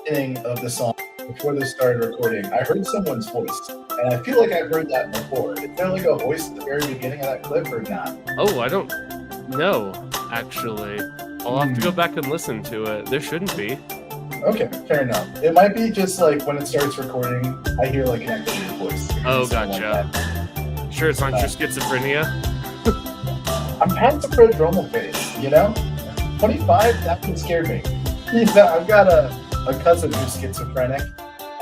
beginning of the song, before this started recording, I heard someone's voice, and I feel like I've heard that before. Is there like a voice at the very beginning of that clip or not? Oh, I don't know, actually. I'll have to go back and listen to it. There shouldn't be. Okay, fair enough. It might be just like when it starts recording, I hear like an echo of your voice. Oh, gotcha. Sure, it's not your schizophrenia? I'm past the prodromal phase, you know? 25, that one scared me. I've got a cousin who's schizophrenic,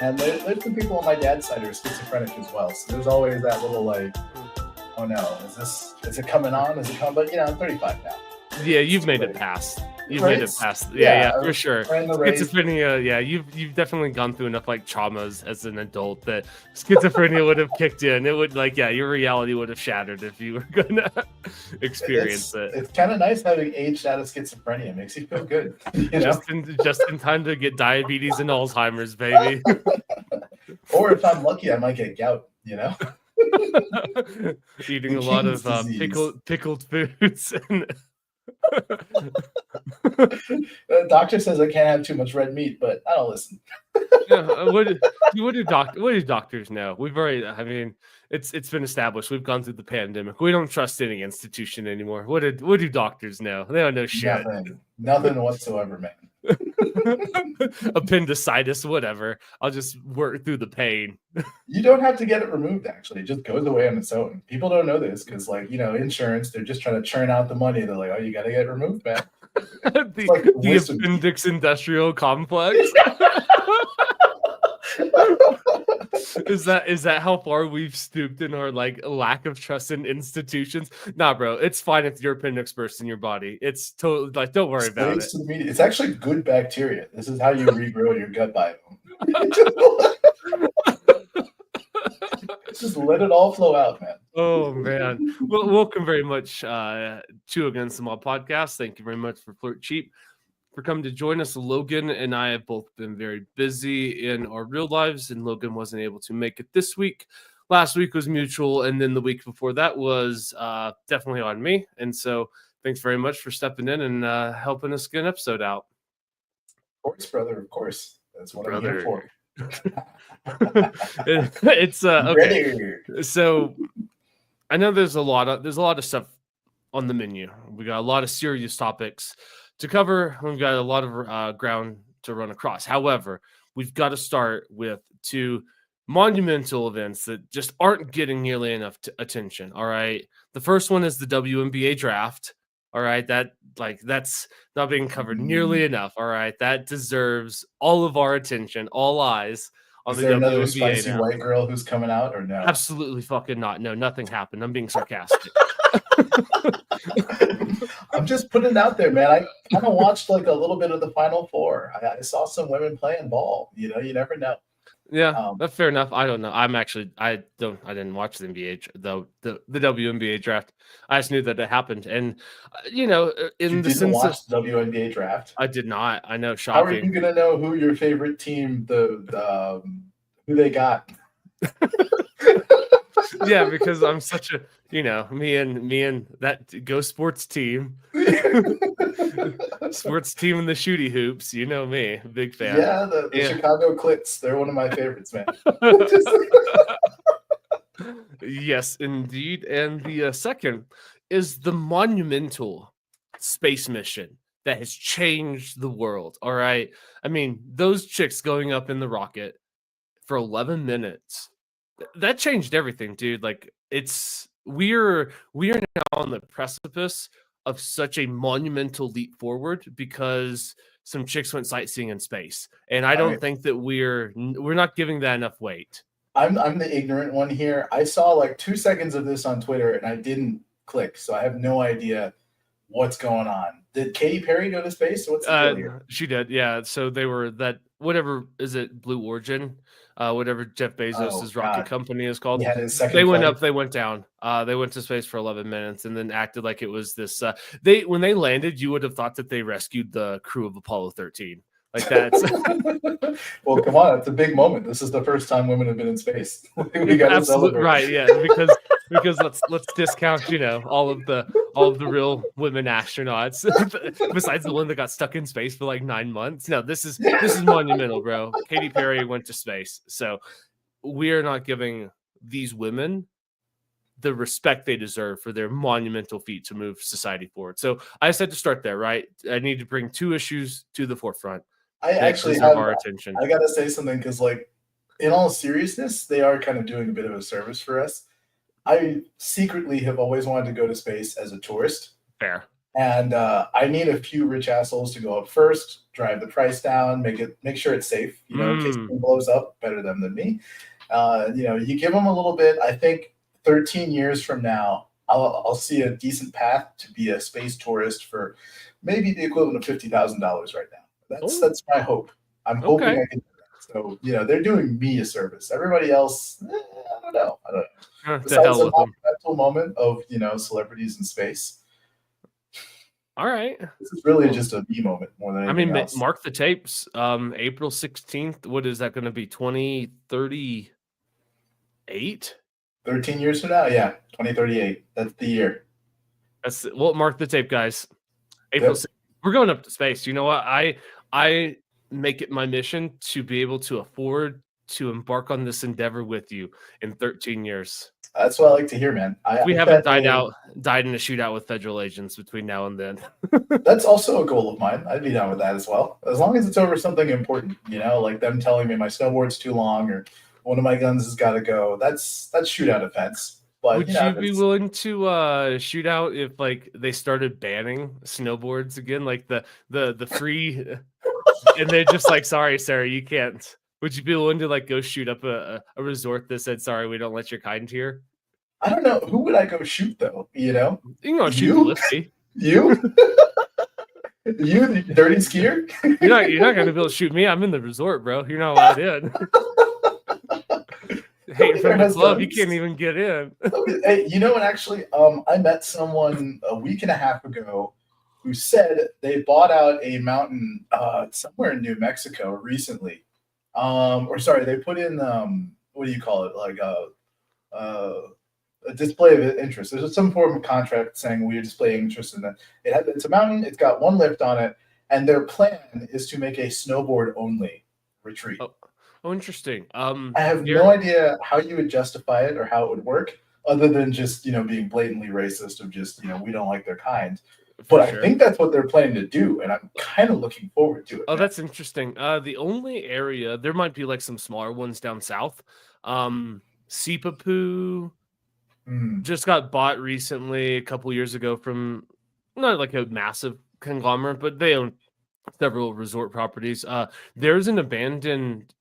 and there's some people on my dad's side who are schizophrenic as well. So there's always that little like, oh no, is it coming on? Is it coming? But I'm 35 now. Yeah, you've made it past. You've right? made it past. Yeah, for sure. Schizophrenia, you've definitely gone through enough like traumas as an adult that schizophrenia would have kicked in. It would your reality would have shattered if you were gonna experience it. It's kind of nice having aged out of schizophrenia. It makes you feel good. Just in time to get diabetes and Alzheimer's, baby. Or if I'm lucky, I might get gout. Eating a lot of pickled foods and. The doctor says I can't have too much red meat, but I don't listen. What do doctors know? We've already. I mean, it's been established. We've gone through the pandemic. We don't trust any institution anymore. What do doctors know? They don't know shit. Nothing whatsoever, man. Appendicitis, whatever. I'll just work through the pain. You don't have to get it removed, actually. It just goes away on its own. People don't know this because, insurance, they're just trying to churn out the money. They're like, oh, you got to get it removed, man. the appendix industrial complex. Is that how far we've stooped in our lack of trust in institutions? Nah, bro, it's fine if your appendix bursts in your body. It's totally don't worry about it. It's actually good bacteria. This is how you regrow your gut biome. Just let it all flow out, man. Oh man. Well, welcome very much to Against the Mob podcast. Thank you very much for Flirt Cheap for coming to join us. Logan and I have both been very busy in our real lives, and Logan wasn't able to make it this week. Last week was mutual, and then the week before that was definitely on me. And so thanks very much for stepping in and helping us get an episode out. Of course, brother. Of course. That's what I'm here for. It's okay. So I know there's a lot of stuff on the menu. We got a lot of serious topics to cover. We've got a lot of ground to run across. However, we've got to start with two monumental events that just aren't getting nearly enough attention. All right. The first one is the WNBA draft. All right. That's not being covered nearly enough. All right. That deserves all of our attention, all eyes on the WNBA. Is there another spicy white girl who's coming out or no? Absolutely fucking not. No, nothing happened. I'm being sarcastic. I'm just putting it out there, man. I kind of watched a little bit of the Final Four. I saw some women playing ball. You never know. Yeah, that's fair enough. I don't know. I didn't watch the NBA, the WNBA draft. I just knew that it happened, and in the sense watch the WNBA draft. I did not. I know. Shocking. How are you gonna know who your favorite team, who they got? Yeah, because I'm such a me and that Go Sports team. Sports team in the shooty hoops, you know me, big fan. Yeah, the Chicago Clits, they're one of my favorites, man. Yes, indeed. And the second is the monumental space mission that has changed the world. All right, I mean, those chicks going up in the rocket for 11 minutes, that changed everything, dude. We're now on the precipice of such a monumental leap forward because some chicks went sightseeing in space, and I don't think that we're not giving that enough weight. I'm the ignorant one here. I saw 2 seconds of this on Twitter, and I didn't click, so I have no idea what's going on. Did Katy Perry go to space? What's the deal here? She did, yeah. So they were that whatever is it, Blue Origin, whatever Jeff Bezos' rocket company is called. Yeah, they went up, they went down. They went to space for 11 minutes and then acted like it was this. When they landed, you would have thought that they rescued the crew of Apollo 13. That's well, come on, it's a big moment. This is the first time women have been in space. We got to celebrate, right? Yeah, because because let's discount, all of the real women astronauts besides the one that got stuck in space for like 9 months. No, this is monumental, bro. Katy Perry went to space, so we are not giving these women the respect they deserve for their monumental feat to move society forward. So I said to start there, right? I need to bring two issues to the forefront I that actually deserve have. our attention. I gotta say something because, like, in all seriousness, they are kind of doing a bit of a service for us. I secretly have always wanted to go to space as a tourist, Fair. and I need a few rich assholes to go up first, drive the price down, make sure it's safe. In case it blows up, better them than me. You give them a little bit. I think 13 years from now, I'll see a decent path to be a space tourist for maybe the equivalent of $50,000 right now. That's my hope. I'm hoping Okay. I can do that. So they're doing me a service. Everybody else, I don't know. To Besides hell a with them. monumental moment of celebrities in space, All right. this is really just a me moment more than anything else. Mark the tapes. April 16th. What is that going to be? 2038? 13 years from now, yeah, 2038. That's the year. Mark the tape, guys. April 6th. We're going up to space. You know what? I make it my mission to be able to afford to embark on this endeavor with you in 13 years. That's what I like to hear, man. We haven't died in a shootout with federal agents between now and then. That's also a goal of mine. I'd be down with that as well, as long as it's over something important. Like them telling me my snowboard's too long or one of my guns has got to go. That's shootout offense. But would you be willing to shoot out if like they started banning snowboards again, like the free, and they're just like, sorry, Sarah, you can't. Would you be willing to like go shoot up a resort that said, sorry, we don't let your kind here? I don't know. Who would I go shoot though? You know, shoot Lifty. You? You, the dirty skier? You're not gonna be able to shoot me. I'm in the resort, bro. You're not allowed in. Hey, from the club, you can't even get in. Hey, you know what? Actually, I met someone a week and a half ago who said they bought out a mountain somewhere in New Mexico recently. They put in what do you call it? Like a display of interest. There's some form of contract saying we are displaying interest in that. It's a mountain. It's got one lift on it, and their plan is to make a snowboard only retreat. Oh, interesting. I have no idea how you would justify it or how it would work, other than just being blatantly racist of just we don't like their kind. But I think that's what they're planning to do, and I'm kind of looking forward to it. Oh, that's interesting. The only area there might be like some smaller ones down south. Sipapoo just got bought recently, a couple years ago, from not like a massive conglomerate, but they own several resort properties. There's an abandoned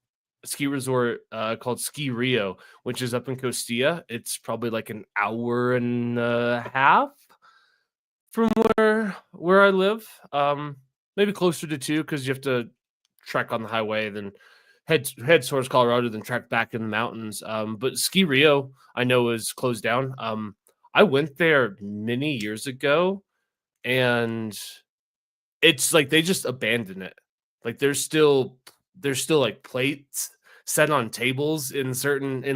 ski resort called Ski Rio, which is up in Costilla. It's probably like an hour and a half from where I live. Maybe closer to 2 because you have to trek on the highway, then head towards Colorado, then trek back in the mountains. But Ski Rio, I know, is closed down. I went there many years ago, and it's like they just abandoned it. Like there's still like plates set on tables in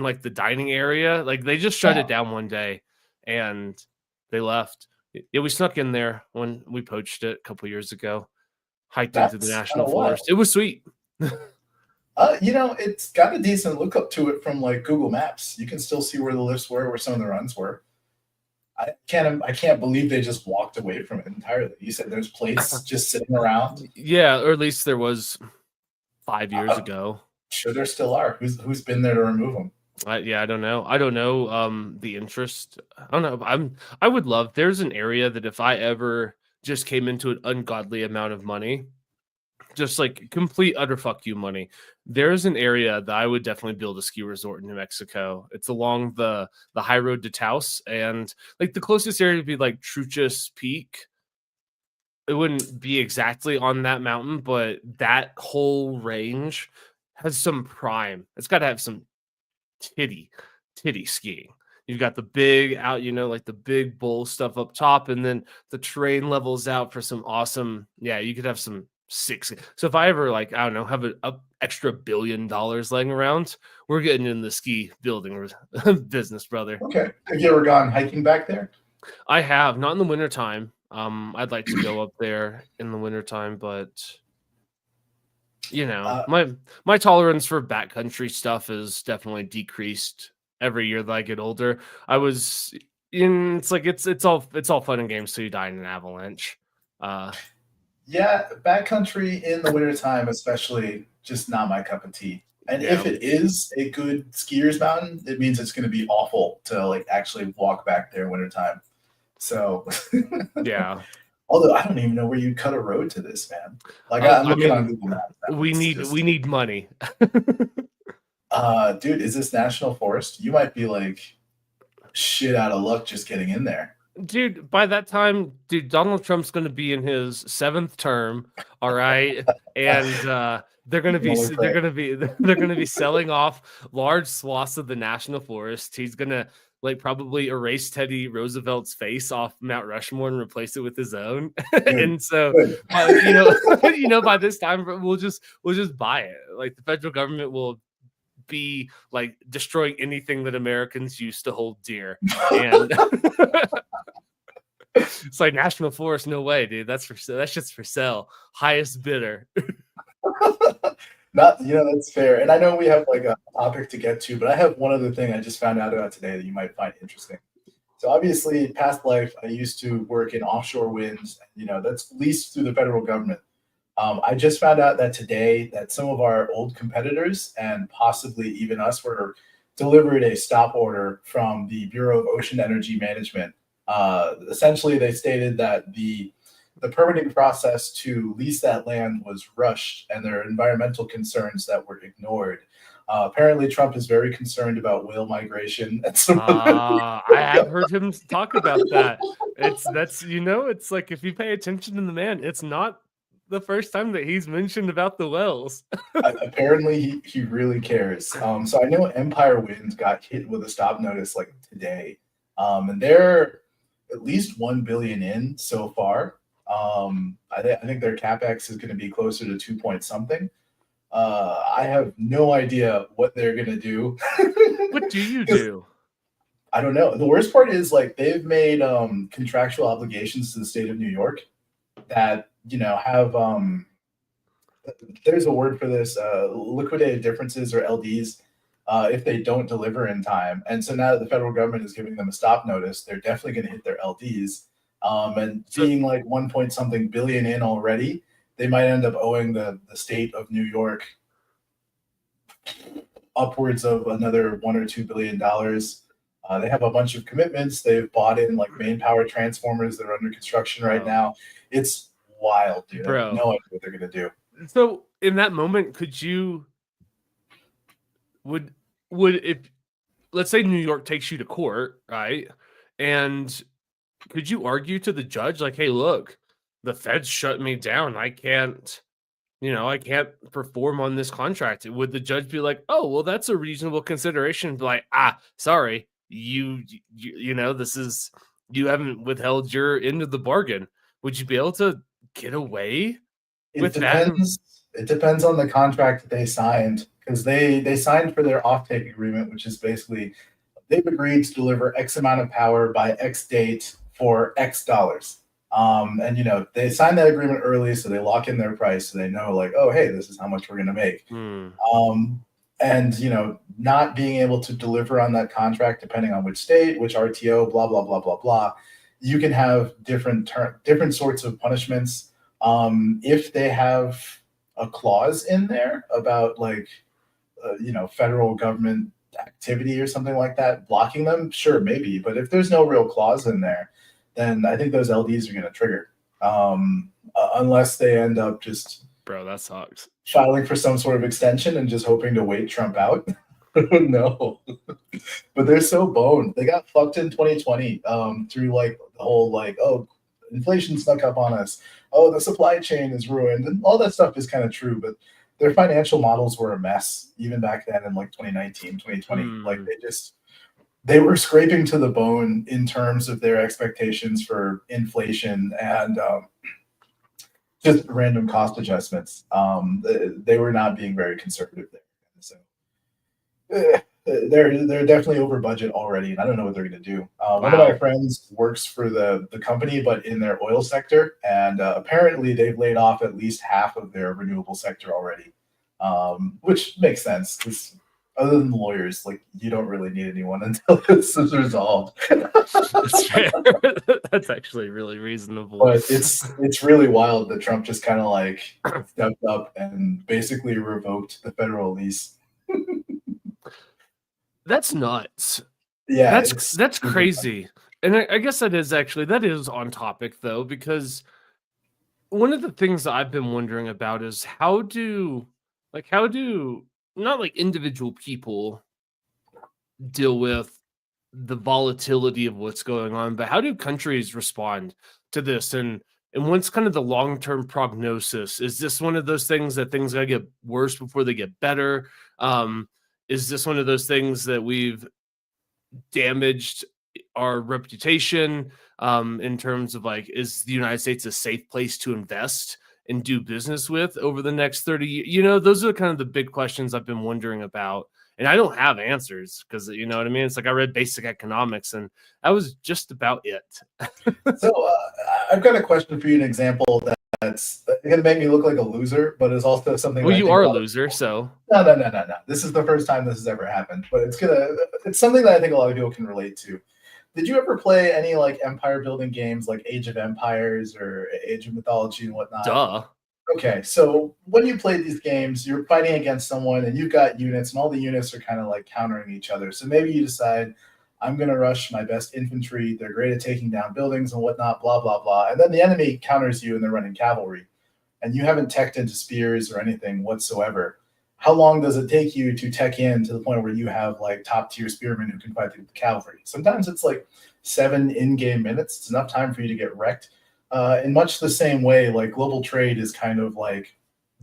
like the dining area. Like they just shut it down one day and they left. Yeah, we snuck in there when we poached it a couple years ago, hiked into the national forest. It was sweet. It's got a decent look up to it from like Google Maps. You can still see where the lifts were, where some of the runs were. I can't believe they just walked away from it entirely. You said there's plates just sitting around. Yeah, or at least there was 5 years ago. Sure, there still are. Who's been there to remove them? I don't know. I don't know the interest. I don't know. I would love. There's an area that if I ever just came into an ungodly amount of money, just like complete utter fuck you money, there's an area that I would definitely build a ski resort in New Mexico. It's along the high road to Taos, and like the closest area would be like Truchas Peak. It wouldn't be exactly on that mountain, but that whole range has some prime. It's got to have some titty skiing. You've got the big out, like the big bowl stuff up top, and then the terrain levels out for some awesome. Yeah, you could have some six. So if I ever like, I don't know, have a extra $1 billion laying around, we're getting in the ski building business, brother. Okay. Have you ever gone hiking back there? I have, not in the wintertime. I'd like to go up there in the wintertime, but you know, Uh, my tolerance for backcountry stuff is definitely decreased every year that I get older. I was in it's like it's all fun and games till you die in an avalanche. Uh yeah, backcountry in the wintertime, especially, just not my cup of tea. And if yeah. it is a good skier's mountain, it means it's going to be awful to like actually walk back there wintertime. So, Yeah. although I don't even know where you cut a road to this, man. Like I'm I looking on mean Google Maps now. we It's need just, money. dude, is this national forest? You might be like shit out of luck just getting in there. Dude, by that time, dude, Donald Trump's going to be in his 7th term, all right? And they're going to be Only pray. they're going to be selling off large swaths of the national forest. He's going to like probably erase Teddy Roosevelt's face off Mount Rushmore and replace it with his own. Good, And so good. by this time we'll just buy it. Like the federal government will be like destroying anything that Americans used to hold dear. And it's like national forest, no way, dude. That's just for sale. Highest bidder. Not, that's fair. And I know we have like a topic to get to, but I have one other thing I just found out about today that you might find interesting. So obviously, past life, I used to work in offshore winds. That's leased through the federal government. I just found out that today that some of our old competitors and possibly even us were delivered a stop order from the Bureau of Ocean Energy Management. Essentially, they stated that the permitting process to lease that land was rushed and there are environmental concerns that were ignored. Apparently, Trump is very concerned about whale migration. And so I have heard him talk about that. It's like if you pay attention to the man, it's not the first time that he's mentioned about the whales. apparently he really cares. So I know Empire Wind got hit with a stop notice like today, and they're at least 1 billion in so far. I think their capex is going to be closer to 2 point something. I have no idea what they're going to do. What do you do? I don't know. The worst part is like they've made contractual obligations to the state of New York that have there's a word for this, liquidated differences or LDs, if they don't deliver in time. And so now that the federal government is giving them a stop notice, they're definitely going to hit their LDs. And being like 1 point something billion in already, they might end up owing the state of New York upwards of another $1 or $2 billion. They have a bunch of commitments. They've bought in like main power transformers that are under construction right now. It's wild, dude. I have no idea what they're going to do. So in that moment, would if let's say New York takes you to court, right? And could you argue to the judge like, hey, look, the feds shut me down. I can't perform on this contract. Would the judge be like, oh, well, that's a reasonable consideration? Be like, sorry, you this is, you haven't withheld your end of the bargain. Would you be able to get away with that? It depends on the contract that they signed, because they signed for their offtake agreement, which is basically they've agreed to deliver X amount of power by X date for X dollars. And they sign that agreement early, so they lock in their price, so they know like, oh, hey, this is how much we're going to make. And not being able to deliver on that contract, depending on which state, which RTO, blah blah blah blah blah, you can have different sorts of punishments. If they have a clause in there about like federal government activity or something like that blocking them, sure, maybe. But if there's no real clause in there, then I think those LDs are going to trigger, unless they end up just that sucks, filing for some sort of extension and just hoping to wait Trump out. No, but they're so boned. They got fucked in 2020 through like the whole like, oh, inflation snuck up on us. Oh, the supply chain is ruined, and all that stuff is kind of true. But their financial models were a mess even back then in like 2019, 2020. Like they were scraping to the bone in terms of their expectations for inflation. And just random cost adjustments. They were not being very conservative there. So they're definitely over budget already, and I don't know what they're going to do. One of my Wow. friends works for the company, but in their oil sector, and apparently they've laid off at least half of their renewable sector already, which makes sense because other than lawyers, like you don't really need anyone until this is resolved. That's fair. That's actually really reasonable. But it's really wild that Trump just kind of like stepped up and basically revoked the federal lease. That's nuts. Yeah, That's crazy. And I guess that is on topic though, because one of the things that I've been wondering about is how do not like individual people deal with the volatility of what's going on, but how do countries respond to this? And what's kind of the long-term prognosis? Is this one of those things that things gotta get worse before they get better? Is this one of those things that we've damaged our reputation in terms of like, is the United States a safe place to invest and do business with over the next 30 years? You know, those are kind of the big questions I've been wondering about. And I don't have answers because you know what I mean? It's like I read basic economics and that was just about it. So I've got a question for you, an example that's going to make me look like a loser, but it's also something Well, that I you think are a a lot of loser, so no. This is the first time this has ever happened, but it's something that I think a lot of people can relate to. Did you ever play any like empire building games like Age of Empires or Age of Mythology and whatnot? duh. Okay, so when you play these games, you're fighting against someone and you've got units, and all the units are kind of like countering each other. So maybe you decide, I'm going to rush my best infantry. They're great at taking down buildings and whatnot, blah, blah, blah. And then the enemy counters you and they're running cavalry, and you haven't teched into spears or anything whatsoever. How long does it take you to tech in to the point where you have like top tier spearmen who can fight the cavalry? Sometimes it's like 7 in-game minutes. It's enough time for you to get wrecked. In much the same way, like global trade is kind of like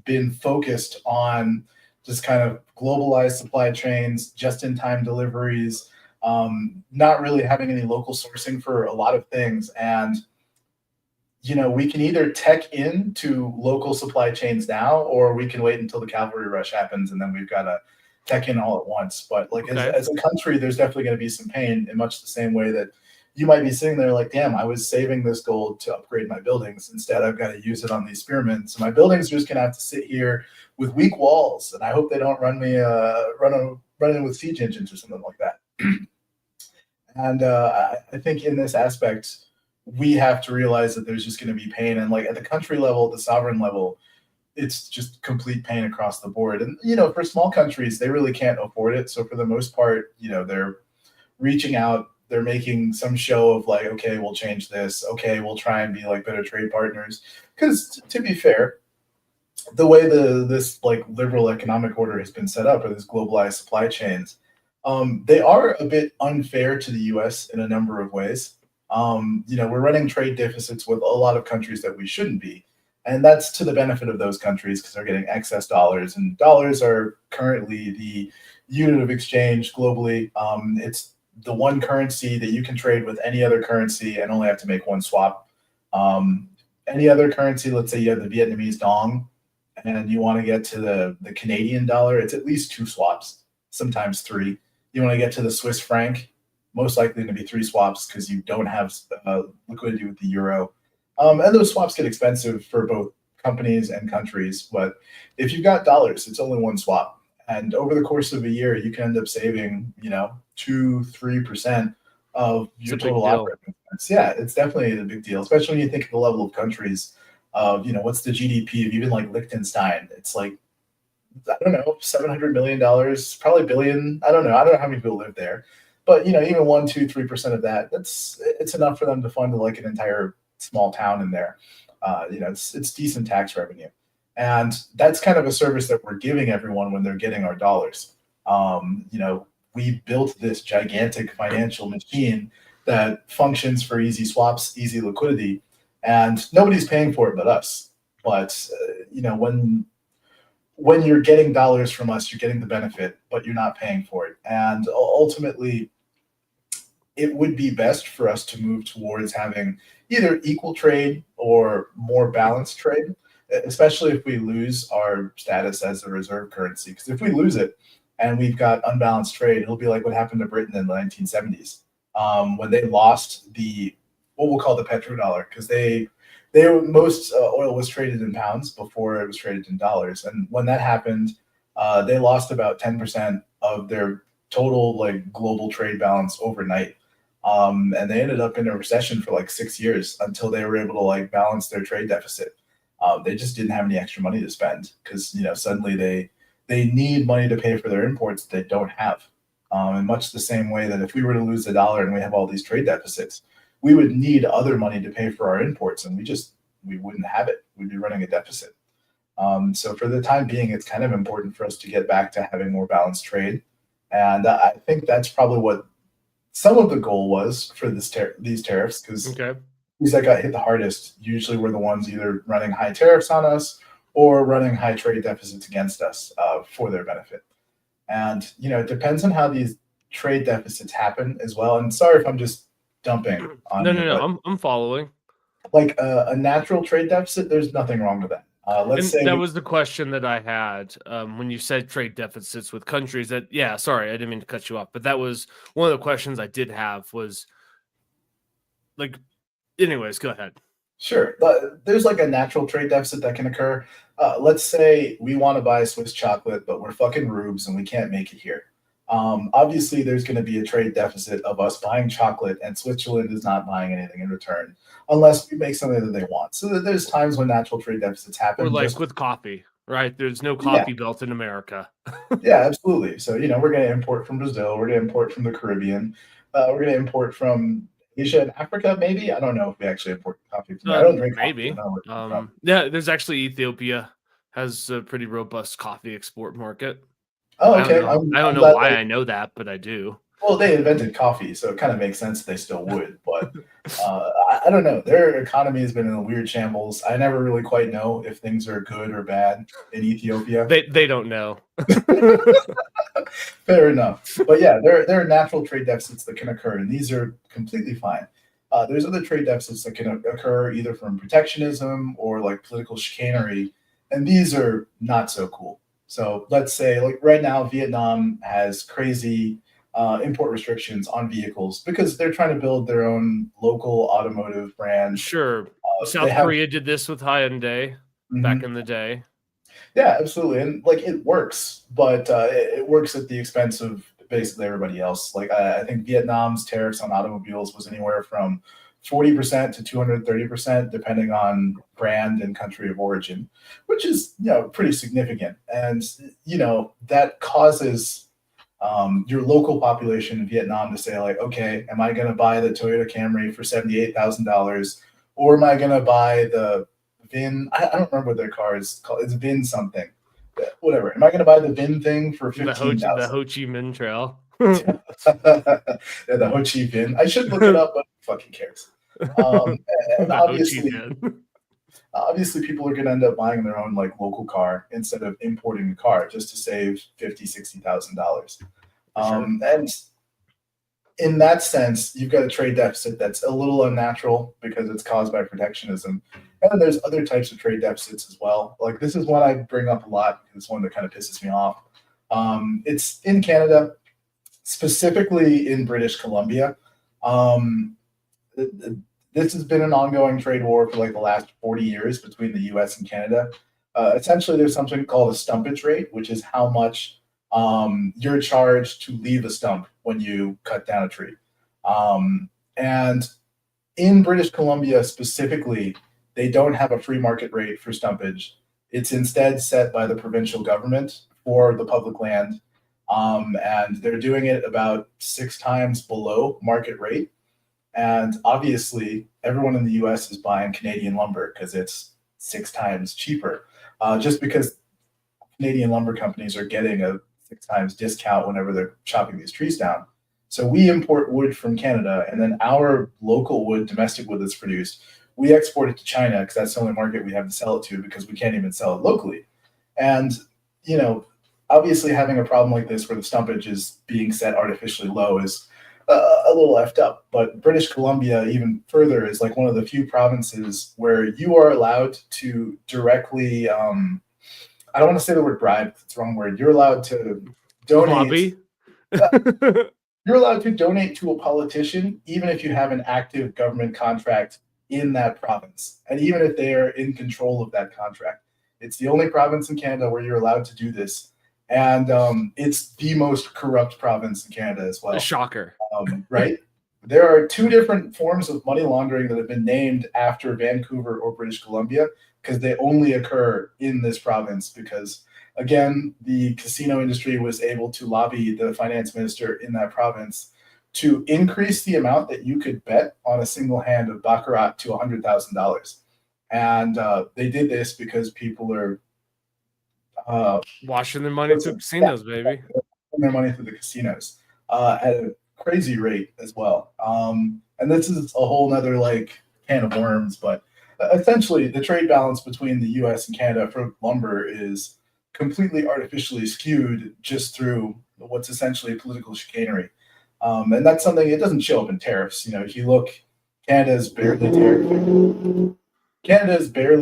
been focused on just kind of globalized supply chains, just-in-time deliveries, not really having any local sourcing for a lot of things. And you know, we can either tech into local supply chains now, or we can wait until the cavalry rush happens, and then we've got to tech in all at once. But like Okay. as a country, there's definitely going to be some pain in much the same way that you might be sitting there like, damn, I was saving this gold to upgrade my buildings. Instead, I've got to use it on these spearmen. So my buildings are just going to have to sit here with weak walls, and I hope they don't run me run in with siege engines or something like that. And I think in this aspect, we have to realize that there's just going to be pain. And like at the country level, the sovereign level, it's just complete pain across the board. And, you know, for small countries, they really can't afford it. So for the most part, you know, they're reaching out, they're making some show of like, okay, we'll change this. Okay, we'll try and be like better trade partners. Because to be fair, the way this like liberal economic order has been set up, or this globalized supply chains, they are a bit unfair to the U.S. in a number of ways. You know, we're running trade deficits with a lot of countries that we shouldn't be, and that's to the benefit of those countries because they're getting excess dollars, and dollars are currently the unit of exchange globally. It's the one currency that you can trade with any other currency and only have to make one swap. Um, any other currency, let's say you have the Vietnamese dong, and you want to get to the Canadian dollar, it's at least 2 swaps, sometimes 3. You want to get to the Swiss franc, most likely going to be 3 swaps because you don't have liquidity with the euro. And those swaps get expensive for both companies and countries. But if you've got dollars, it's only 1 swap. And over the course of a year, you can end up saving, you know, 2-3% of It's your a big total deal. operating expense. Yeah, it's definitely a big deal, especially when you think of the level of countries of, you know, what's the GDP of even like Liechtenstein? It's like, I don't know, $700 million, probably billion. I don't know. I don't know how many people live there, but you know, even 1, 2, 3% of that, it's enough for them to fund like an entire small town in there. You know, it's decent tax revenue, and that's kind of a service that we're giving everyone when they're getting our dollars. You know, we built this gigantic financial machine that functions for easy swaps, easy liquidity, and nobody's paying for it but us. But you know, when you're getting dollars from us, you're getting the benefit, but you're not paying for it. And ultimately, it would be best for us to move towards having either equal trade or more balanced trade. especially if we lose our status as a reserve currency. Because if we lose it and we've got unbalanced trade, it'll be like what happened to Britain in the 1970s, when they lost the what we'll call the petrodollar, because they most oil was traded in pounds before it was traded in dollars, and when that happened, they lost about 10% of their total like global trade balance overnight. And they ended up in a recession for like 6 years until they were able to like balance their trade deficit. They just didn't have any extra money to spend because suddenly they need money to pay for their imports that they don't have. In much the same way that if we were to lose the dollar and we have all these trade deficits, we would need other money to pay for our imports, and we wouldn't have it. We'd be running a deficit. So for the time being, it's kind of important for us to get back to having more balanced trade, and I think that's probably what some of the goal was for these tariffs, because Okay. these that got hit the hardest usually were the ones either running high tariffs on us or running high trade deficits against us for their benefit. And it depends on how these trade deficits happen as well. And sorry if I'm just dumping on you, No. but I'm following. like a natural trade deficit, there's nothing wrong with that. Let's And say that was the question that I had when you said trade deficits with countries. That sorry, I didn't mean to cut you off, but that was one of the questions I did have. Was like, anyways, go ahead. Sure, but there's like a natural trade deficit that can occur. Let's say we want to buy Swiss chocolate, but we're fucking rubes and we can't make it here. Obviously, there's going to be a trade deficit of us buying chocolate, and Switzerland is not buying anything in return unless we make something that they want. So there's times when natural trade deficits happen. Or like Just with coffee, right? There's no yeah, coffee belt in America. yeah, absolutely. So we're going to import from Brazil, we're going to import from the Caribbean, we're going to import from Asia and Africa. Maybe I don't know if we actually import coffee from there. I don't drink coffee. Maybe. So I don't know where it comes from. Yeah, there's actually Ethiopia has a pretty robust coffee export market. Oh, okay. I don't I'm know glad why I know that, but I do. well, they invented coffee, so it kind of makes sense they still would. But I don't know. Their economy has been in a weird shambles. I never really quite know if things are good or bad in Ethiopia. They don't know. Fair enough. But yeah, there are natural trade deficits that can occur, and these are completely fine. There's other trade deficits that can occur either from protectionism or like political chicanery, and these are not so cool. So let's say, like right now, Vietnam has crazy import restrictions on vehicles because they're trying to build their own local automotive brand. Sure. South Korea did this with Hyundai back in the day. Yeah, absolutely. And like it works, but it works at the expense of basically everybody else. Like I think Vietnam's tariffs on automobiles was anywhere from 40% to 230%, depending on brand and country of origin, which is pretty significant. And that causes your local population in Vietnam to say like, okay, am I going to buy the Toyota Camry for $78,000, or am I going to buy the Vin? I don't remember what their car is called. It's Vin something. Whatever. Am I going to buy the Vin thing for $15,000? The Ho Chi Minh Trail. Yeah, the Ho Chi Vin. I should look it up, but who fucking cares? And obviously, people are going to end up buying their own like local car instead of importing a car just to save $50,000-$60,000. And in that sense, you've got a trade deficit that's a little unnatural because it's caused by protectionism. And there's other types of trade deficits as well. Like this is one I bring up a lot. It's one that kind of pisses me off. It's in Canada, specifically in British Columbia. This has been an ongoing trade war for like the last 40 years between the US and Canada. Essentially, there's something called a stumpage rate, which is how much you're charged to leave a stump when you cut down a tree. And in British Columbia specifically, they don't have a free market rate for stumpage. It's instead set by the provincial government for the public land. And they're doing it about 6 times below market rate. And obviously, everyone in the US is buying Canadian lumber because it's 6 times cheaper. Just because Canadian lumber companies are getting a 6 times discount whenever they're chopping these trees down. So we import wood from Canada, and then our local wood, domestic wood that's produced, we export it to China because that's the only market we have to sell it to because we can't even sell it locally. And, obviously having a problem like this where the stumpage is being set artificially low is a little effed up. But British Columbia, even further, is like one of the few provinces where you are allowed to directly. I don't want to say the word bribe. It's the wrong word. You're allowed to donate. Lobby. You're allowed to donate to a politician, even if you have an active government contract in that province, and even if they are in control of that contract. It's the only province in Canada where you're allowed to do this, and it's the most corrupt province in Canada as well. A shocker. Right? There are two different forms of money laundering that have been named after Vancouver or British Columbia because they only occur in this province because, again, the casino industry was able to lobby the finance minister in that province to increase the amount that you could bet on a single hand of baccarat to $100,000. And they did this because people are washing their money through casinos, baby. Their money through the casinos at a crazy rate as well. And this is a whole nother like can of worms, but essentially the trade balance between the US and Canada for lumber is completely artificially skewed just through what's essentially political chicanery. And that's something, it doesn't show up in tariffs. You know, if you look, Canada's barely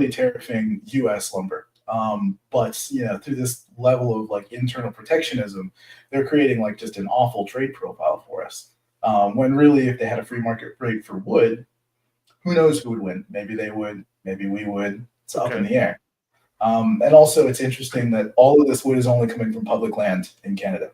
tariffing US lumber. But you know, through this level of like internal protectionism, they're creating like just an awful trade profile for us. When really, if they had a free market rate for wood, who knows who would win? Maybe they would, maybe we would. It's up in the air. And also, it's interesting that all of this wood is only coming from public land in Canada.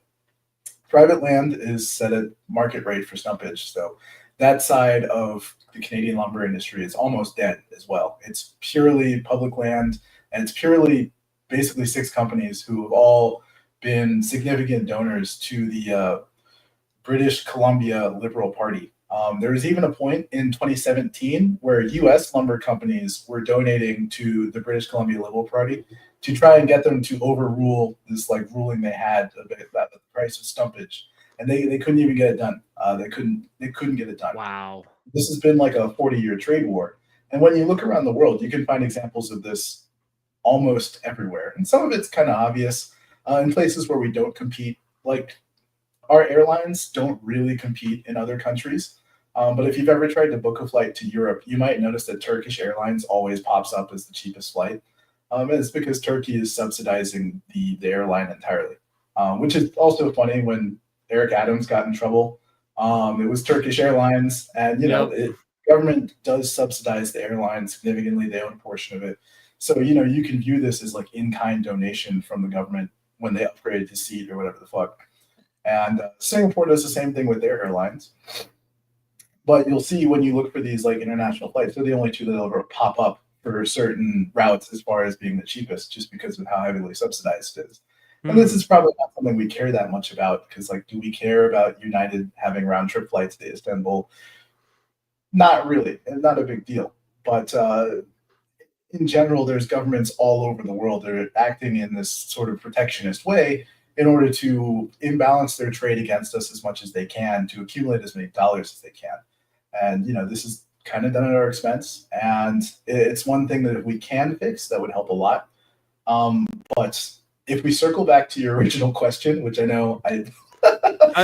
Private land is set at market rate for stumpage, so that side of the Canadian lumber industry is almost dead as well. It's purely public land, and it's purely basically 6 companies who have all been significant donors to the British Columbia Liberal Party. There was even a point in 2017 where U.S. lumber companies were donating to the British Columbia Liberal Party to try and get them to overrule this like ruling they had about the price of stumpage, and they couldn't even get it done. They couldn't get it done. Wow. This has been like a 40-year trade war, and when you look around the world, you can find examples of this almost everywhere, and some of it's kind of obvious in places where we don't compete. Like our airlines don't really compete in other countries. But if you've ever tried to book a flight to Europe, you might notice that Turkish Airlines always pops up as the cheapest flight. And it's because Turkey is subsidizing the airline entirely, which is also funny. When Eric Adams got in trouble, it was Turkish Airlines, and government does subsidize the airline significantly. They own a portion of it. So, you can view this as like in-kind donation from the government when they upgrade to seat or whatever the fuck. And Singapore does the same thing with their airlines. But you'll see when you look for these like international flights, they're the only two that'll ever pop up for certain routes as far as being the cheapest, just because of how heavily subsidized it is. And this is probably not something we care that much about, because like, do we care about United having round trip flights to Istanbul? Not really, and not a big deal. But in general, there's governments all over the world that are acting in this sort of protectionist way in order to imbalance their trade against us as much as they can, to accumulate as many dollars as they can. And, this is kind of done at our expense. And it's one thing that if we can fix, that would help a lot. But if we circle back to your original question, which I know I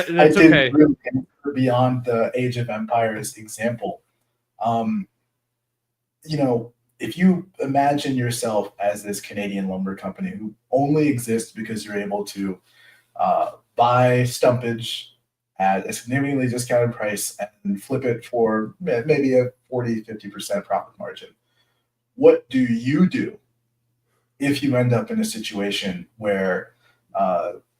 didn't really answer beyond the Age of Empires example, if you imagine yourself as this Canadian lumber company who only exists because you're able to buy stumpage at a significantly discounted price and flip it for maybe a 40-50% profit margin, what do you do if you end up in a situation where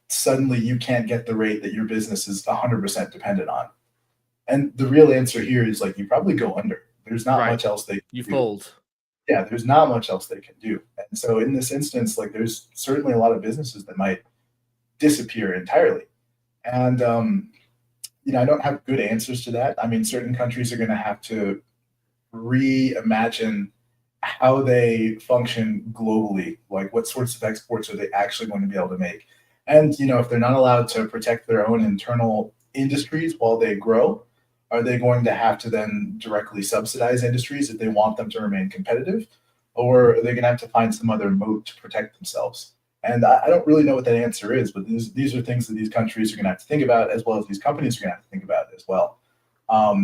suddenly you can't get the rate that your business is 100% dependent on? And the real answer here is like, you probably go under. There's not much else they can do. Fold. Yeah, there's not much else they can do. And so in this instance, like, there's certainly a lot of businesses that might disappear entirely. And, I don't have good answers to that. I mean, certain countries are going to have to reimagine how they function globally. Like, what sorts of exports are they actually going to be able to make? And, if they're not allowed to protect their own internal industries while they grow, are they going to have to then directly subsidize industries if they want them to remain competitive? Or are they going to have to find some other moat to protect themselves? And I don't really know what that answer is, but these are things that these countries are going to have to think about, as well as these companies are going to have to think about as well.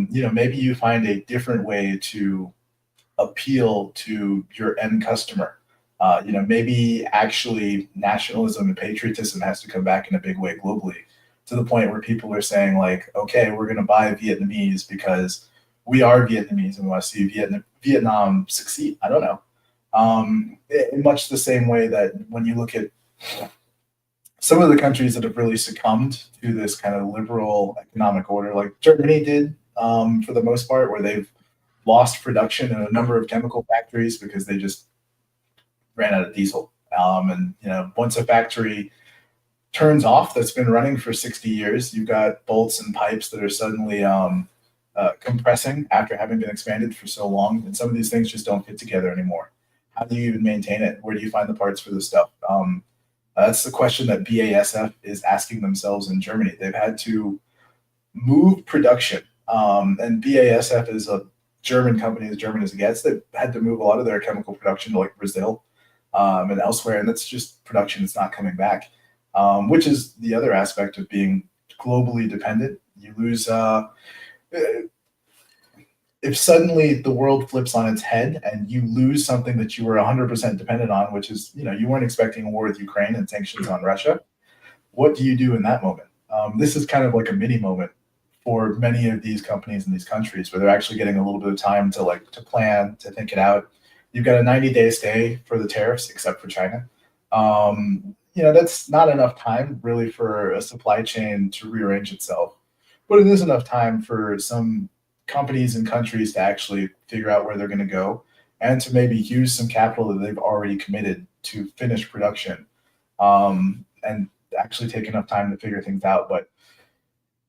Maybe you find a different way to appeal to your end customer. Maybe actually nationalism and patriotism has to come back in a big way globally, to the point where people are saying like, okay, we're going to buy Vietnamese because we are Vietnamese and we want to see Vietnam succeed. I don't know. In much the same way that when you look at some of the countries that have really succumbed to this kind of liberal economic order, like Germany did, for the most part, where they've lost production in a number of chemical factories because they just ran out of diesel. Once a factory turns off that's been running for 60 years, you've got bolts and pipes that are suddenly compressing after having been expanded for so long, and some of these things just don't fit together anymore. How do you even maintain it? Where do you find the parts for this stuff? That's the question that BASF is asking themselves in Germany. They've had to move production, and BASF is a German company, as German as it gets. They've had to move a lot of their chemical production to like Brazil and elsewhere, and that's just production that's not coming back, which is the other aspect of being globally dependent. You lose if suddenly the world flips on its head and you lose something that you were 100% dependent on, which is, you weren't expecting a war with Ukraine and sanctions on Russia. What do you do in that moment? This is kind of like a mini moment for many of these companies in these countries, where they're actually getting a little bit of time to plan, to think it out. You've got a 90-day stay for the tariffs, except for China. That's not enough time really for a supply chain to rearrange itself, but it is enough time for some companies and countries to actually figure out where they're going to go, and to maybe use some capital that they've already committed to finish production, and actually take enough time to figure things out. But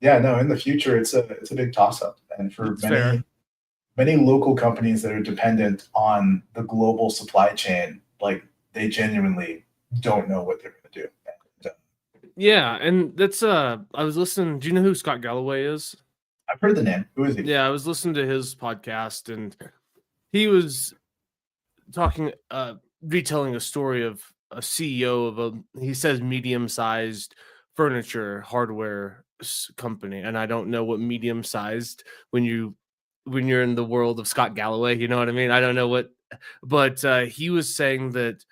yeah, no, in the future, it's a big toss up, and for many local companies that are dependent on the global supply chain, like, they genuinely don't know what they're going to do. Yeah, and that's I was listening. Do you know who Scott Galloway is? I've heard the name. Who is he? Yeah, I was listening to his podcast, and he was talking, retelling a story of a CEO of he says medium-sized furniture hardware company, and I don't know what medium-sized when you're in the world of Scott Galloway, you know what I mean? I don't know what, but he was saying that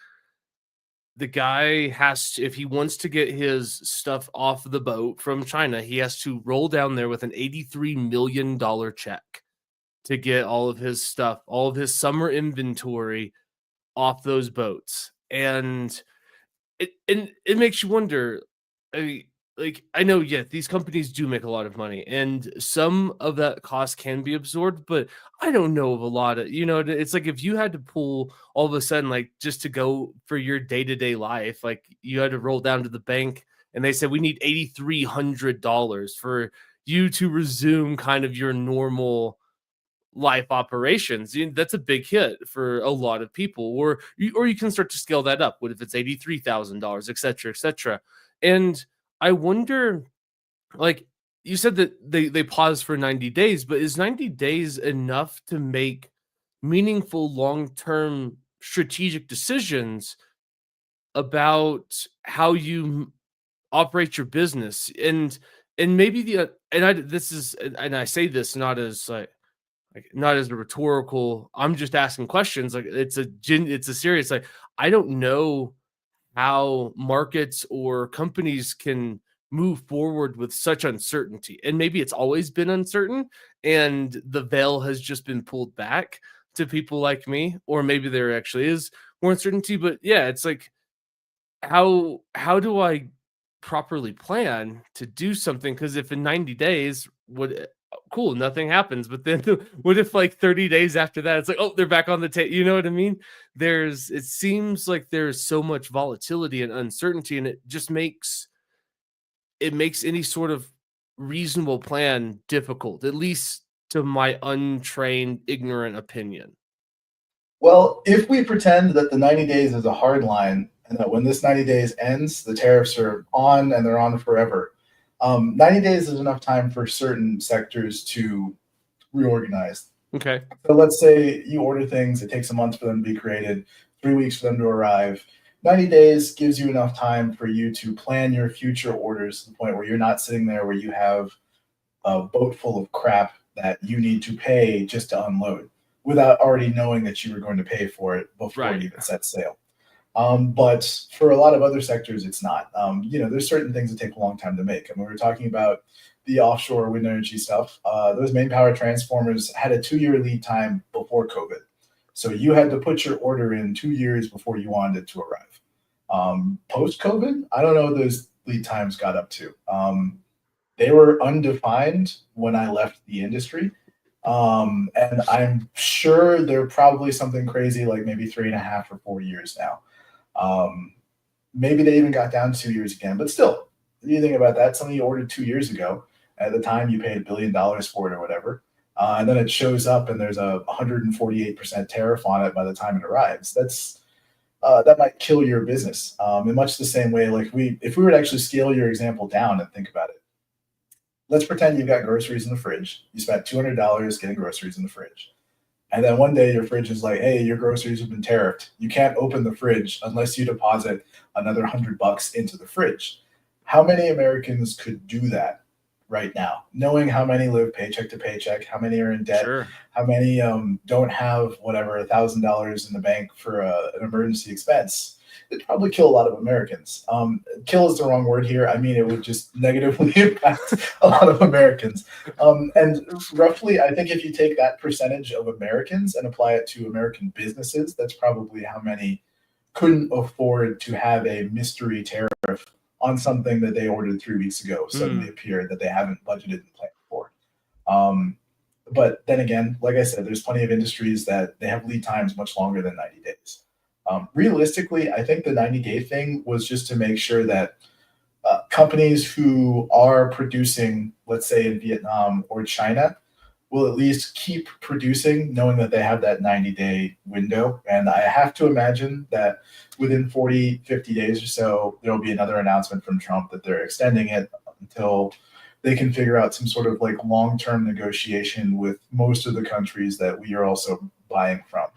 the guy has to, if he wants to get his stuff off the boat from China, he has to roll down there with an $83 million check to get all of his stuff, all of his summer inventory off those boats. And it makes you wonder. I know, yeah, these companies do make a lot of money, and some of that cost can be absorbed, but I don't know of a lot of, it's like if you had to pull all of a sudden, like, just to go for your day-to-day life, like you had to roll down to the bank and they said, we need $8,300 for you to resume kind of your normal life operations. That's a big hit for a lot of people. Or you can start to scale that up. What if it's $83,000, et cetera, et cetera? And I wonder, like you said, that they pause for 90 days, but is 90 days enough to make meaningful long-term strategic decisions about how you operate your business? And maybe I say this not as not as a rhetorical, I'm just asking questions. Like, it's a serious, like, I don't know how markets or companies can move forward with such uncertainty. And maybe it's always been uncertain and the veil has just been pulled back to people like me, or maybe there actually is more uncertainty. But yeah, it's like, how do I properly plan to do something? Because if in 90 days, cool, nothing happens. But then what if like 30 days after that, it's like, oh, they're back on the table. You know what I mean? It seems like there's so much volatility and uncertainty, and it just makes any sort of reasonable plan difficult, at least to my untrained, ignorant opinion. Well, if we pretend that the 90 days is a hard line, and that when this 90 days ends, the tariffs are on and they're on forever, 90 days is enough time for certain sectors to reorganize. Okay. So let's say you order things, it takes a month for them to be created, 3 weeks for them to arrive. 90 days gives you enough time for you to plan your future orders to the point where you're not sitting there where you have a boat full of crap that you need to pay just to unload without already knowing that you were going to pay for it before it even set sail. But for a lot of other sectors, it's not. There's certain things that take a long time to make. And when we're talking about the offshore wind energy stuff, those main power transformers had a 2-year lead time before COVID. So you had to put your order in 2 years before you wanted it to arrive. Post COVID, I don't know what those lead times got up to. They were undefined when I left the industry. And I'm sure they're probably something crazy like maybe 3.5 or 4 years now. Maybe they even got down to 2 years again, but still, you think about that, something you ordered 2 years ago, at the time you paid $1 billion for it or whatever, and then it shows up and there's a 148% tariff on it by the time it arrives. That might kill your business. In much the same way, like if we were to actually scale your example down and think about it, let's pretend you've got groceries in the fridge. You spent $200 getting groceries in the fridge. And then one day your fridge is like, hey, your groceries have been tariffed. You can't open the fridge unless you deposit another $100 into the fridge. How many Americans could do that right now, knowing how many live paycheck to paycheck, how many are in debt, Sure. how many don't have whatever $1,000 in the bank for an emergency expense? It'd probably kill a lot of Americans. Kill is the wrong word here. I mean, it would just negatively impact a lot of Americans. And roughly, I think if you take that percentage of Americans and apply it to American businesses, that's probably how many couldn't afford to have a mystery tariff on something that they ordered 3 weeks ago suddenly appeared that they haven't budgeted and planned for. But then again, like I said, there's plenty of industries that they have lead times much longer than 90 days. Realistically, I think the 90-day thing was just to make sure that companies who are producing, let's say in Vietnam or China, will at least keep producing, knowing that they have that 90-day window. And I have to imagine that within 40, 50 days or so, there will be another announcement from Trump that they're extending it until they can figure out some sort of like long-term negotiation with most of the countries that we are also buying from.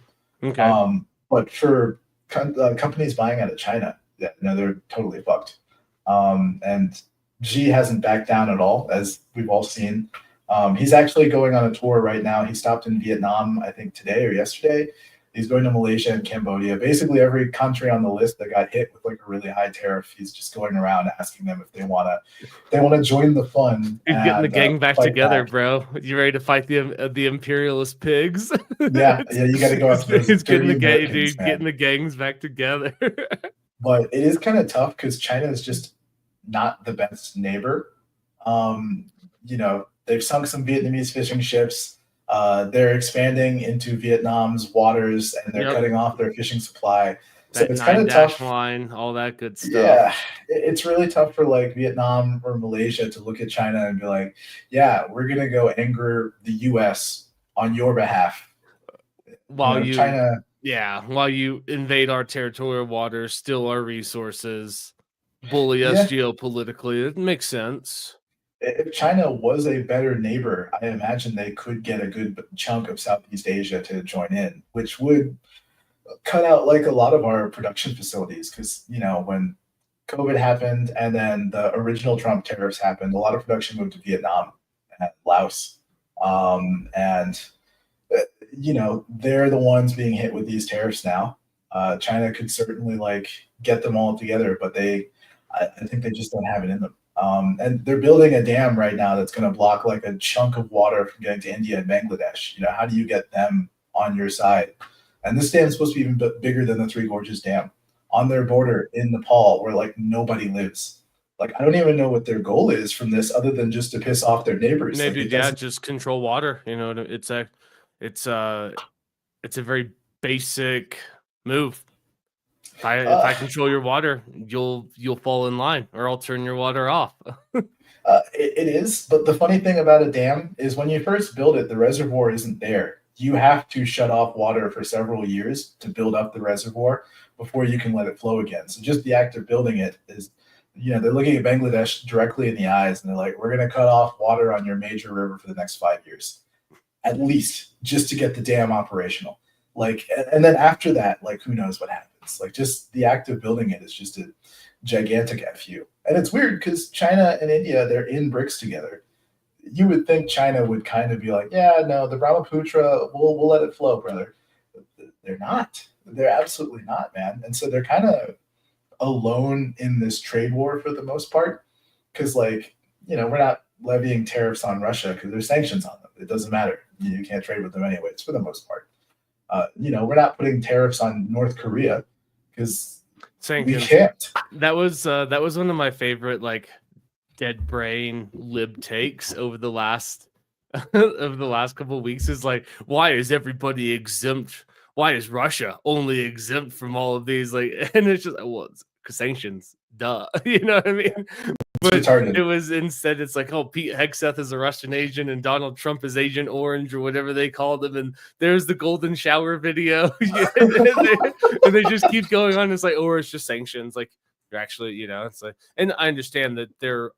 Okay. But for companies buying out of China, yeah, no, they're totally fucked. And Xi hasn't backed down at all, as we've all seen. He's actually going on a tour right now. He stopped in Vietnam, I think today or yesterday. He's going to Malaysia and Cambodia. Basically, every country on the list that got hit with like a really high tariff, he's just going around asking them if they want to join the fun. You're getting the gang back together, back. bro. You ready to fight the imperialist pigs? Yeah, you got to go after those dirty Americans, man. Getting the gangs back together. But it is kind of tough because China is just not the best neighbor. They've sunk some Vietnamese fishing ships. They're expanding into Vietnam's waters, and they're cutting off their fishing supply. So it's kind of tough. Line, all that good stuff. Yeah, it's really tough for like Vietnam or Malaysia to look at China and be like, "Yeah, we're gonna go anger the U.S. on your behalf." While China, while you invade our territorial waters, steal our resources, bully us geopolitically, it makes sense. If China was a better neighbor, I imagine they could get a good chunk of Southeast Asia to join in, which would cut out like a lot of our production facilities. Because, when COVID happened and then the original Trump tariffs happened, a lot of production moved to Vietnam and Laos. They're the ones being hit with these tariffs now. China could certainly like get them all together, but I think they just don't have it in them. And they're building a dam right now that's going to block like a chunk of water from getting to India and Bangladesh. How do you get them on your side? And this dam is supposed to be even bigger than the Three Gorges Dam on their border in Nepal, where like nobody lives. Like, I don't even know what their goal is from this other than just to piss off their neighbors. Maybe, just control water. It's a very basic move. If I control your water, you'll fall in line, or I'll turn your water off. It is, but the funny thing about a dam is when you first build it, the reservoir isn't there. You have to shut off water for several years to build up the reservoir before you can let it flow again. So just the act of building it is, they're looking at Bangladesh directly in the eyes and they're like, we're going to cut off water on your major river for the next 5 years, at least, just to get the dam operational. Like, and then after that, like, who knows what happens. weapons. Like just the act of building it is just a gigantic fu. And it's weird because China and India, they're in BRICS together. You would think China would kind of be like, yeah, no, the Brahmaputra, we'll let it flow, brother. They're not. They're absolutely not, man. And so they're kind of alone in this trade war for the most part, because like, we're not levying tariffs on Russia because there's sanctions on them. It doesn't matter. You can't trade with them anyways for the most part. We're not putting tariffs on North Korea because we can't. That was one of my favorite like dead brain lib takes over the last couple of weeks. Is like, why is everybody exempt? Why is Russia only exempt from all of these? Like, and it's just, well, it's sanctions, duh. You know what I mean? But it was instead, it's like, oh, Pete Hegseth is a Russian agent and Donald Trump is Agent Orange or whatever they called him. And there's the golden shower video. and they just keep going on. It's like, or it's just sanctions. Like, you're actually, it's like, and I understand that there's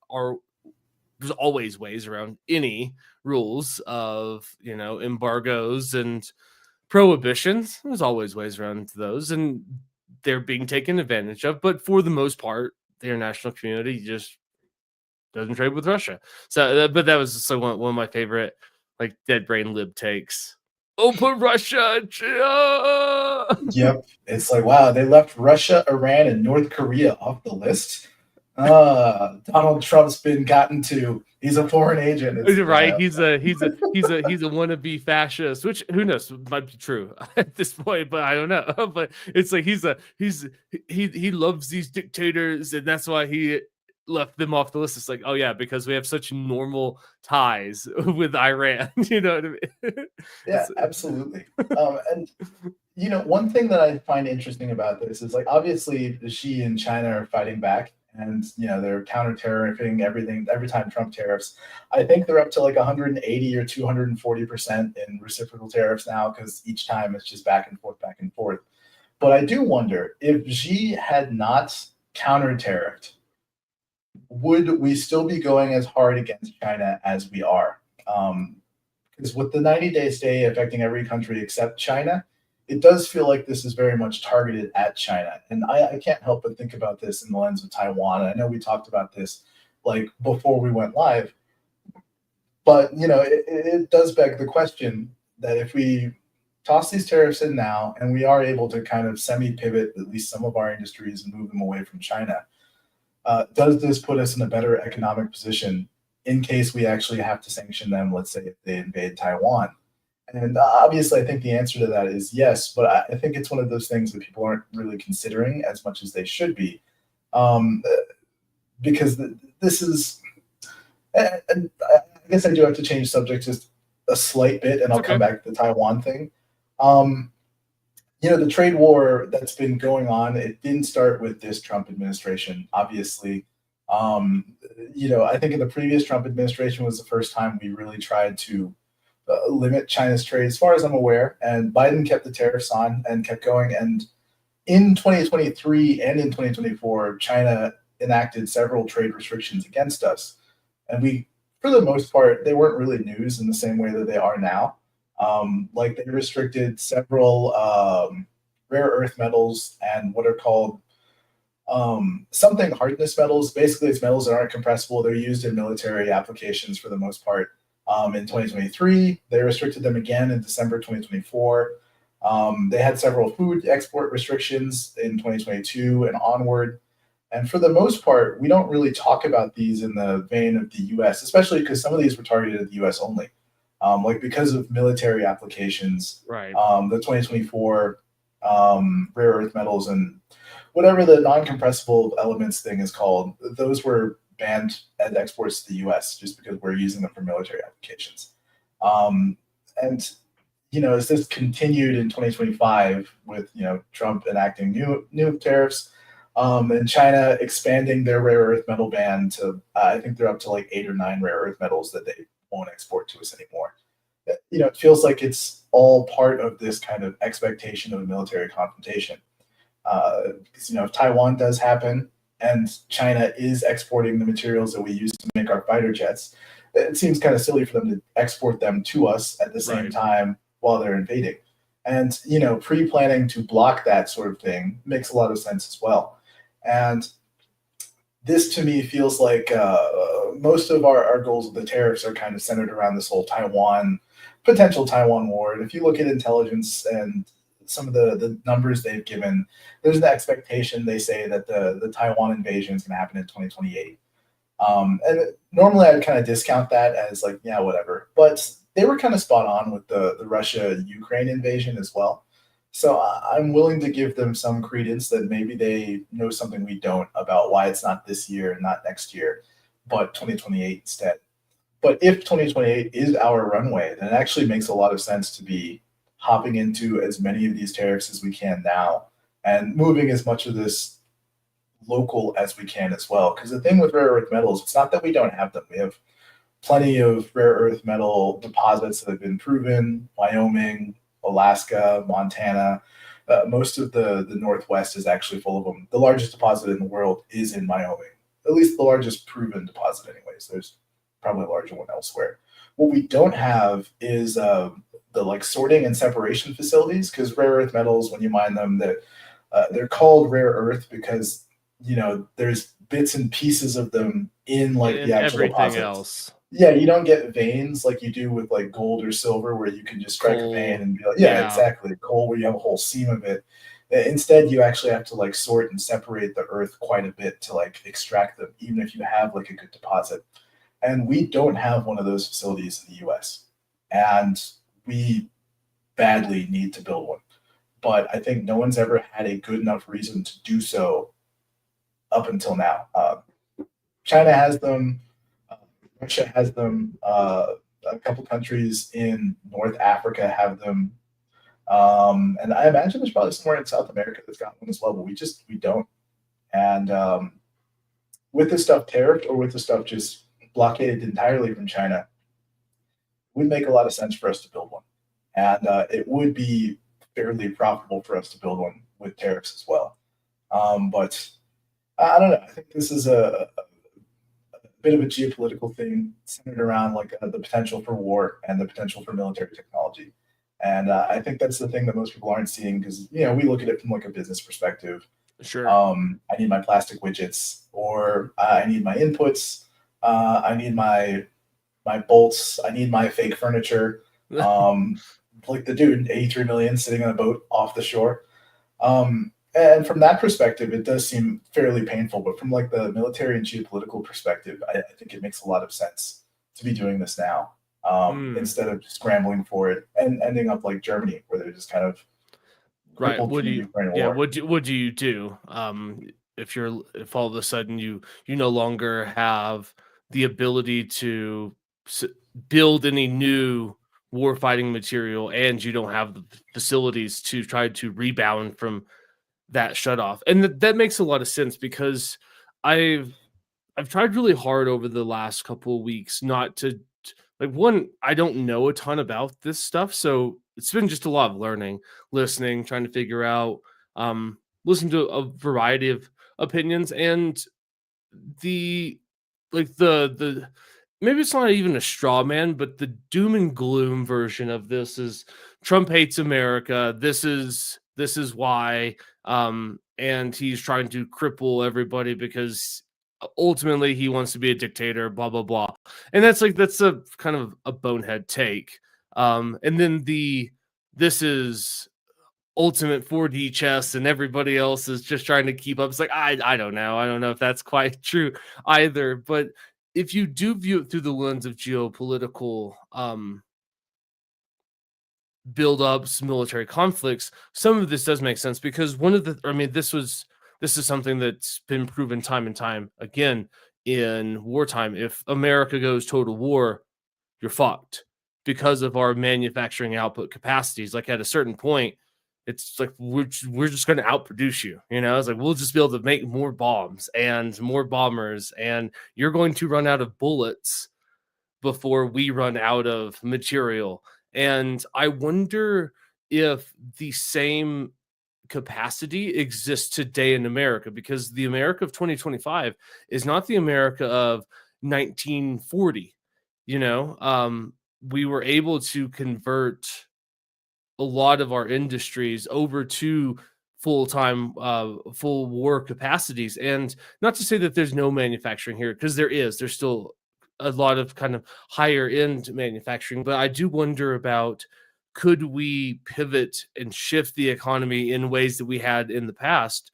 always ways around any rules of, embargoes and prohibitions. There's always ways around those, and they're being taken advantage of. But for the most part, the international community just doesn't trade with Russia. So, but that was just one of my favorite, like, dead brain lib takes. Open Russia. Yep. It's like, wow, they left Russia, Iran, and North Korea off the list. Donald Trump's been gotten to. He's a foreign agent. Right. He's a wannabe fascist, which who knows might be true at this point, but I don't know. But it's like he loves these dictators, and that's why he left them off the list. It's like, oh yeah, because we have such normal ties with Iran. You know what I mean? Yeah, absolutely. And one thing that I find interesting about this is, like, obviously Xi and China are fighting back, and they're counter-tariffing everything every time Trump tariffs. I think they're up to like 180 or 240% in reciprocal tariffs now, because each time it's just back and forth. But I do wonder if Xi had not counter-tariffed, would we still be going as hard against China as we are? Because with the 90-day stay affecting every country except China, it does feel like this is very much targeted at China. And I can't help but think about this in the lens of Taiwan. I know we talked about this like before we went live, but it does beg the question that if we toss these tariffs in now and we are able to kind of semi-pivot at least some of our industries and move them away from China, does this put us in a better economic position in case we actually have to sanction them, let's say if they invade Taiwan? And obviously, I think the answer to that is yes, but I think it's one of those things that people aren't really considering as much as they should be, because this is, and I guess I do have to change subject just a slight bit, and I'll come back to the Taiwan thing. The trade war that's been going on, it didn't start with this Trump administration, obviously. I think in the previous Trump administration was the first time we really tried to limit China's trade, as far as I'm aware. And Biden kept the tariffs on and kept going. And in 2023 and in 2024, China enacted several trade restrictions against us. And we, for the most part, they weren't really news in the same way that they are now. Like, they restricted several rare earth metals and what are called something hardness metals. Basically, it's metals that aren't compressible. They're used in military applications for the most part. In 2023, they restricted them again in December 2024. They had several food export restrictions in 2022 and onward. And for the most part, we don't really talk about these in the vein of the US, especially because some of these were targeted at the US only. Like, because of military applications, right? The 2024 rare earth metals and whatever the non-compressible elements thing is called, those were banned as exports to the US just because we're using them for military applications. And as this continued in 2025 with Trump enacting new tariffs, and China expanding their rare earth metal ban to I think they're up to like 8 or 9 rare earth metals that they won't export to us anymore. It feels like it's all part of this kind of expectation of a military confrontation. Because if Taiwan does happen and China is exporting the materials that we use to make our fighter jets, it seems kind of silly for them to export them to us at the same time while they're invading. And, pre-planning to block that sort of thing makes a lot of sense as well. And this to me feels like most of our goals of the tariffs are kind of centered around this whole potential Taiwan war. And if you look at intelligence and some of the numbers they've given, there's an expectation they say that the Taiwan invasion is going to happen in 2028. And normally I'd kind of discount that as like, yeah, whatever. But they were kind of spot on with the Russia Ukraine invasion as well. So I'm willing to give them some credence that maybe they know something we don't about why it's not this year and not next year, but 2028 instead. But if 2028 is our runway, then it actually makes a lot of sense to be hopping into as many of these tariffs as we can now and moving as much of this local as we can as well. Because the thing with rare earth metals, it's not that we don't have them. We have plenty of rare earth metal deposits that have been proven. Wyoming, Alaska, Montana. Most of the Northwest is actually full of them. The largest deposit in the world is in Wyoming, at least the largest proven deposit, anyways. There's probably a larger one elsewhere. What we don't have is the like sorting and separation facilities, because rare earth metals, when you mine them, that they're called rare earth because there's bits and pieces of them in like And the actual everything deposits. else. Yeah, you don't get veins like you do with like gold or silver, where you can just strike a vein Coal. and be like, yeah, Yeah. exactly. Coal, where you have a whole seam of it. Instead, you actually have to like sort and separate the earth quite a bit to like extract them, even if you have like a good deposit. And we don't have one of those facilities in the US. And we badly need to build one. But I think no one's ever had a good enough reason to do so up until now. China has them, Russia has them, a couple countries in North Africa have them. And I imagine there's probably somewhere in South America that's got one as well, but we don't. And with the stuff tariffed or with the stuff just blockaded entirely from China, it would make a lot of sense for us to build one. And it would be fairly profitable for us to build one with tariffs as well. But I don't know. I think this is a bit of a geopolitical thing centered around like the potential for war and the potential for military technology. And I think that's the thing that most people aren't seeing because we look at it from like a business perspective. Sure. I need my plastic widgets, or I need my inputs. I need my bolts. I need my fake furniture. Like the dude, 83 million sitting on a boat off the shore. And from that perspective, it does seem fairly painful. But from like the military and geopolitical perspective, I think it makes a lot of sense to be doing this now instead of scrambling for it and ending up like Germany, where they're just kind of Right. crippled What from do the you? Ukraine Yeah. war. What do you do? If all of a sudden you no longer have the ability to s- build any new war fighting material, and you don't have the facilities to try to rebound from that shut off, and that makes a lot of sense because I've I've tried really hard over the last couple of weeks not to like one, I don't know a ton about this stuff, so it's been just a lot of learning, listening, trying to figure out, listen to a variety of opinions and the the maybe it's not even a straw man, but the doom and gloom version of this is Trump hates America. This is why, and he's trying to cripple everybody because ultimately he wants to be a dictator. Blah blah blah, and that's a kind of a bonehead take. And then this is ultimate 4D chess and everybody else is just trying to keep up. It's like I don't know. I don't know if that's quite true either. But if you do view it through the lens of geopolitical build-ups, military conflicts, some of this does make sense because this is something that's been proven time and time again in wartime. If America goes total war, you're fucked because of our manufacturing output capacities. Like at a certain point, it's like we're just going to outproduce you. It's like we'll just be able to make more bombs and more bombers, and you're going to run out of bullets before we run out of material. And I wonder if the same capacity exists today in America, because the America of 2025 is not the America of 1940. We were able to convert a lot of our industries over to full-time, full war capacities. And not to say that there's no manufacturing here, because there is. There's still a lot of kind of higher end manufacturing, but I do wonder about, could we pivot and shift the economy in ways that we had in the past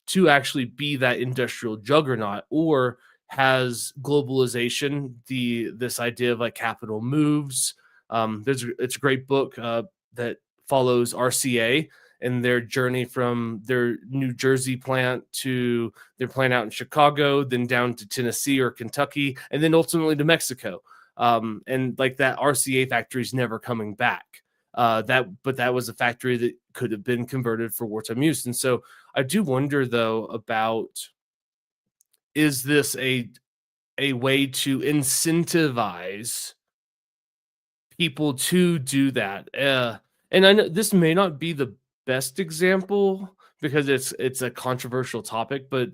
to actually be that industrial juggernaut? Or has globalization, this idea of like capital moves, it's a great book that follows RCA and their journey from their New Jersey plant to their plant out in Chicago, then down to Tennessee or Kentucky, and then ultimately to Mexico. And like that RCA factory is never coming back. But that was a factory that could have been converted for wartime use. And so I do wonder though about, is this a way to incentivize people to do that? And I know this may not be the best example because it's a controversial topic, but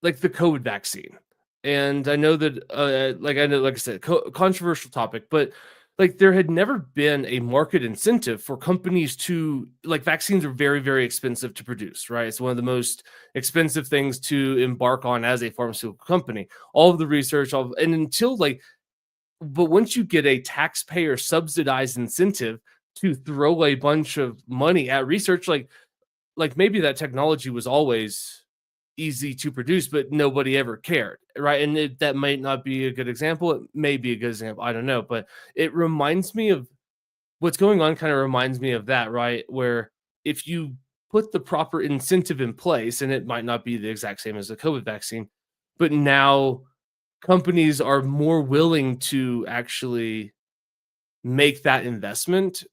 like the COVID vaccine. And I know that, like I said, controversial topic, but like there had never been a market incentive for companies to, like, vaccines are very, very expensive to produce, right? It's one of the most expensive things to embark on as a pharmaceutical company. All of the research, and until like, but once you get a taxpayer subsidized incentive to throw a bunch of money at research, like maybe that technology was always easy to produce, but nobody ever cared, right? And that might not be a good example. It may be a good example. I don't know, but it reminds me of what's going on. Kind of reminds me of that, right? Where if you put the proper incentive in place, and it might not be the exact same as the COVID vaccine, but now companies are more willing to actually make that investment,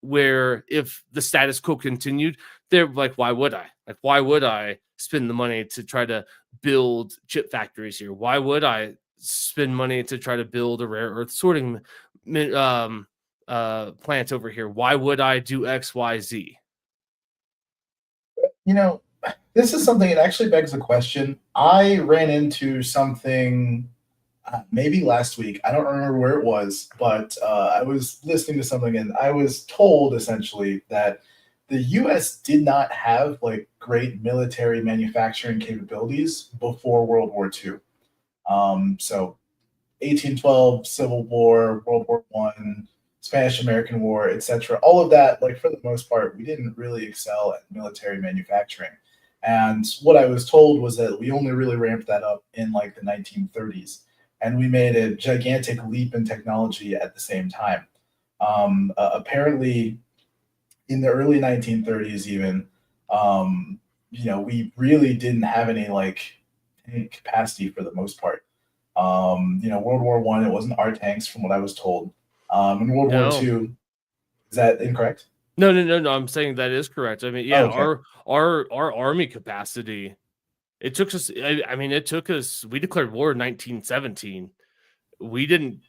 where if the status quo continued, they're like, why would I? Like, why would I spend the money to try to build chip factories here? Why would I spend money to try to build a rare earth sorting plant over here? Why would I do X, Y, Z? You know, this is something that actually begs a question. I ran into something maybe last week. I don't remember where it was, but I was listening to something and I was told essentially that the US did not have like great military manufacturing capabilities before World War II. So 1812, Civil War, World War One, Spanish American War, etc. All of that, like for the most part, we didn't really excel at military manufacturing. And what I was told was that we only really ramped that up in like the 1930s, and we made a gigantic leap in technology at the same time. Apparently, in the early 1930s, even, we really didn't have any like tank capacity for the most part. World War One, it wasn't our tanks, from what I was told. In World War No, Two, is that incorrect? no. I'm saying that is correct. I mean, Oh, yeah, okay. our army capacity. It took us. I mean, it took us. We declared war in 1917. We didn't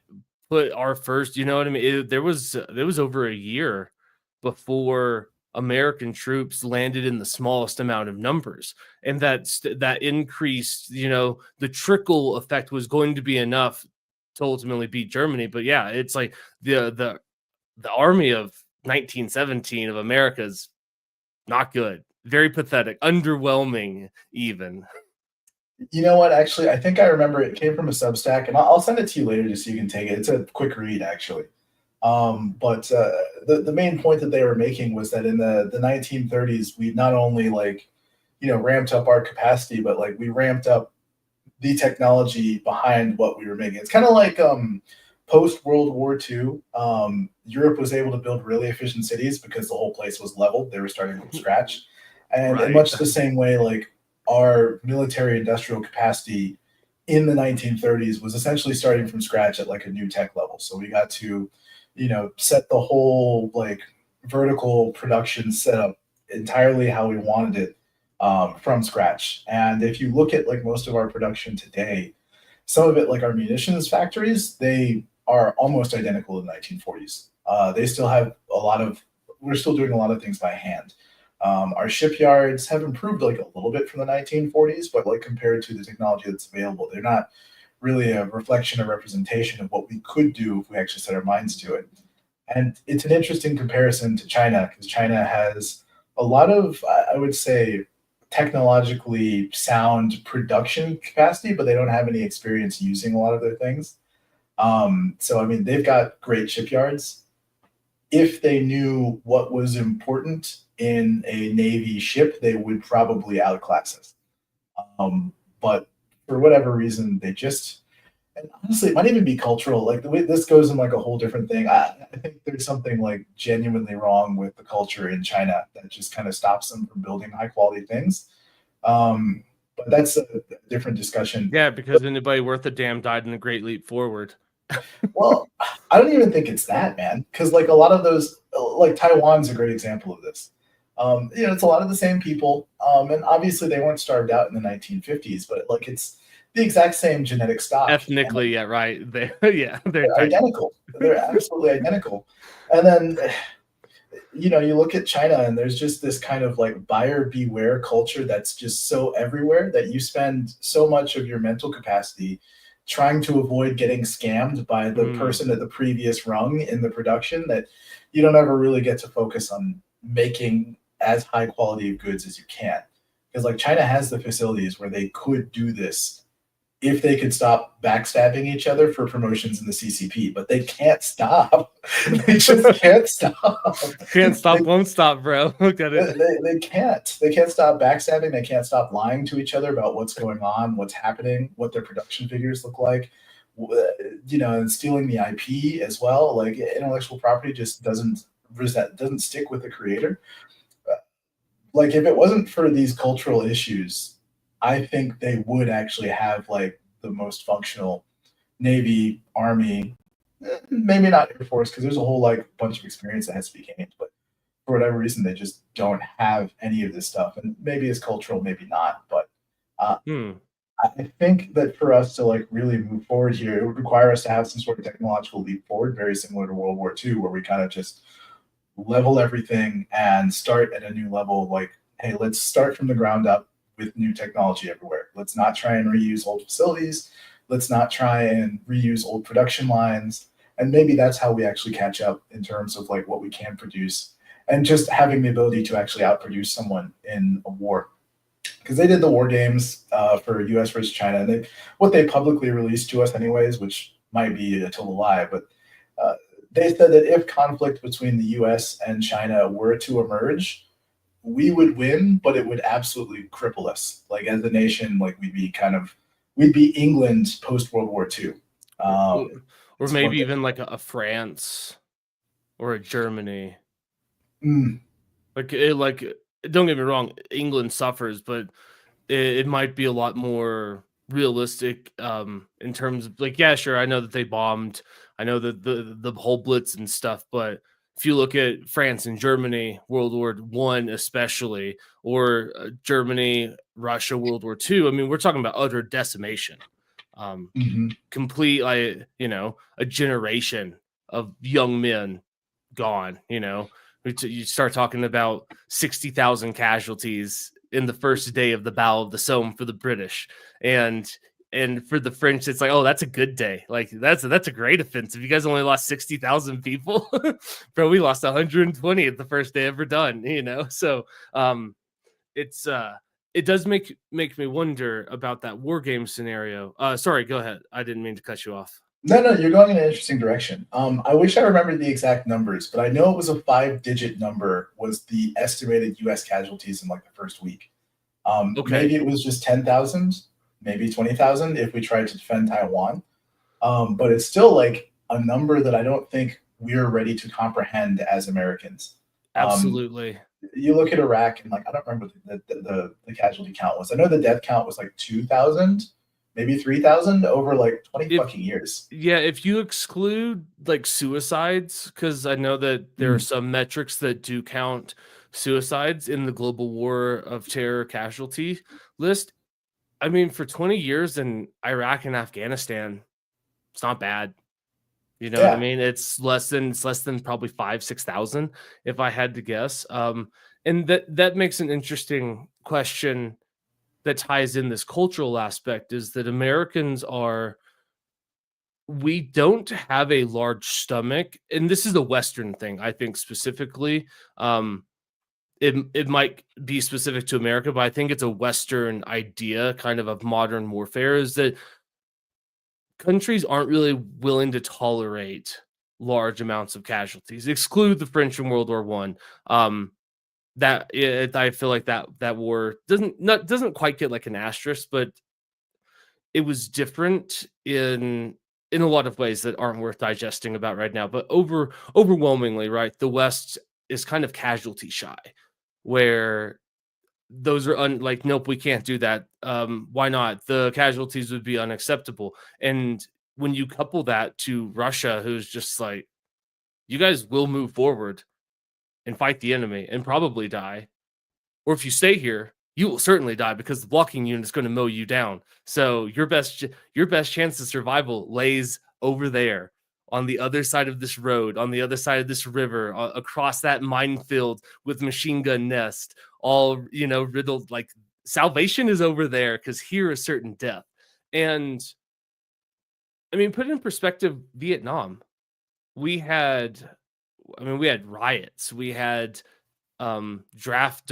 put our first. You know what I mean? There was over a year before American troops landed in the smallest amount of numbers, and that increased. The trickle effect was going to be enough to ultimately beat Germany. But yeah, it's like the army of 1917 of America is not good. Very pathetic, underwhelming, even. You know what? Actually, I think I remember it came from a Substack, and I'll send it to you later just so you can take it. It's a quick read, actually. But the main point that they were making was that in the 1930s, we not only ramped up our capacity, but like we ramped up the technology behind what we were making. It's kind of like post World War II. Europe was able to build really efficient cities because the whole place was leveled. They were starting from scratch, and in Right. much the same way, like our military industrial capacity in the 1930s was essentially starting from scratch at like a new tech level. So we got to, set the whole like vertical production setup entirely how we wanted it from scratch. And if you look at like most of our production today, some of it, like our munitions factories, they are almost identical to the 1940s. They still have we're still doing a lot of things by hand. Our shipyards have improved like a little bit from the 1940s, but like compared to the technology that's available, they're not really a reflection or representation of what we could do if we actually set our minds to it. And it's an interesting comparison to China because China has a lot of, I would say, technologically sound production capacity, but they don't have any experience using a lot of their things. So, I mean, they've got great shipyards. If they knew what was important in a Navy ship, they would probably outclass us. But for whatever reason, they just, and honestly, it might even be cultural. Like the way this goes in like a whole different thing. I think there's something like genuinely wrong with the culture in China that just kind of stops them from building high quality things. But that's a different discussion. Yeah, because anybody worth a damn died in the Great Leap Forward. Well, I don't even think it's that, man. Because like a lot of those, like Taiwan's a great example of this. It's a lot of the same people, and obviously they weren't starved out in the 1950s, but like it's the exact same genetic stock. Ethnically, yeah, right. They're they're identical. They're absolutely identical. And then you look at China and there's just this kind of like buyer beware culture that's just so everywhere that you spend so much of your mental capacity trying to avoid getting scammed by the person at the previous rung in the production that you don't ever really get to focus on making as high quality of goods as you can. Because like China has the facilities where they could do this if they could stop backstabbing each other for promotions in the CCP, but they can't stop. They just can't stop. Can't stop, won't stop, bro. Look at it. They can't. They can't stop backstabbing. They can't stop lying to each other about what's going on, what's happening, what their production figures look like. And stealing the IP as well. Like intellectual property just doesn't stick with the creator. Like if it wasn't for these cultural issues, I think they would actually have like the most functional Navy, Army, maybe not Air Force, because there's a whole like bunch of experience that has to be gained. But for whatever reason, they just don't have any of this stuff. And maybe it's cultural, maybe not. But I think that for us to like really move forward here, it would require us to have some sort of technological leap forward, very similar to World War II, where we kind of just level everything and start at a new level. Like, hey, let's start from the ground up with new technology everywhere. Let's not try and reuse old facilities. Let's not try and reuse old production lines. And maybe that's how we actually catch up in terms of like what we can produce and just having the ability to actually outproduce someone in a war. Because they did the war games for US versus China. And what they publicly released to us anyways, which might be a total lie, but they said that if conflict between the US and China were to emerge, we would win, but it would absolutely cripple us. Like as a nation, like we'd be England post World War II. Or maybe even like a France or a Germany. Like don't get me wrong, England suffers, but it might be a lot more realistic in terms of like, yeah, sure, I know that they bombed, I know that the whole Blitz and stuff, but if you look at France and Germany, World War I especially, or Germany, Russia, World War II, I mean, we're talking about utter decimation. Complete, a generation of young men gone. You start talking about 60,000 casualties in the first day of the Battle of the Somme for the British, and for the French, it's like, oh, that's a good day. Like that's a great offensive. You guys only lost 60,000 people, bro. We lost 120 at the first day ever done. So it does make me wonder about that war game scenario. Sorry, go ahead. I didn't mean to cut you off. No, you're going in an interesting direction. I wish I remembered the exact numbers, but I know it was a 5-digit number was the estimated U.S. casualties in like the first week. Okay. Maybe it was just 10,000, maybe 20,000 if we tried to defend Taiwan. But it's still like a number that I don't think we're ready to comprehend as Americans. Absolutely. You look at Iraq and like, I don't remember what the casualty count was. I know the death count was like 2,000. Maybe 3,000 over like 20 fucking years. Yeah, if you exclude like suicides, because I know that there are some metrics that do count suicides in the global war of terror casualty list. I mean, for 20 years in Iraq and Afghanistan, it's not bad. You know what I mean? It's less than probably 5,000-6,000 if I had to guess. And that makes an interesting question that ties in this cultural aspect, is that Americans are we don't have a large stomach, and this is a Western thing, I think specifically. It might be specific to America, but I think it's a Western idea, kind of modern warfare, is that countries aren't really willing to tolerate large amounts of casualties. Exclude the French in World War One. I feel like that war doesn't quite get like an asterisk, but it was different in a lot of ways that aren't worth digesting about right now. But overwhelmingly, right, the West is kind of casualty shy, where those are like, nope, we can't do that. Why not? The casualties would be unacceptable. And when you couple that to Russia, who's just like, you guys will move forward and fight the enemy and probably die, or if you stay here, you will certainly die because the blocking unit is going to mow you down. So your best chance of survival lays over there on the other side of this road, on the other side of this river, across that minefield with machine gun nest, all riddled. Like, salvation is over there because here is certain death. And I mean, put it in perspective, Vietnam. We had riots. We had draft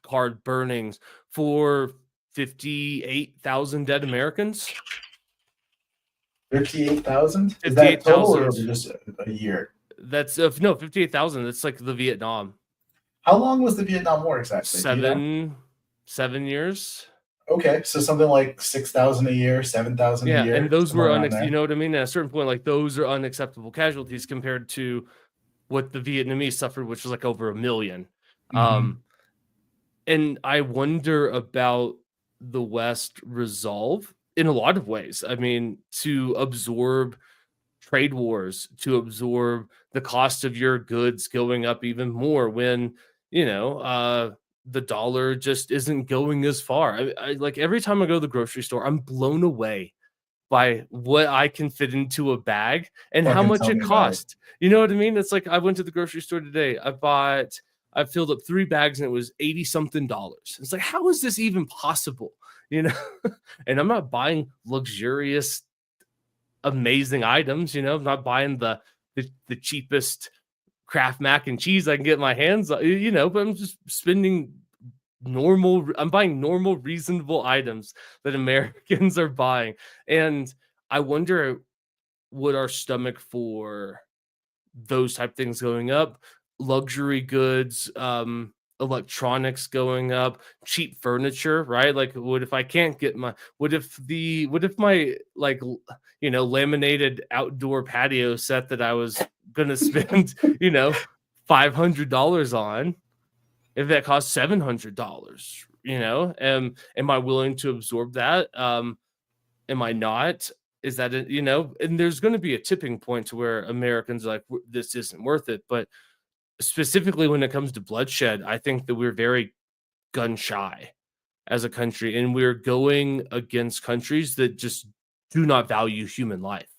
card burnings for 58,000 dead Americans. 58,000? Is that total or just a year? That's no 58,000. That's like the Vietnam. How long was the Vietnam War exactly? 7 years. Okay, so something like 6,000 a year, 7,000 a year. And those were you know what I mean? At a certain point, like, those are unacceptable casualties compared to what the Vietnamese suffered, which was like over 1 million. Mm-hmm. And I wonder about the West resolve in a lot of ways. I mean, to absorb trade wars, to absorb the cost of your goods going up even more when, the dollar just isn't going as far. I like, every time I go to the grocery store, I'm blown away by what I can fit into a bag and how much it costs. You know what I mean? It's like, I went to the grocery store today. I filled up 3 bags and it was $80 something. It's like, how is this even possible? And I'm not buying luxurious, amazing items. I'm not buying the cheapest Kraft mac and cheese I can get my hands on, but I'm just spending I'm buying normal, reasonable items that Americans are buying. And I wonder, would our stomach for those type of things going up, luxury goods, electronics going up, cheap furniture, right? Like, what if my laminated outdoor patio set that I was gonna spend $500 on, if that costs $700, am I willing to absorb that? Am I not? Is that and there's going to be a tipping point to where Americans are like, this isn't worth it. But specifically when it comes to bloodshed, I think that we're very gun shy as a country, and we're going against countries that just do not value human life.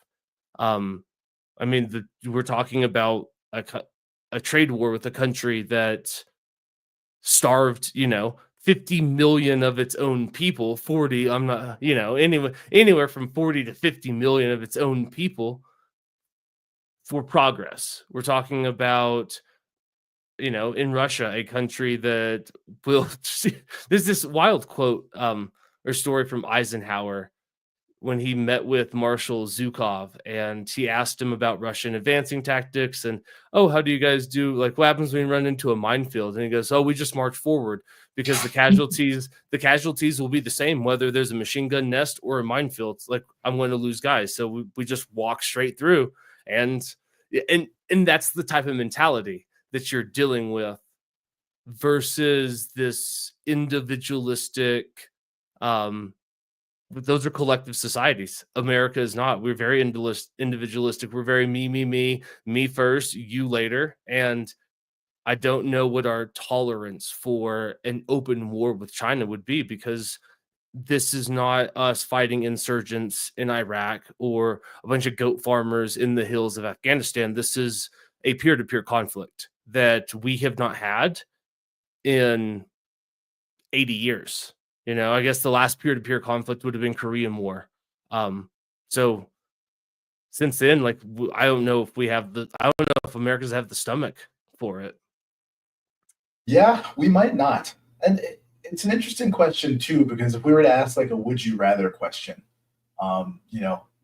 I mean, we're talking about a trade war with a country that starved 50 million of its own people, 40, I'm not, anywhere from 40 to 50 million of its own people for progress. We're talking about, in Russia, a country that will there's this wild quote or story from Eisenhower when he met with Marshal Zhukov, and he asked him about Russian advancing tactics and, oh, how do you guys do? Like, what happens when you run into a minefield? And he goes, oh, we just march forward because the casualties will be the same, whether there's a machine gun nest or a minefield. It's like, I'm going to lose guys. So we just walk straight through. And that's the type of mentality that you're dealing with versus this individualistic, those are collective societies. America is not. We're very individualistic. We're very me first, you later. And I don't know what our tolerance for an open war with China would be, because this is not us fighting insurgents in Iraq or a bunch of goat farmers in the hills of Afghanistan. This is a peer-to-peer conflict that we have not had in 80 years. I guess the last peer-to-peer conflict would have been Korean War. So since then, like, I don't know if Americans have the stomach for it. Yeah, we might not. And it's an interesting question too, because if we were to ask like a would you rather question,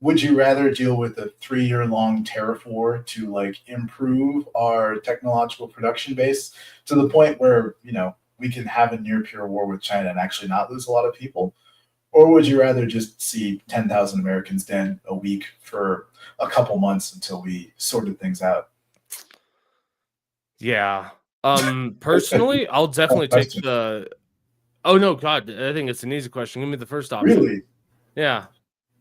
would you rather deal with a 3 year long tariff war to like improve our technological production base to the point where, we can have a near pure war with China and actually not lose a lot of people? Or would you rather just see 10,000 Americans dead a week for a couple months until we sorted things out? Yeah. Personally, I'll Tough definitely take question. the. Oh no, God! I think it's an easy question. Give me the first option. Really? Yeah.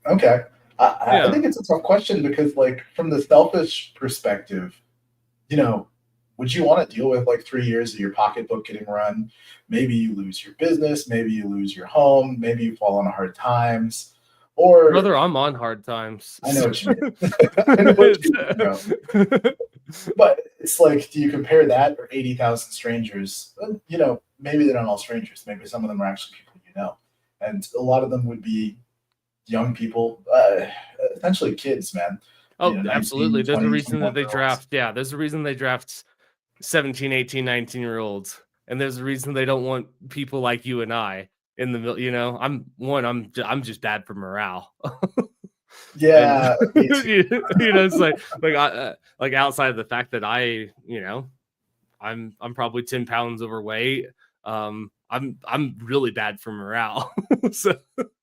Okay. I Yeah. think it's a tough question because, like, from the selfish perspective, you know, would you want to deal with like 3 years of your pocketbook getting run? Maybe you lose your business, maybe you lose your home, maybe you fall on hard times. Or Brother, I'm on hard times. I know what you mean. I know what you mean, bro. But it's like, do you compare that or 80,000 strangers? Maybe they're not all strangers. Maybe some of them are actually people you know. And a lot of them would be young people, essentially kids, man. Oh, 19, absolutely. There's a 20, reason that 21 they year olds. draft. Yeah, there's a reason they draft 17, 18, 19-year-olds. And there's a reason they don't want people like you and I in the middle. I'm just bad for morale. And Yeah, me too. it's like outside of the fact that I'm probably 10 pounds overweight. I'm really bad for morale. So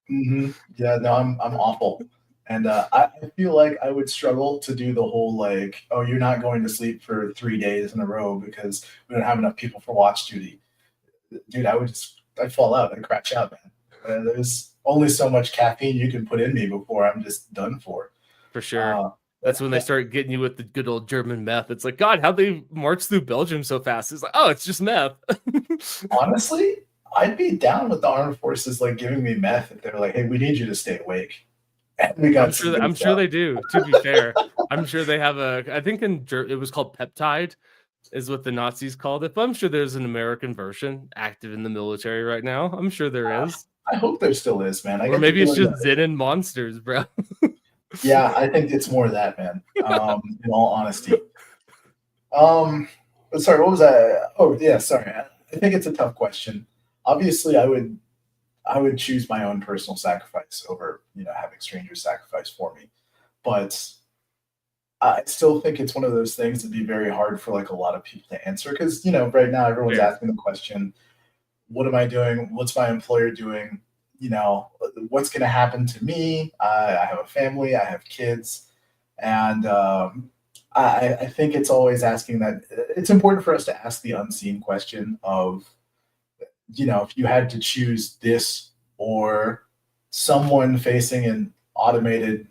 Yeah, no, I'm awful. And I feel like I would struggle to do the whole like, oh, you're not going to sleep for 3 days in a row because we don't have enough people for watch duty. Dude, I'd fall out, I'd crash out, man. There's only so much caffeine you can put in me before I'm just done for. for sure. Uh, That's when they start getting you with the good old German meth. It's like, God, how'd they march through Belgium so fast? It's like, oh, it's just meth. Honestly, I'd be down with the armed forces like giving me meth if they're like, hey, we need you to stay awake. And we got some good I'm sure stuff. they do. To be fair, I'm sure they have I think it was called peptide, is what the Nazis called it. But I'm sure there's an American version active in the military right now. I'm sure there is. I hope there still is, man. I Or get the maybe it's feeling just that, Zen and monsters, bro. yeah, I think it's more of that, man. In all honesty. Um, sorry, what was that? Oh, yeah, sorry. I think it's a tough question. Obviously, I would choose my own personal sacrifice over, having strangers sacrifice for me. But I still think it's one of those things that'd be very hard for like a lot of people to answer because, right now everyone's Fair. asking the question, what am I doing? What's my employer doing? What's going to happen to me? I have a family, I have kids, and I think it's always asking that. It's important for us to ask the unseen question of, if you had to choose this or someone facing an automated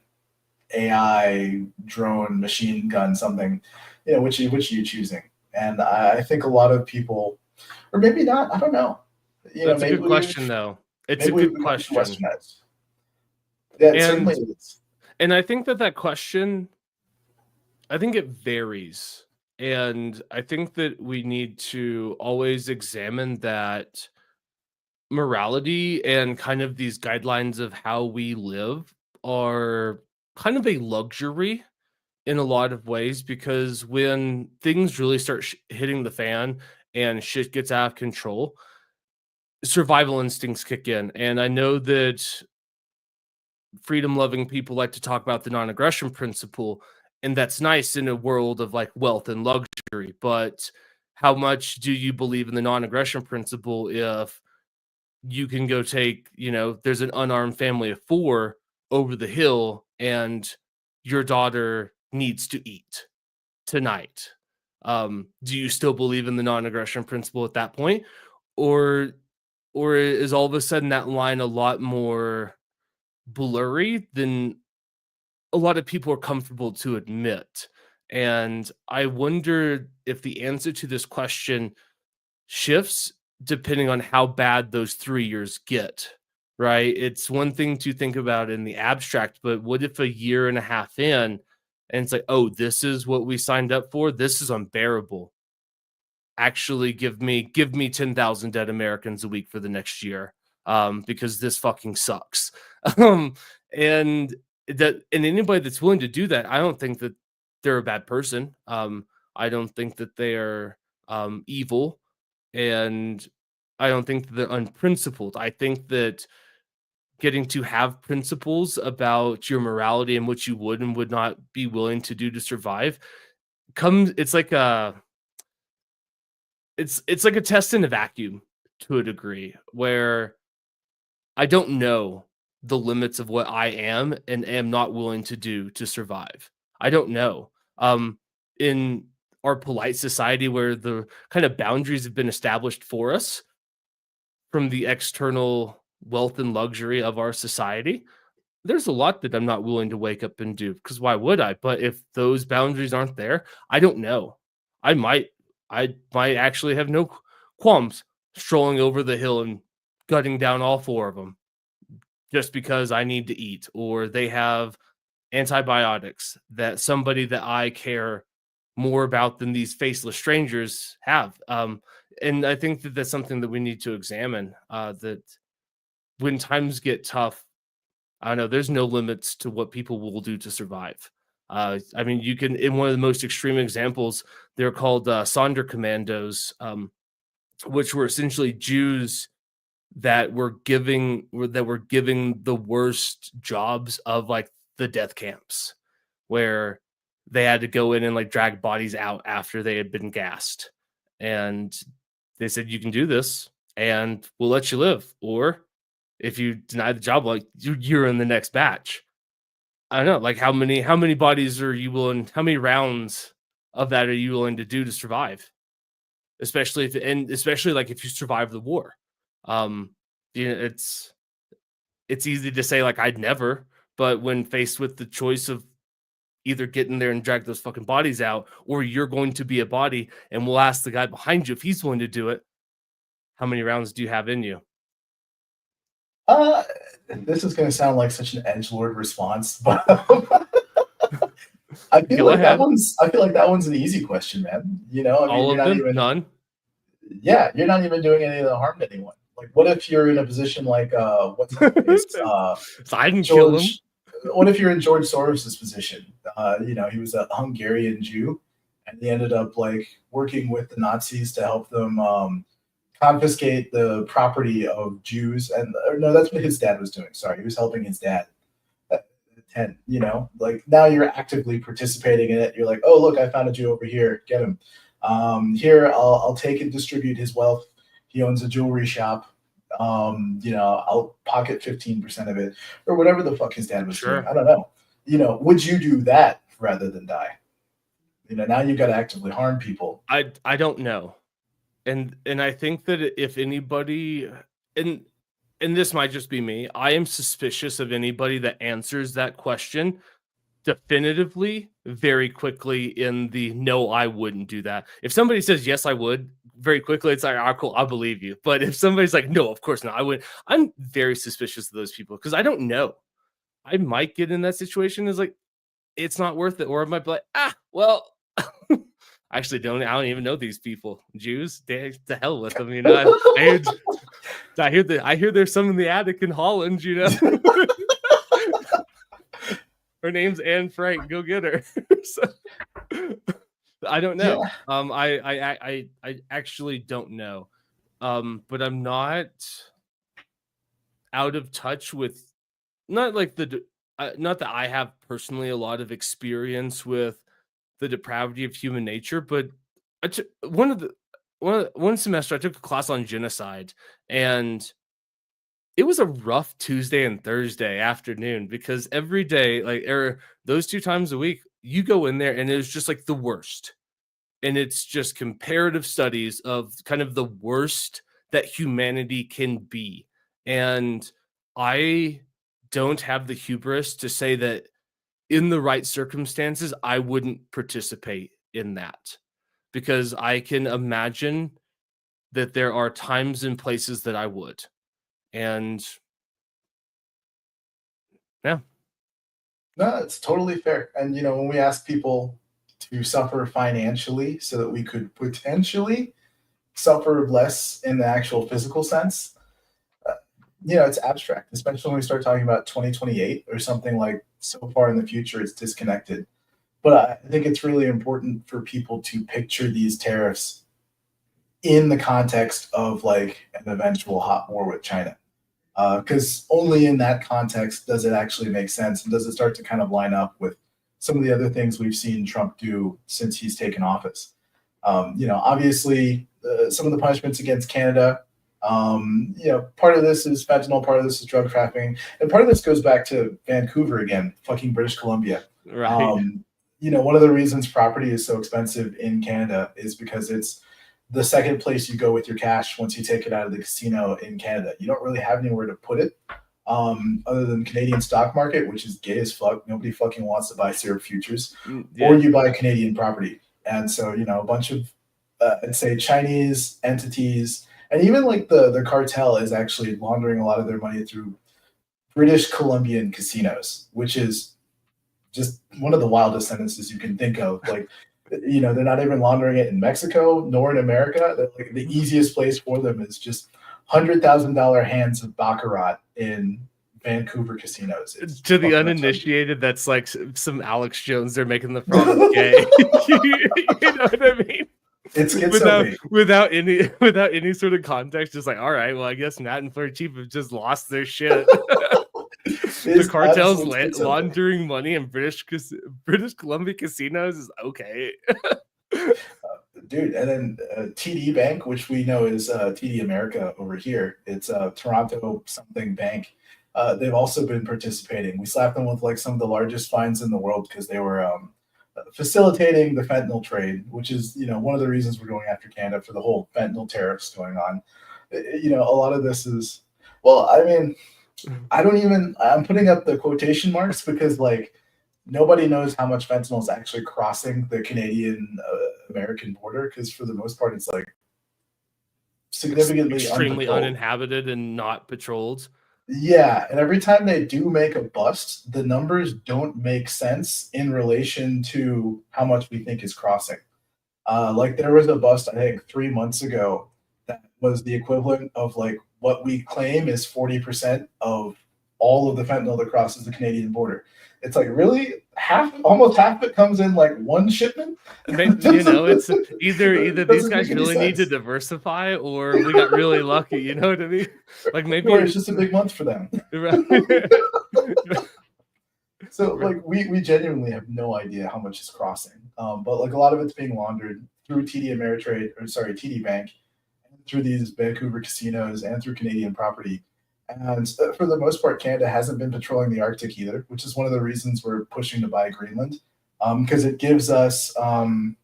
AI drone machine gun, something, which are you choosing? And I think a lot of people, or maybe not, I don't know. That's a Maybe good question, we've though. It's a maybe we've good become too question. westernized. Yeah, it certainly And is. I think that question, I think it varies. And I think that we need to always examine that morality and kind of these guidelines of how we live are kind of a luxury in a lot of ways, because when things really start hitting the fan and shit gets out of control, survival instincts kick in. And I know that freedom loving people like to talk about the non aggression principle, and that's nice in a world of like wealth and luxury. But how much do you believe in the non aggression principle if you can go take, there's an unarmed family of four over the hill and your daughter needs to eat tonight? Do you still believe in the non-aggression principle at that point? Or is all of a sudden that line a lot more blurry than a lot of people are comfortable to admit? And I wonder if the answer to this question shifts depending on how bad those 3 years get, right? It's one thing to think about in the abstract, but what if a year and a half in and it's like, oh, this is what we signed up for? This is unbearable. Actually give me 10,000 dead Americans a week for the next year, because this fucking sucks. And that, and anybody that's willing to do that, I don't think that they're a bad person. I don't think that they are evil, and I don't think that they're unprincipled. I think that getting to have principles about your morality and what you would and would not be willing to do to survive comes, it's like a test in a vacuum to a degree, where I don't know the limits of what I am and am not willing to do to survive. I don't know. In our polite society, where the kind of boundaries have been established for us from the external wealth and luxury of our society, there's a lot that I'm not willing to wake up and do, because why would I? But if those boundaries aren't there, I don't know. I might, I might actually have no qualms strolling over the hill and gutting down all four of them just because I need to eat, or they have antibiotics that somebody that I care more about than these faceless strangers have. And I think that that's something that we need to examine. That when times get tough, I don't know, there's no limits to what people will do to survive. I mean, you can, in one of the most extreme examples, they're called Sonder commandos, which were essentially Jews that were giving the worst jobs of like the death camps, where they had to go in and like drag bodies out after they had been gassed, and they said, you can do this and we'll let you live, or if you deny the job, like you're in the next batch. I don't know, like how many bodies are you willing, how many rounds of that are you willing to do to survive, especially like if you survive the war. um it's easy to say like I'd never, but when faced with the choice of either getting there and drag those fucking bodies out, or you're going to be a body and we'll ask the guy behind you if he's willing to do it, how many rounds do you have in you? Uh, this is going to sound like such an edgelord response, but I feel Go like that ahead. one's. I feel like that one's an easy question, man. You know, I mean, All you're of not them? even. None? Yeah, you're not even doing any of the harm to anyone. Like, what if you're in a position like what's his face? So I didn't kill him. George. What if you're in George Soros's position? You know, he was a Hungarian Jew, and he ended up like working with the Nazis to help them confiscate the property of Jews. And or no, that's what his dad was doing. Sorry, he was helping his dad. And you know, like now you're actively participating in it. You're like, oh look, I found a Jew over here. Get him. Here, I'll take and distribute his wealth. He owns a jewelry shop. You know, I'll pocket 15% of it, or whatever the fuck his dad was doing. Sure. I don't know. You know, would you do that rather than die? You know, now you've got to actively harm people. I don't know. And I think that if anybody, and this might just be me, I am suspicious of anybody that answers that question definitively very quickly in the no, I wouldn't do that. If somebody says yes, I would, very quickly, it's like, oh, cool, I'll believe you. But if somebody's like, no, of course not, I would, I'm very suspicious of those people, because I don't know. I might get in that situation as like, it's not worth it, or I might be like, well, I actually I don't even know these people. Jews, to hell with them, you know. I hear there's some in the attic in Holland, you know. Her name's Anne Frank. Go get her. So, I don't know. Yeah. I actually don't know. But I'm not out of touch with, not like not that I have personally a lot of experience with the depravity of human nature, but one semester I took a class on genocide, and it was a rough Tuesday and Thursday afternoon, because every day, like, those 2 times a week, you go in there and it was just like the worst. And it's just comparative studies of kind of the worst that humanity can be. And I don't have the hubris to say that in the right circumstances, I wouldn't participate in that, because I can imagine that there are times and places that I would. And yeah. No, it's totally fair. And you know, when we ask people to suffer financially so that we could potentially suffer less in the actual physical sense, you know, it's abstract, especially when we start talking about 2028 or something like so far in the future it's disconnected. But I think it's really important for people to picture these tariffs in the context of like an eventual hot war with China. Because only in that context does it actually make sense, and does it start to kind of line up with some of the other things we've seen Trump do since he's taken office. Obviously, some of the punishments against Canada. Part of this is fentanyl, part of this is drug trafficking, and part of this goes back to Vancouver again, fucking British Columbia. Right. One of the reasons property is so expensive in Canada is because it's the second place you go with your cash once you take it out of the casino in Canada. You don't really have anywhere to put it other than Canadian stock market, which is gay as fuck. Nobody fucking wants to buy syrup futures, or you buy Canadian property. And so, a bunch of, I'd say, Chinese entities, and even like the cartel is actually laundering a lot of their money through British Columbian casinos, which is just one of the wildest sentences you can think of. Like, they're not even laundering it in Mexico nor in America. Like, the easiest place for them is just $100,000 hands of baccarat in Vancouver casinos. To the uninitiated, that's like some Alex Jones. They're making the problem gay. You know what I mean? It's without any sort of context. Just like, all right, well, I guess Matt and Fleur Chief have just lost their shit. The cartel's laundering money in British Columbia casinos is okay. Dude, and then TD Bank, which we know is TD America over here. It's Toronto something bank. They've also been participating. We slapped them with like some of the largest fines in the world because they were facilitating the fentanyl trade, which is one of the reasons we're going after Canada for the whole fentanyl tariffs going on. A lot of this is, well, I mean, I'm putting up the quotation marks because like nobody knows how much fentanyl is actually crossing the Canadian American border, because for the most part it's like significantly extremely uninhabited and not patrolled. Yeah, and every time they do make a bust, the numbers don't make sense in relation to how much we think is crossing. Like there was a bust, I think 3 months ago, that was the equivalent of like what we claim is 40% of all of the fentanyl that crosses the Canadian border. It's like, really, almost half of it comes in like one shipment. It's either these guys really need to diversify, or we got really lucky. You know what I mean? Like maybe it's just a big month for them. So like we genuinely have no idea how much is crossing, but like a lot of it's being laundered through TD Bank, through these Vancouver casinos, and through Canadian property. And for the most part, Canada hasn't been patrolling the Arctic either, which is one of the reasons we're pushing to buy Greenland, because it gives us the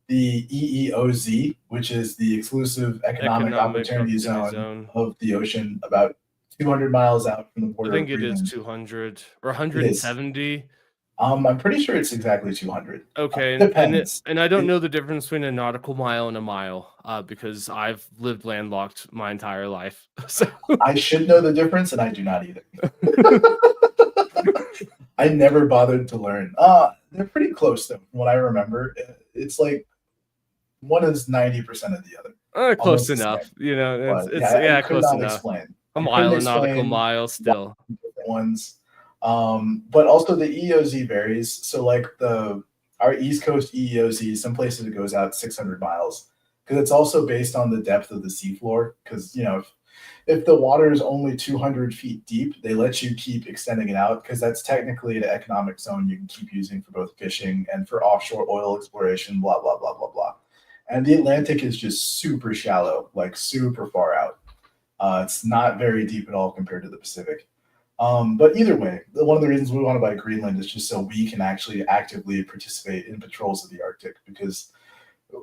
EEOZ, which is the exclusive economic opportunity zone of the ocean, about 200 miles out from the border. I think it is 200 or 170. I'm pretty sure it's exactly 200. Okay, and I don't know the difference between a nautical mile and a mile because I've lived landlocked my entire life. So I should know the difference, and I do not either. I never bothered to learn. They're pretty close, though, from what I remember. It's like one is 90% of the other. Close enough. It's close enough. Explain. A mile, a nautical mile, still. Different ones. But also the EEOZ varies. So like our East Coast EEOZ, some places it goes out 600 miles, because it's also based on the depth of the seafloor. Because if the water is only 200 feet deep, they let you keep extending it out, because that's technically an economic zone you can keep using for both fishing and for offshore oil exploration, blah, blah, blah, blah, blah. And the Atlantic is just super shallow, like super far out. It's not very deep at all compared to the Pacific. But either way, one of the reasons we want to buy Greenland is just so we can actually actively participate in patrols of the Arctic, because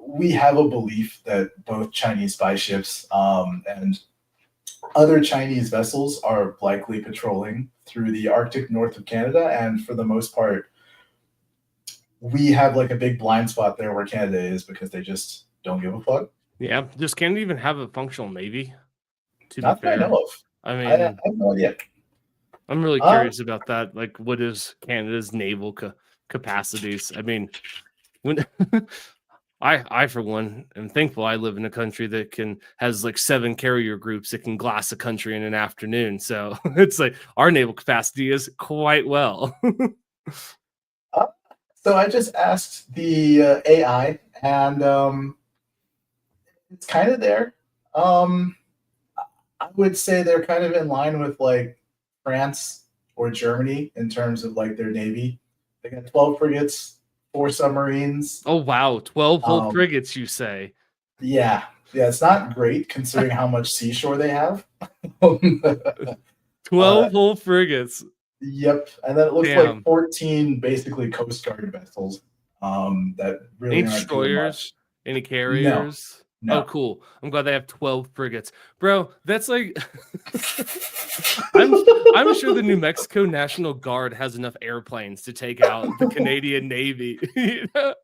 we have a belief that both Chinese spy ships and other Chinese vessels are likely patrolling through the Arctic north of Canada. And for the most part, we have like a big blind spot there where Canada is, because they just don't give a fuck. Yeah. Does Canada even have a functional Navy? Not that I know of. I mean, I have no idea. I'm really curious about that. Like, what is Canada's naval capacities? I mean, when I for one am thankful I live in a country that has like 7 carrier groups that can glass a country in an afternoon. So it's like our naval capacity is quite well. Uh, so I just asked the AI, and it's kind of there. Um, I would say they're kind of in line with like France or Germany in terms of like their navy. They got 12 frigates, 4 submarines. Oh wow, 12 whole Um, frigates, you say? yeah, yeah, it's not great considering how much seashore they have. 12 whole frigates. Yep, and then it looks like Damn. 14 basically Coast Guard vessels that Any really aren't doing destroyers? much. Any No, carriers? Oh, no. cool. I'm glad they have 12 frigates. Bro, that's like I'm I'm sure the New Mexico National Guard has enough airplanes to take out the Canadian Navy. You know?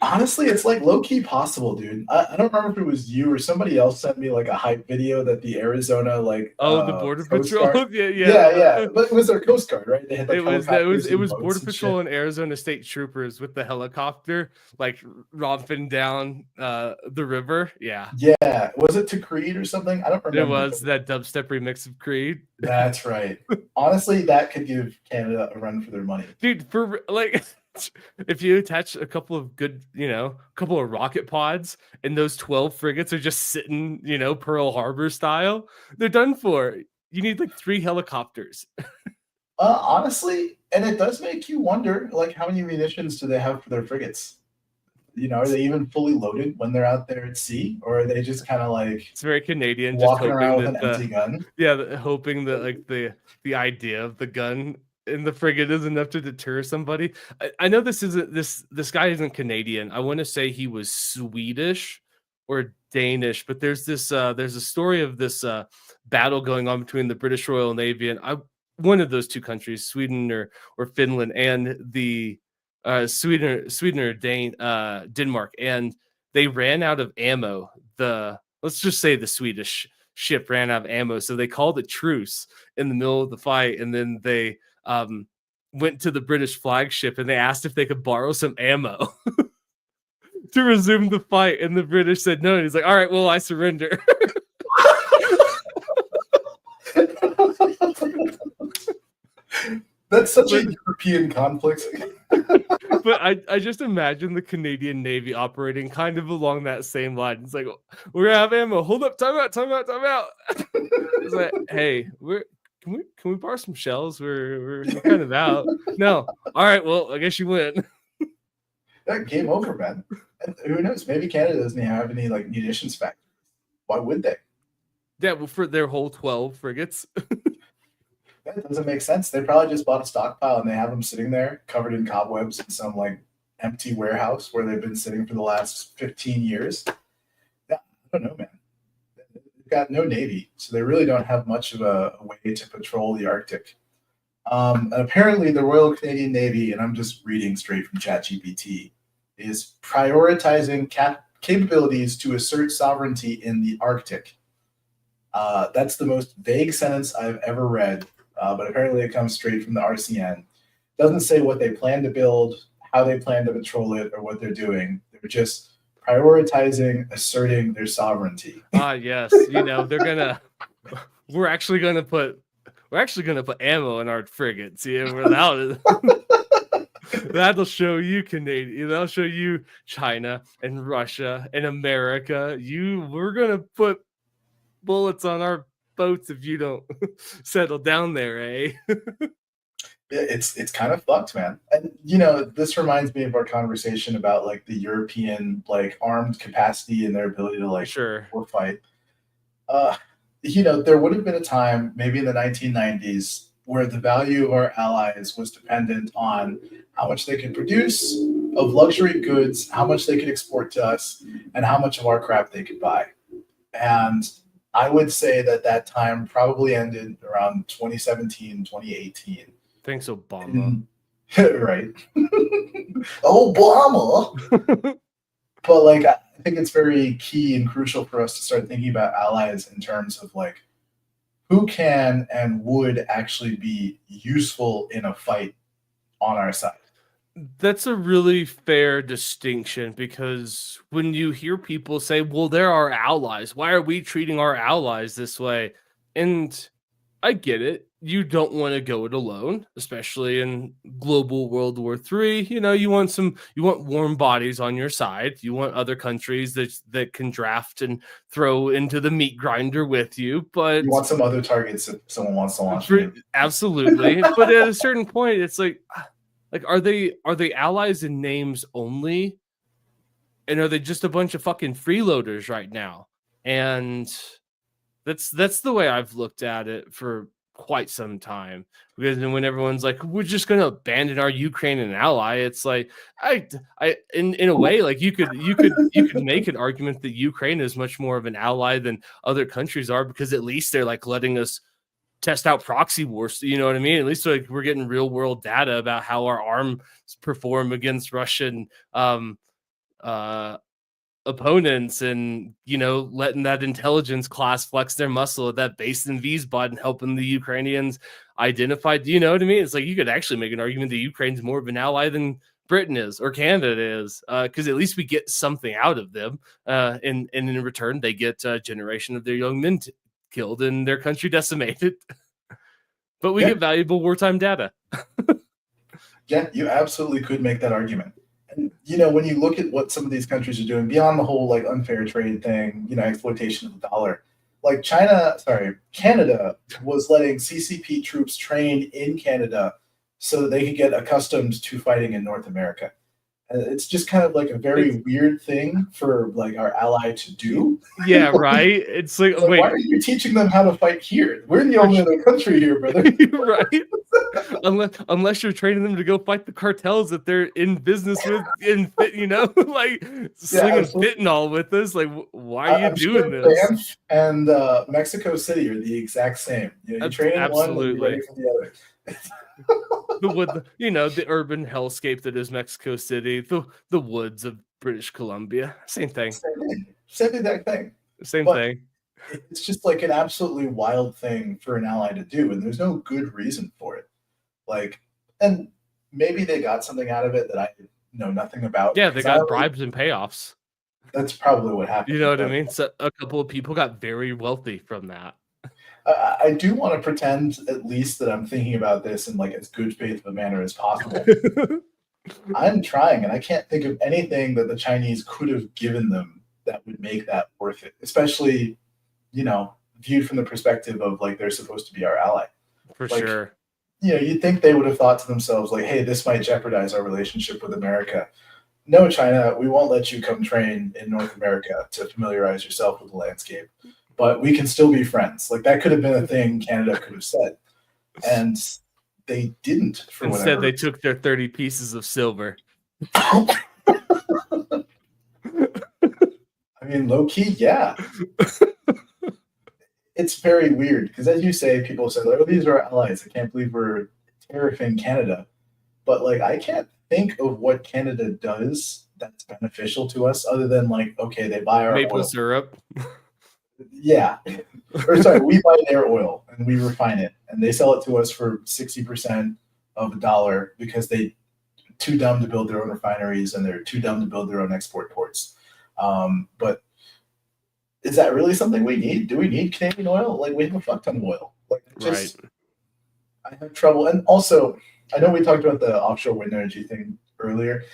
Honestly, it's like low key possible, dude. I don't remember if it was you or somebody else sent me like a hype video that the Arizona like Oh, the Border Coast Patrol. Guard. Yeah, yeah. Yeah, yeah, but it was their Coast Guard, right? They had like It helicopters and was boats Border and shit. Patrol and Arizona State Troopers with the helicopter, like romping down the river. Yeah. Yeah, was it to Creed or something? I don't It remember, but was that dubstep remix of Creed. that's right. Honestly, that could give Canada a run for their money. Dude, for like if you attach a couple of good, a couple of rocket pods and those 12 frigates are just sitting, Pearl Harbor style, they're done for. You need like 3 helicopters. Honestly, and it does make you wonder, like, how many munitions do they have for their frigates? Are they even fully loaded when they're out there at sea, or are they just kind of like It's very Canadian, just walking hoping around with that an empty gun? hoping that like the idea of the gun in the frigate is enough to deter somebody. I know this guy isn't Canadian. I want to say he was Swedish or Danish, but there's a story of this battle going on between the British Royal Navy and one of those two countries, Sweden or Finland, and the Sweden or Denmark, and they ran out of ammo. Let's just say the Swedish ship ran out of ammo, so they called a truce in the middle of the fight, and then they went to the British flagship and they asked if they could borrow some ammo to resume the fight, and the British said no. And he's like, "All right, well, I surrender." That's such a European conflict. But I just imagine the Canadian Navy operating kind of along that same line. It's like, we're gonna have ammo. Hold up, time out. It's like, hey, can we borrow some shells? We're kind of out. No. All right, well, I guess you win. That game over, man. And who knows? Maybe Canada doesn't have any like munitions factories. Why would they? Yeah, well, for their whole 12 frigates. That doesn't make sense. They probably just bought a stockpile and they have them sitting there covered in cobwebs in some like empty warehouse where they've been sitting for the last 15 years. Yeah, I don't know, man. They've got no navy, so they really don't have much of a way to patrol the Arctic. And apparently, the Royal Canadian Navy, and I'm just reading straight from ChatGPT, is prioritizing capabilities to assert sovereignty in the Arctic. That's the most vague sentence I've ever read, but apparently it comes straight from the RCN. Doesn't say what they plan to build, how they plan to patrol it, or what they're doing. They're just prioritizing asserting their sovereignty. Yes, we're actually gonna put ammo in our frigates. Yeah, without it. That'll show you Canadian. That'll show you China and Russia and America. We're gonna put bullets on our boats if you don't settle down there, eh? It's kind of fucked, man. And this reminds me of our conversation about like the European like armed capacity and their ability to like sure war fight. There would have been a time, maybe in the 1990s, where the value of our allies was dependent on how much they could produce of luxury goods, how much they could export to us, and how much of our crap they could buy. And I would say that time probably ended around 2017, 2018. Thanks, Obama. Right. Obama. But like, I think it's very key and crucial for us to start thinking about allies in terms of like who can and would actually be useful in a fight on our side. That's a really fair distinction, because when you hear people say, well, they're our allies, why are we treating our allies this way? And I get it. You don't want to go it alone, especially in global World War III. You want warm bodies on your side. You want other countries that can draft and throw into the meat grinder with you. But You want some other targets if someone wants to launch you. Absolutely. But at a certain point, it's like, are they allies in names only? And are they just a bunch of fucking freeloaders right now? And that's the way I've looked at it for quite some time. Because when everyone's like, we're just gonna abandon our Ukrainian ally, it's like I in a way, like you could make an argument that Ukraine is much more of an ally than other countries are, because at least they're like letting us test out proxy wars. You know what I mean? At least like we're getting real world data about how our arms perform against Russian uh opponents, and letting that intelligence class flex their muscle at that base in Wiesbaden and helping the Ukrainians identify. Do you know what I mean? It's like you could actually make an argument that Ukraine's more of an ally than Britain is or Canada is, because at least we get something out of them, and in return they get a generation of their young men killed and their country decimated. But we get valuable wartime data. Yeah, you absolutely could make that argument. And when you look at what some of these countries are doing beyond the whole like unfair trade thing, exploitation of the dollar, like Canada was letting CCP troops train in Canada so that they could get accustomed to fighting in North America. And it's just kind of like a very weird thing for like our ally to do. Yeah, right. It's like, wait, why are you teaching them how to fight here? We're the only other country here, brother. Right. Unless you're training them to go fight the cartels that they're in business with, like slinging fentanyl with us. Like, why are you doing this? Banff and Mexico City are the exact same. You train in one and you're ready for the other. The urban hellscape that is Mexico City, the woods of British Columbia, same thing. Same exact thing. Same thing. It's just like an absolutely wild thing for an ally to do, and there's no good reason for it. Like, and maybe they got something out of it that I know nothing about. Yeah, they got bribes and payoffs. That's probably what happened. You know what I mean? So a couple of people got very wealthy from that. I do want to pretend at least that I'm thinking about this in like as good faith of a manner as possible. I'm trying, and I can't think of anything that the Chinese could have given them that would make that worth it, especially, viewed from the perspective of like they're supposed to be our ally. For sure. You'd think they would have thought to themselves like, hey, this might jeopardize our relationship with America. No, China, we won't let you come train in North America to familiarize yourself with the landscape. But we can still be friends. Like that could have been a thing Canada could have said. And they didn't. Instead, they took their 30 pieces of silver. I mean, low key, yeah. It's very weird because, as you say, people say, "Oh, these are our allies. I can't believe we're tariffing Canada." But like, I can't think of what Canada does that's beneficial to us, other than like, okay, they buy our maple oil. syrup. Yeah, or sorry, we buy their oil and we refine it, and they sell it to us for 60% of $1 because they're too dumb to build their own refineries and they're too dumb to build their own export ports. But is that really something we need? Do we need Canadian oil? Like, we have a fuck ton of oil. Like, right. I have trouble. And also, I know we talked about the offshore wind energy thing earlier.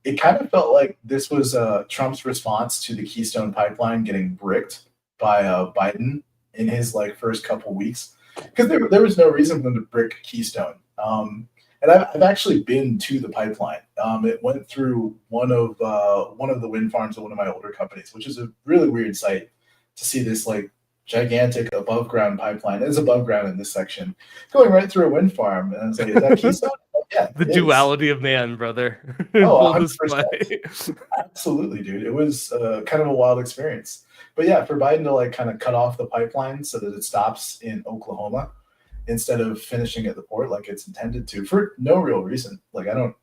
It kind of felt like this was Trump's response to the Keystone Pipeline getting bricked by Biden in his like first couple weeks, because there was no reason for them to brick Keystone. And I've actually been to the pipeline. It went through one of the wind farms of one of my older companies, which is a really weird sight to see this like gigantic above ground pipeline. It's above ground in this section, going right through a wind farm. And I was like, is that Keystone? Yeah, the duality of man, brother. Oh, 100%. Absolutely, dude. It was kind of a wild experience. But yeah, for Biden to like kind of cut off the pipeline so that it stops in Oklahoma instead of finishing at the port like it's intended to, for no real reason. Like, I don't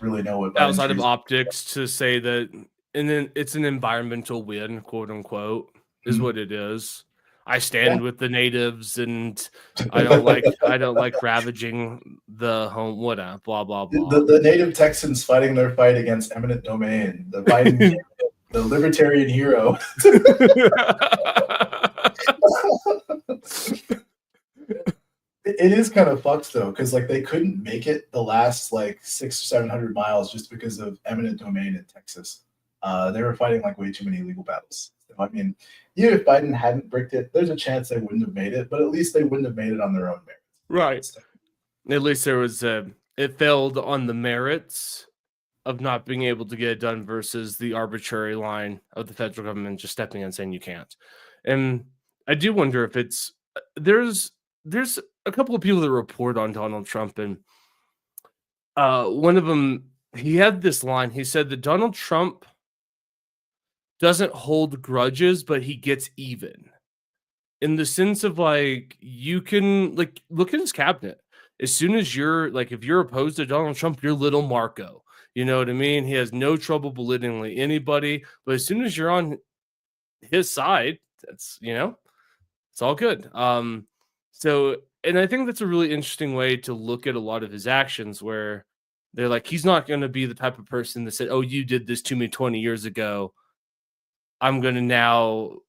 really know what Biden's outside of optics to say that, and then it's an environmental win, quote unquote, is what it is. I stand with the natives, and I don't like ravaging the home, whatever, blah, blah, blah. The native Texans fighting their fight against eminent domain. The Biden candidate, the libertarian hero. It is kind of fucked though, because like they couldn't make it the last like 600 or 700 miles just because of eminent domain in Texas. They were fighting like way too many legal battles. So, I mean, even if Biden hadn't bricked it, there's a chance they wouldn't have made it, but at least they wouldn't have made it on their own merits. Right. At least there was it failed on the merits of not being able to get it done versus the arbitrary line of the federal government just stepping in and saying you can't. And I do wonder if it's there's a couple of people that report on Donald Trump, and one of them, he had this line. He said that Donald Trump doesn't hold grudges, but he gets even. In the sense of like, you can like look at his cabinet. As soon as you're like, if you're opposed to Donald Trump, you're little Marco. You know what I mean? He has no trouble belittling anybody. But as soon as you're on his side, that's, you know, it's all good. So, and I think that's a really interesting way to look at a lot of his actions, where they're like, he's not going to be the type of person that said, oh, you did this to me 20 years ago. I'm going to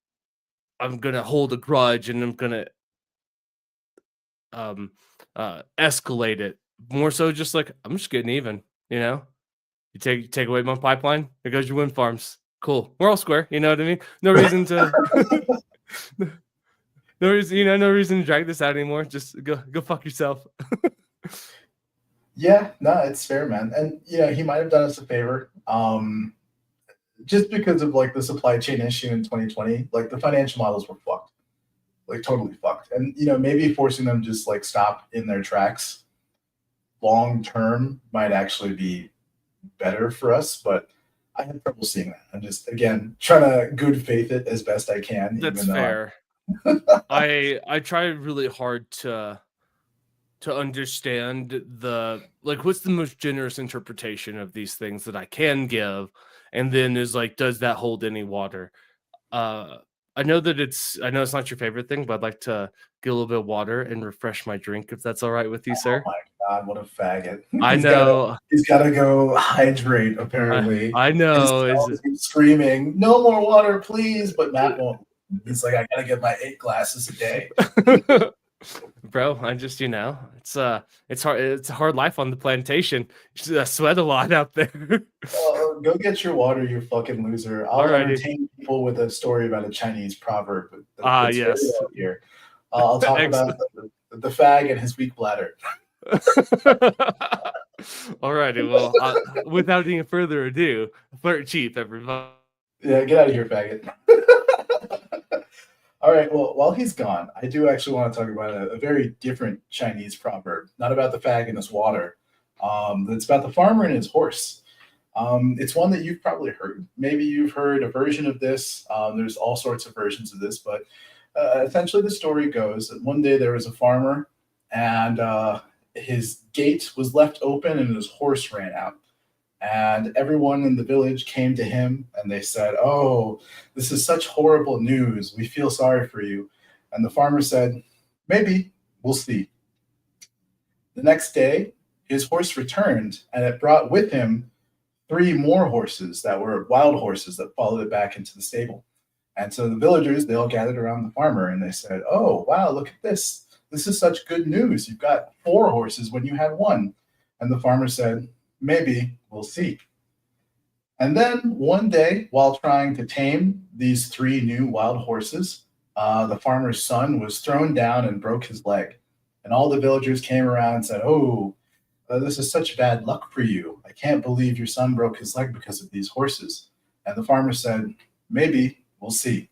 hold a grudge and I'm going to escalate it. More so just like, I'm just getting even, you know? You take away my pipeline, there goes your wind farms. Cool. We're all square, you know what I mean? No reason to no reason to drag this out anymore. Just go fuck yourself. Yeah, no, it's fair, man. And you know, he might have done us a favor. Just because of like the supply chain issue in 2020, like the financial models were fucked. Like totally fucked. And you know, maybe forcing them just like stop in their tracks long term might actually be better for us, but I have trouble seeing that. I'm just again trying to good faith it as best I can. That's fair. I try really hard to understand the like what's the most generous interpretation of these things that I can give, and then is like, does that hold any water? I know it's not your favorite thing, but I'd like to get a little bit of water and refresh my drink, if that's all right with you, sir. Oh my God, what a faggot. I know. He's got to go hydrate, apparently. I know. He's screaming, no more water, please. But Matt won't. He's like, I got to get my 8 glasses a day. Bro, I just, you know, it's hard. It's a hard life on the plantation. You sweat a lot out there. Go get your water, you fucking loser. I'll entertain people with a story about a Chinese proverb. Yes. Here. I'll talk about the fag and his weak bladder. Alrighty, well, without any further ado, flirt cheap, everybody. Yeah, get out of here, faggot. All right, well, while he's gone, I do actually want to talk about a very different Chinese proverb, not about the fag and his water. It's about the farmer and his horse. It's one that you've probably heard. Maybe you've heard a version of this. There's all sorts of versions of this, but essentially the story goes that one day there was a farmer and his gate was left open and his horse ran out. And everyone in the village came to him and they said, oh, this is such horrible news. We feel sorry for you. And the farmer said, maybe, we'll see. The next day, his horse returned and it brought with him 3 more horses that were wild horses that followed it back into the stable. And so the villagers, they all gathered around the farmer and they said, oh, wow, look at this. This is such good news. You've got 4 horses when you had 1. And the farmer said, maybe, we'll see. And then one day, while trying to tame these 3 new wild horses, the farmer's son was thrown down and broke his leg. And all the villagers came around and said, oh, this is such bad luck for you. I can't believe your son broke his leg because of these horses. And the farmer said, maybe, we'll see.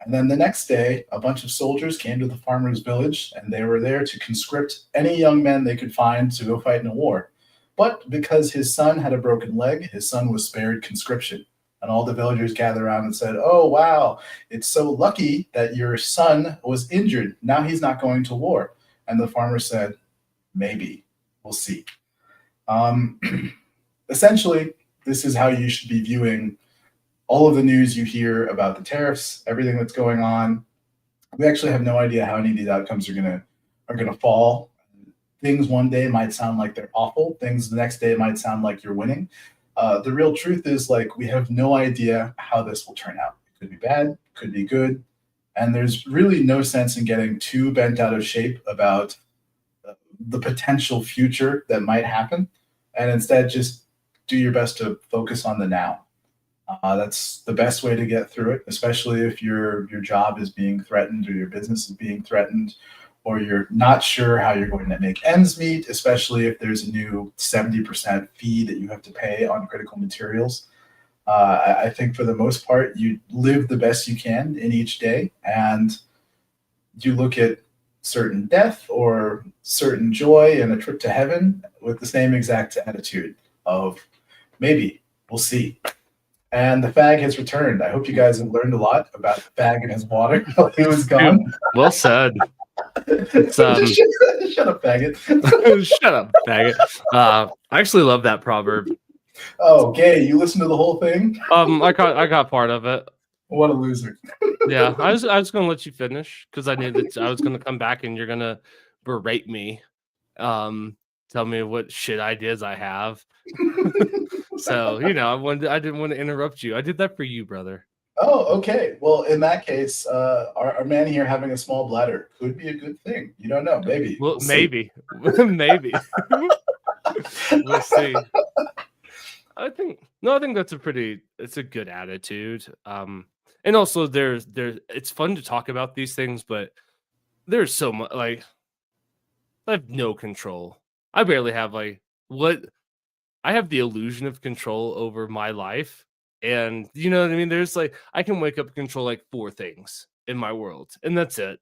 And then the next day, a bunch of soldiers came to the farmer's village, and they were there to conscript any young men they could find to go fight in a war. But because his son had a broken leg, his son was spared conscription. And all the villagers gathered around and said, oh, wow, it's so lucky that your son was injured. Now he's not going to war. And the farmer said, maybe, we'll see. Essentially, this is how you should be viewing all of the news you hear about the tariffs, everything that's going on. We actually have no idea how any of these outcomes are gonna fall. things one day might sound like they're awful. Things the next day might sound like you're winning. The real truth is like we have no idea how this will turn out. It could be bad, could be good, and there's really no sense in getting too bent out of shape about the potential future that might happen, and instead just do your best to focus on the now. That's the best way to get through it, especially if your job is being threatened or your business is being threatened, or you're not sure how you're going to make ends meet, especially if there's a new 70% fee that you have to pay on critical materials. I think for the most part, you live the best you can in each day, and you look at certain death or certain joy and a trip to heaven with the same exact attitude of maybe we'll see. And the fag has returned. I hope you guys have learned a lot about the fag and his water while he was gone. Well said. Shut up, faggot. Shut up, faggot. I actually love that proverb. Oh, gay! You listened to the whole thing? I got part of it. What a loser. Yeah, I was gonna let you finish because I knew that I was gonna come back and you're gonna berate me, tell me what shit ideas I have. So I didn't want to interrupt you. I did that for you, brother. Oh, okay. Well, in that case, our man here having a small bladder could be a good thing. You don't know. Maybe. Well, maybe. Maybe. We'll see. I think that's it's a good attitude. And also there's it's fun to talk about these things, but there's so much like I have no control. I barely have I have the illusion of control over my life. And you know what I mean? There's I can wake up and control like 4 things in my world, and that's it.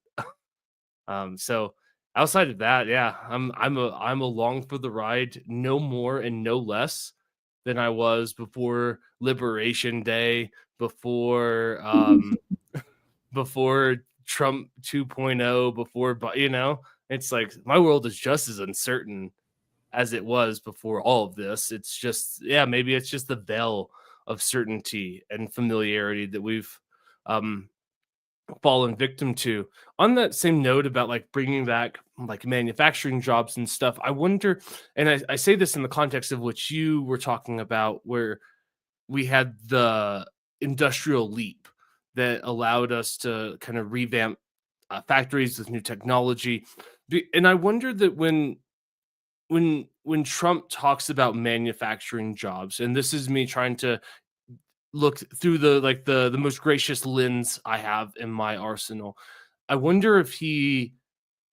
So outside of that, yeah, I'm along for the ride, no more and no less than I was before Liberation Day, before before Trump 2.0, before it's like my world is just as uncertain as it was before all of this. It's just maybe it's just the veil of certainty and familiarity that we've fallen victim to. On that same note about bringing back manufacturing jobs and stuff, I wonder, and I say this in the context of what you were talking about, where we had the industrial leap that allowed us to kind of revamp factories with new technology. And I wonder that when Trump talks about manufacturing jobs, and this is me trying to look through the most gracious lens I have in my arsenal, I wonder if he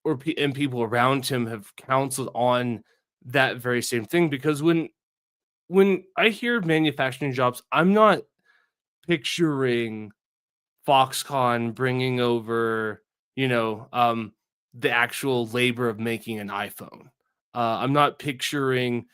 and people around him have counseled on that very same thing. Because when I hear manufacturing jobs, I'm not picturing Foxconn bringing over, the actual labor of making an iPhone. I'm not picturing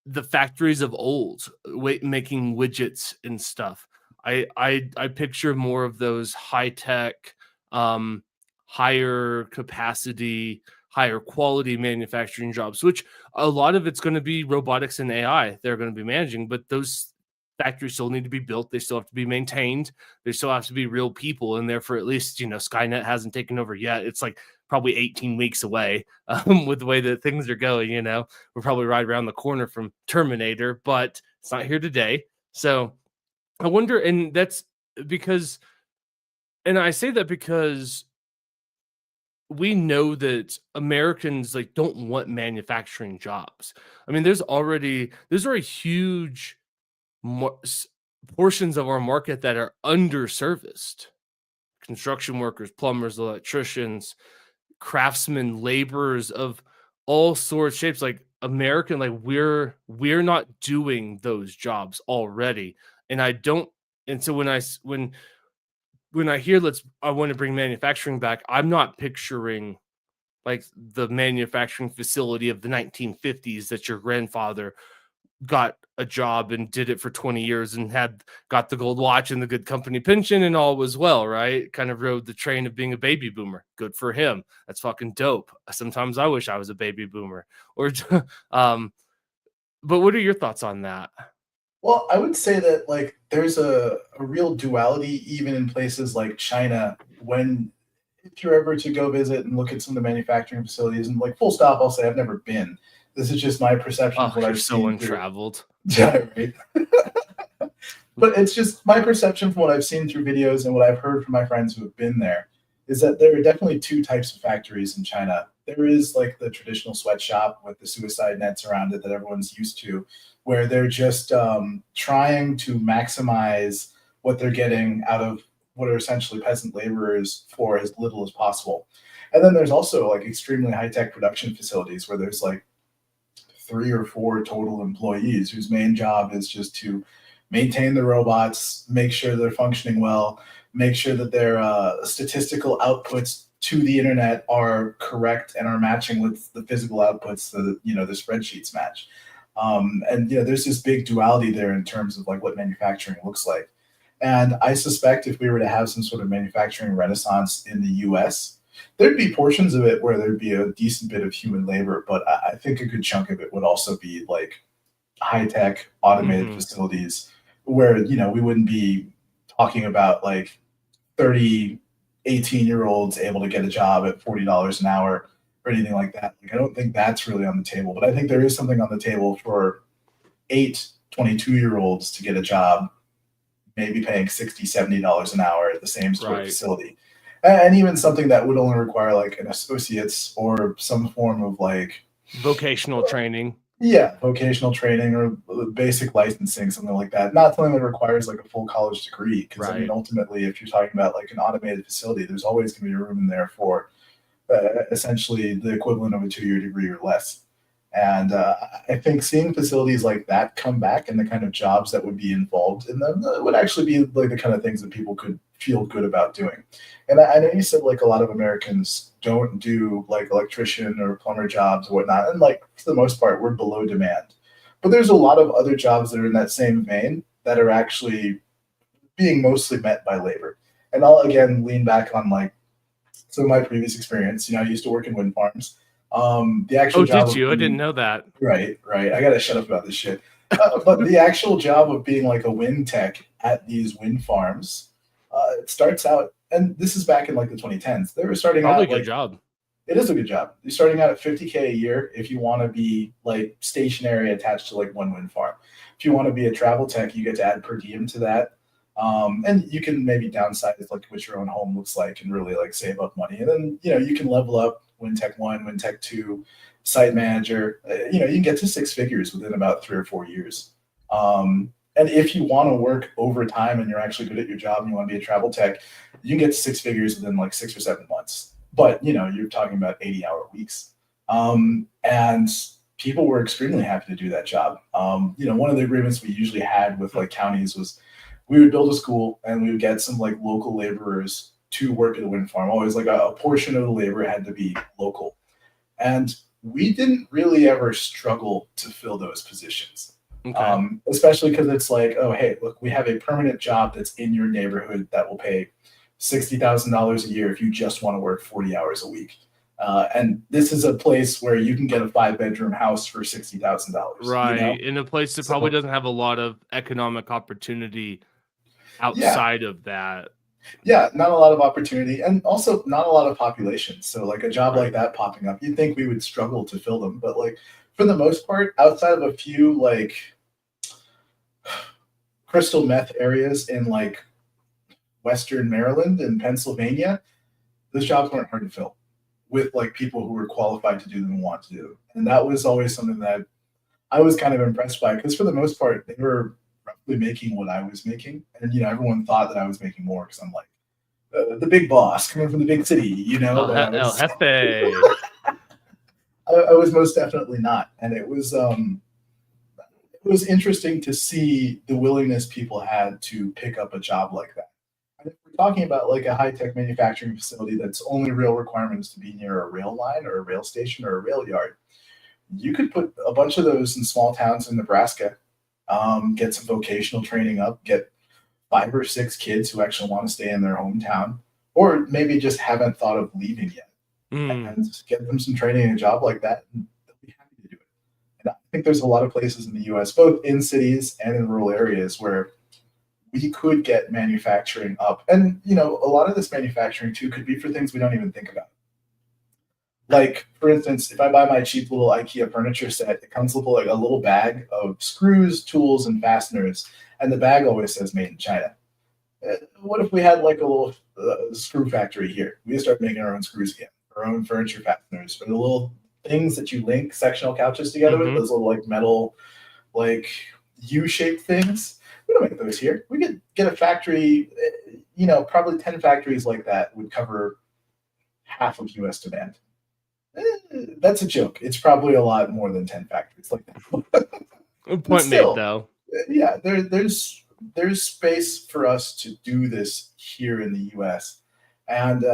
the factories of old making widgets and stuff. I picture more of those high tech, higher capacity, higher quality manufacturing jobs, which a lot of it's going to be robotics and AI they're going to be managing. But those factories still need to be built. They still have to be maintained. There still have to be real people in there for at least, Skynet hasn't taken over yet. It's probably 18 weeks away with the way that things are going. We're probably right around the corner from Terminator, but it's not here today. So I wonder, and that's because, and I say that because we know that Americans don't want manufacturing jobs. I mean, there's already huge portions of our market that are underserviced. Construction workers, plumbers, electricians, craftsmen, laborers of all sorts, shapes. American, we're not doing those jobs already. And so when I hear I want to bring manufacturing back, I'm not picturing the manufacturing facility of the 1950s that your grandfather got a job and did it for 20 years and got the gold watch and the good company pension and all was well, right? Kind of rode the train of being a baby boomer. Good for him. That's fucking dope. Sometimes I wish I was a baby boomer. Or but what are your thoughts on that? Well, I would say that there's a real duality even in places like China when if you're ever to go visit and look at some of the manufacturing facilities, and like full stop, I'll say I've never been. This is just my perception of Oh, what you're I've so seen through. untraveled. Yeah, right. But it's just my perception from what I've seen through videos and what I've heard from my friends who have been there is that there are definitely two types of factories in China. There is like the traditional sweatshop with the suicide nets around it that everyone's used to, where they're just trying to maximize what they're getting out of what are essentially peasant laborers for as little as possible. And then there's also like extremely high tech production facilities where there's like 3 or 4 total employees whose main job is just to maintain the robots, make sure they're functioning well, make sure that their statistical outputs to the internet are correct and are matching with the physical outputs so that the spreadsheets match. And there's this big duality there in terms of like what manufacturing looks like. And I suspect if we were to have some sort of manufacturing renaissance in the US, there'd be portions of it where there'd be a decent bit of human labor, but I think a good chunk of it would also be like high tech automated facilities where we wouldn't be talking about like 30 18-year-olds able to get a job at $40 an hour or anything like that. Like I don't think that's really on the table, but I think there is something on the table for 8 22-year-olds to get a job, maybe paying $60 $70 an hour at the same sort of Right. facility, and even something that would only require like an associate's or some form of like Vocational training. vocational training or basic licensing, something like that. Not something that requires like a full college degree, because I mean, Right. ultimately, if you're talking about like an automated facility, there's always going to be room in there for essentially the equivalent of a 2-year degree or less. And I think seeing facilities like that come back and the kind of jobs that would be involved in them would actually be like the kind of things that people could feel good about doing. And I know you said like a lot of Americans don't do like electrician or plumber jobs or whatnot. And like for the most part, we're below demand. But there's a lot of other jobs that are in that same vein that are actually being mostly met by labor. And I'll again lean back on like some of my previous experience. I used to work in wind farms. The actual Oh, job did of you? I didn't being know that. right. I gotta shut up about this shit. But the actual job of being like a wind tech at these wind farms, it starts out, and this is back in like the 2010s. They were starting Probably a out good like job. it is a good job. You're starting out at 50K a year if you want to be like stationary attached to like one wind farm. If you want to be a travel tech, you get to add per diem to that. And you can maybe downsize like what your own home looks like and really like save up money. And then, you can level up Wind Tech 1, Wind Tech 2, site manager. You can get to 6 figures within about 3 or 4 years. And if you want to work overtime and you're actually good at your job and you want to be a travel tech, you can get to 6 figures within like 6 or 7 months. But you're talking about 80-hour weeks. And people were extremely happy to do that job. One of the agreements we usually had with like counties was we would build a school and we would get some like local laborers to work at a wind farm. Always like a portion of the labor had to be local. And we didn't really ever struggle to fill those positions. Okay. Especially because it's like, oh, hey, look, we have a permanent job that's in your neighborhood that will pay $60,000 a year if you just want to work 40 hours a week. And this is a place where you can get a 5-bedroom house for $60,000. Right. In a place that probably So, doesn't have a lot of economic opportunity yeah, outside of that. yeah, not a lot of opportunity and also not a lot of population. So, like a job like Right. that popping up, you'd think we would struggle to fill them. But, like, for the most part, outside of a few, like, crystal meth areas in, like, Western Maryland and Pennsylvania, those jobs weren't hard to fill with, like, people who were qualified to do them and want to do them. And that was always something that I was kind of impressed by because, for the most part, they were roughly making what I was making. And, everyone thought that I was making more because I'm like, the big boss coming from the big city, but El Jefe. I was most definitely not. And it was interesting to see the willingness people had to pick up a job like that. And if we're talking about like a high tech manufacturing facility that's only real requirement is to be near a rail line or a rail station or a rail yard, you could put a bunch of those in small towns in Nebraska, get some vocational training up, get 5 or 6 kids who actually want to stay in their hometown, or maybe just haven't thought of leaving yet, and just get them some training in a job like that, and they'll be happy to do it. And I think there's a lot of places in the U.S., both in cities and in rural areas, where we could get manufacturing up. And, you know, a lot of this manufacturing too could be for things we don't even think about. Like, for instance, if I buy my cheap little IKEA furniture set, it comes with like a little bag of screws, tools, and fasteners, and the bag always says "Made in China." What if we had like a little screw factory here? We start making our own screws again, our own furniture fasteners, or the little things that you link sectional couches together with, those little like metal, like U-shaped things. We don't make those here. We could get a factory, you know, probably 10 factories like that would cover half of US demand. That's a joke. It's probably a lot more than 10 factories like that. Point still, made, though. Yeah, there's space for us to do this here in the US. And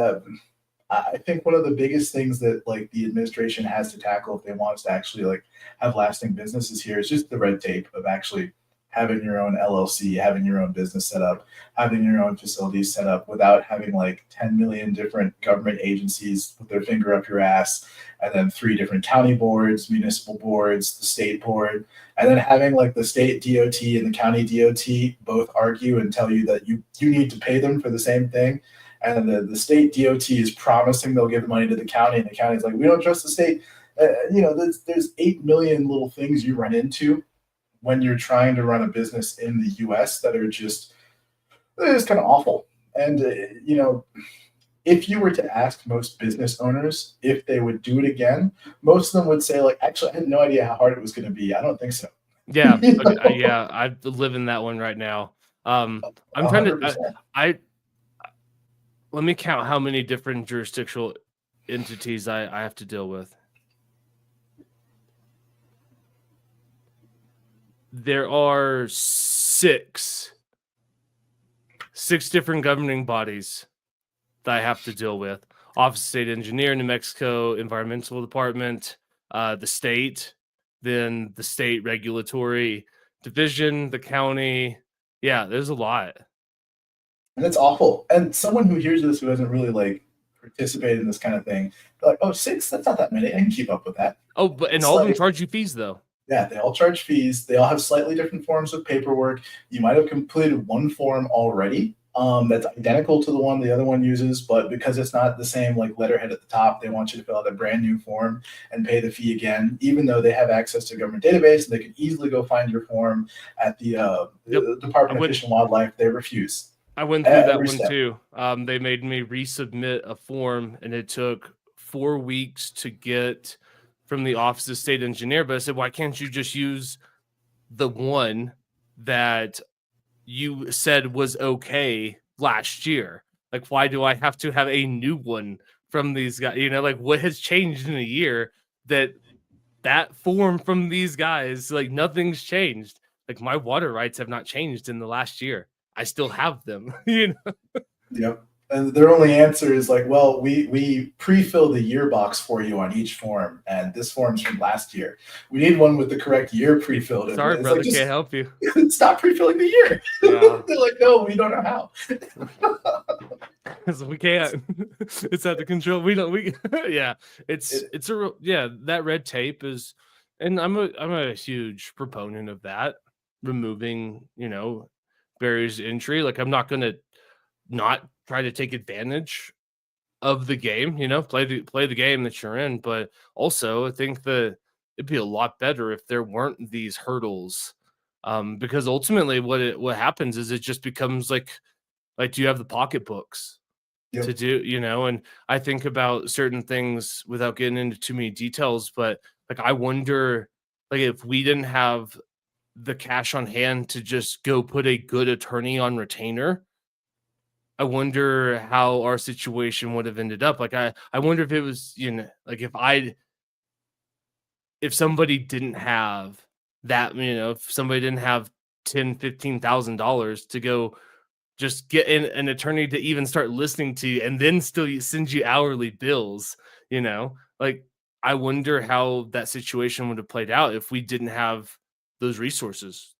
I think one of the biggest things that like the administration has to tackle if they want us to actually like have lasting businesses here is just the red tape of actually having your own LLC, having your own business set up, having your own facilities set up without having like 10 million different government agencies put their finger up your ass, and then 3 different county boards, municipal boards, the state board, and then having like the state DOT and the county DOT both argue and tell you that you need to pay them for the same thing. And the state DOT is promising they'll give the money to the county, and the county's like, we don't trust the state. You know, there's 8 million little things you run into when you're trying to run a business in the US that are just kind of awful. And, you know, if you were to ask most business owners if they would do it again, most of them would say, like, actually, I had no idea how hard it was going to be. I don't think so. Yeah. Yeah. I live in that one right now. I'm 100%. trying to, let me count how many different jurisdictional entities I have to deal with. There are 6 different governing bodies that I have to deal with. Office of State Engineer, New Mexico Environmental Department, the state, then the state regulatory division, the county. Yeah, there's a lot. And it's awful. And someone who hears this who hasn't really like participated in this kind of thing, they're like, oh, 6, that's not that many. I can keep up with that. Oh, but and all of them charge you fees though. Yeah, they all charge fees. They all have slightly different forms of paperwork. You might have completed one form already that's identical to the one the other one uses, but because it's not the same like letterhead at the top, they want you to fill out a brand new form and pay the fee again, even though they have access to a government database and they can easily go find your form at the Department of Fish and Wildlife. They refuse. I went through that one too. They made me resubmit a form, and it took 4 weeks to get from the Office of State Engineer. But I said, why can't you just use the one that you said was okay last year? Like, why do I have to have a new one from these guys? You know, like, what has changed in a year that form from these guys? Like, nothing's changed. Like, my water rights have not changed in the last year. I still have them, you know? Yep. And their only answer is like, well, we pre-fill the year box for you on each form, and this form's from last year. We need one with the correct year pre-filled. Sorry, brother, like, can't help you. Stop pre-filling the year. Yeah. They're like, no, we don't know how. So we can't. It's out of control. Yeah, it's a real, yeah. That red tape is, and I'm a huge proponent of that, removing, you know, barriers to entry. Like, I'm not gonna not try to take advantage of the game, you know, play the game that you're in. But also I think that it'd be a lot better if there weren't these hurdles. Because ultimately what happens is it just becomes like do you have the pocketbooks to do, you know? And I think about certain things without getting into too many details, but like, I wonder, like, if we didn't have the cash on hand to just go put a good attorney on retainer, I wonder how our situation would have ended up. Like, I wonder if it was, you know, like if somebody didn't have that, you know, if somebody didn't have $10,000-$15,000 to go just get an attorney to even start listening to you and then still send you hourly bills, you know, like, I wonder how that situation would have played out if we didn't have those resources.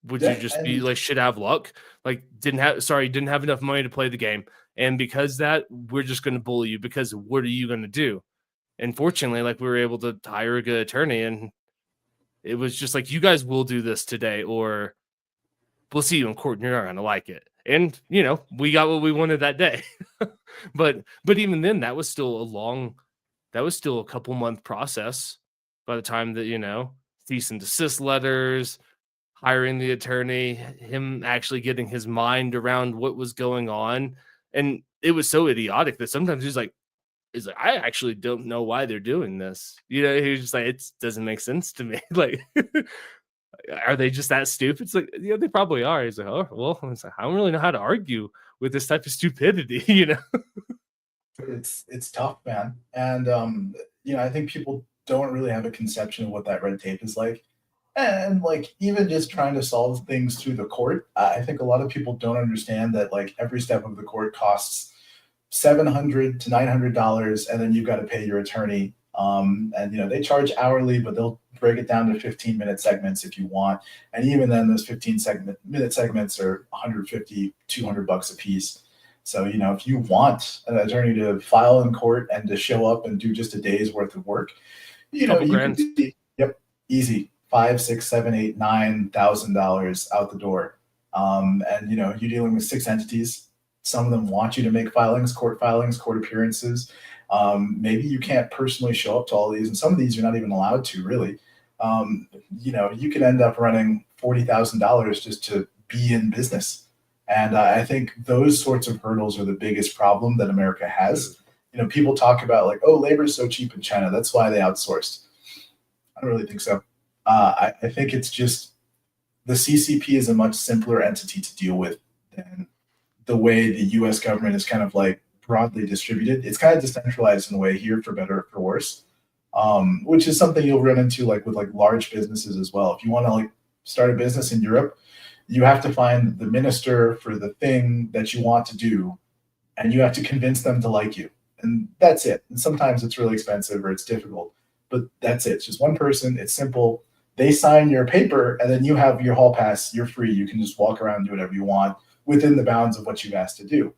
Would you just be like, should have luck? Like, didn't have enough money to play the game. And because that, we're just going to bully you, because what are you going to do? And fortunately, like, we were able to hire a good attorney, and it was just like, you guys will do this today, or we'll see you in court and you're not going to like it. And, you know, we got what we wanted that day. but even then, that was still a couple month process by the time that, you know, cease and desist letters, hiring the attorney, him actually getting his mind around what was going on. And it was so idiotic that sometimes he's like, I actually don't know why they're doing this. You know, he's just like, it doesn't make sense to me. Like, are they just that stupid? It's like, yeah, they probably are. He's like, oh, well, it's like, I don't really know how to argue with this type of stupidity, you know? It's tough, man. And you know, I think people don't really have a conception of what that red tape is like. And like even just trying to solve things through the court, I think a lot of people don't understand that like every step of the court costs $700 to $900, and then you've got to pay your attorney. And you know they charge hourly, but they'll break it down to 15-minute segments if you want. And even then, those 15-minute segments are 150, $200 a piece. So you know if you want an attorney to file in court and to show up and do just a day's worth of work, you know Couple you grand. can see, yep, easy. 5, 6, 7, 8, $9,000 out the door. And you know, you're dealing with 6 entities. Some of them want you to make filings, court appearances. Maybe you can't personally show up to all these, and some of these you're not even allowed to really. You know, you could end up running $40,000 just to be in business. And I think those sorts of hurdles are the biggest problem that America has. You know, people talk about like, oh, labor is so cheap in China, that's why they outsourced. I don't really think so. I think it's just the CCP is a much simpler entity to deal with than the way the U.S. government is kind of like broadly distributed. It's kind of decentralized in a way here, for better or for worse, which is something you'll run into like with like large businesses as well. If you want to like start a business in Europe, you have to find the minister for the thing that you want to do, and you have to convince them to like you, and that's it. And sometimes it's really expensive or it's difficult, but that's it. It's just one person. It's simple. They sign your paper, and then you have your hall pass. You're free. You can just walk around and do whatever you want within the bounds of what you've asked to do.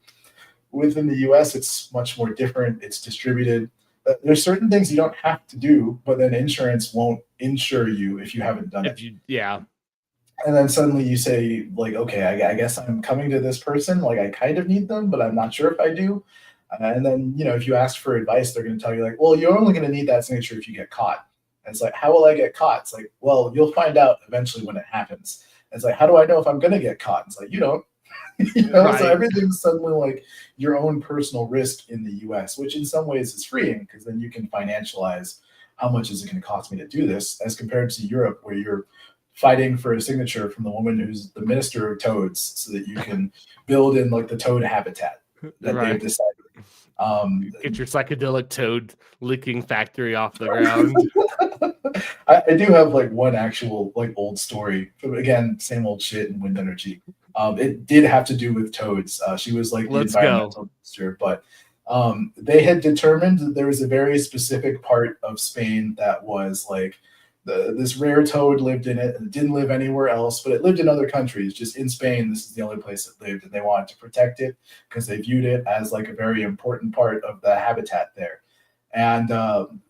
Within the US, it's much more different. It's distributed. There's certain things you don't have to do, but then insurance won't insure you if you haven't done it. Yeah. And then suddenly you say, like, okay, I guess I'm coming to this person. Like, I kind of need them, but I'm not sure if I do. And then, you know, if you ask for advice, they're going to tell you, like, well, you're only going to need that signature if you get caught. And it's like, how will I get caught? It's like, well, you'll find out eventually when it happens. And it's like, how do I know if I'm going to get caught? It's like, you don't. You know, right. So everything's suddenly like your own personal risk in the US, which in some ways is freeing because then you can financialize how much is it going to cost me to do this, as compared to Europe, where you're fighting for a signature from the woman who's the minister of toads so that you can build in like the toad habitat that they've decided. Get your psychedelic toad licking factory off the ground. I do have like one actual like old story. Again, same old shit in wind energy. It did have to do with toads. She was like the environmental minister, but they had determined that there was a very specific part of Spain that was like this rare toad lived in it, and it didn't live anywhere else, but it lived in other countries. Just in Spain, this is the only place it lived, and they wanted to protect it because they viewed it as like a very important part of the habitat there. And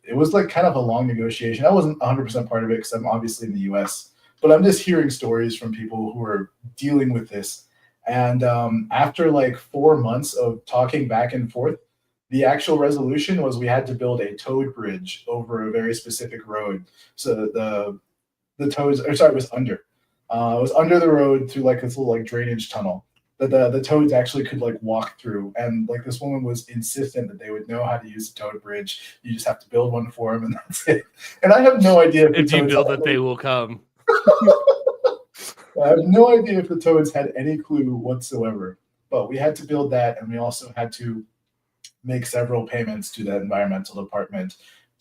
it was like kind of a long negotiation. I wasn't 100% part of it because I'm obviously in the US, but I'm just hearing stories from people who are dealing with this. And after like 4 months of talking back and forth, the actual resolution was we had to build a toad bridge over a very specific road. So the toads, or sorry, it was under the road through like this little like drainage tunnel that the toads actually could like walk through. And like this woman was insistent that they would know how to use the toad bridge. You just have to build one for them, and that's it. And I have no idea if you build it, they will come. I have no idea if the toads had any clue whatsoever, but we had to build that, and we also had to make several payments to the environmental department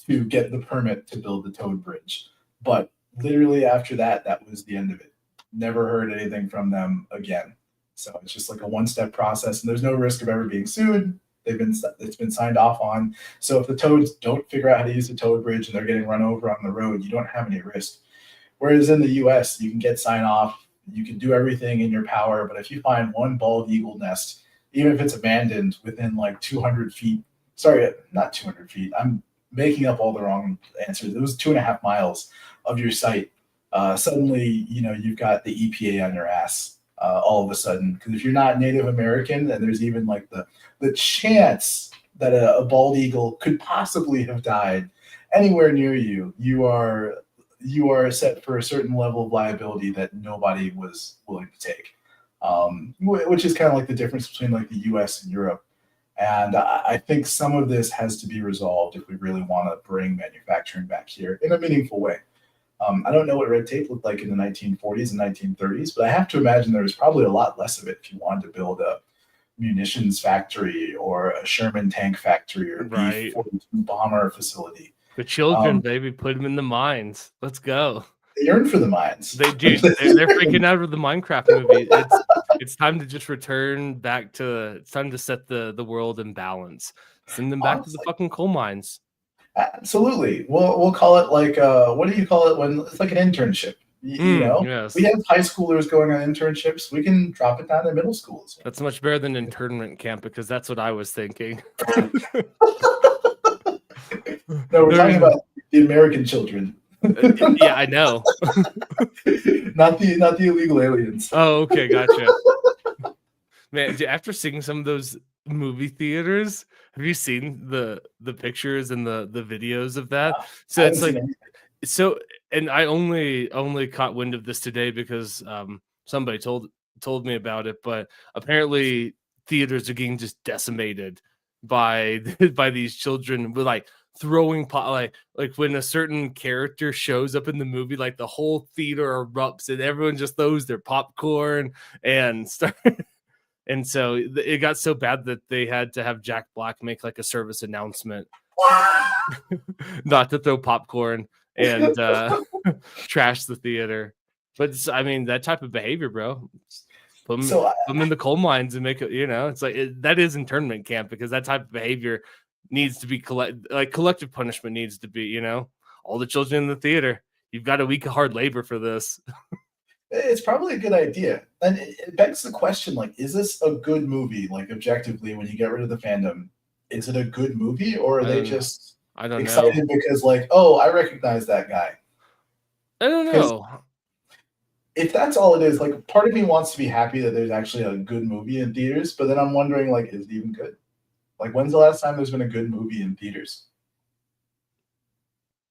to get the permit to build the toad bridge. But literally after that, that was the end of it. Never heard anything from them again. So it's just like a one-step process, and there's no risk of ever being sued. It's been signed off on. So if the toads don't figure out how to use the toad bridge and they're getting run over on the road, you don't have any risk. Whereas in the US, you can get sign off, you can do everything in your power, but if you find one bald eagle nest, even if it's abandoned within like 200 feet, sorry, not 200 feet, I'm making up all the wrong answers. It was 2.5 miles of your site. Suddenly, you know, you've got the EPA on your ass. all of a sudden. Because if you're not Native American, and there's even like the chance that a bald eagle could possibly have died anywhere near you, you are set for a certain level of liability that nobody was willing to take, which is kind of like the difference between like the U.S. and Europe. And I think some of this has to be resolved if we really want to bring manufacturing back here in a meaningful way. I don't know what red tape looked like in the 1940s and 1930s, but I have to imagine there was probably a lot less of it if you wanted to build a munitions factory or a Sherman tank factory or a B-42 bomber facility. The children, baby, put them in the mines. Let's go. They yearn for the mines. They're freaking out of the Minecraft movie. It's time to just return back to. It's time to set the world in balance. Send them back to the fucking coal mines. Absolutely. We'll call it like what do you call it when it's like an internship? You know, yes. We have high schoolers going on internships. We can drop it down to middle schools. That's much better than internment camp because that's what I was thinking. No, we're talking about the American children. Yeah, I know. not the illegal aliens. Oh, okay, gotcha. Man, after seeing some of those movie theaters, have you seen the pictures and the videos of that? So it's like and I only caught wind of this today because somebody told me about it, but apparently theaters are getting just decimated by these children with like throwing like when a certain character shows up in the movie, like the whole theater erupts and everyone just throws their popcorn and start. And so it got so bad that they had to have Jack Black make like a service announcement not to throw popcorn and trash the theater. But I mean, that type of behavior, bro. Put them in the coal mines and make it, it's like that is internment camp because that type of behavior needs to be collective punishment needs to be, all the children in the theater. You've got a week of hard labor for this. It's probably a good idea. And it begs the question, like, is this a good movie? Like, objectively, when you get rid of the fandom, is it a good movie or are they just excited because like, oh, I recognize that guy? I don't know. If that's all it is, like, part of me wants to be happy that there's actually a good movie in theaters, but then I'm wondering, like, is it even good? Like, when's the last time there's been a good movie in theaters?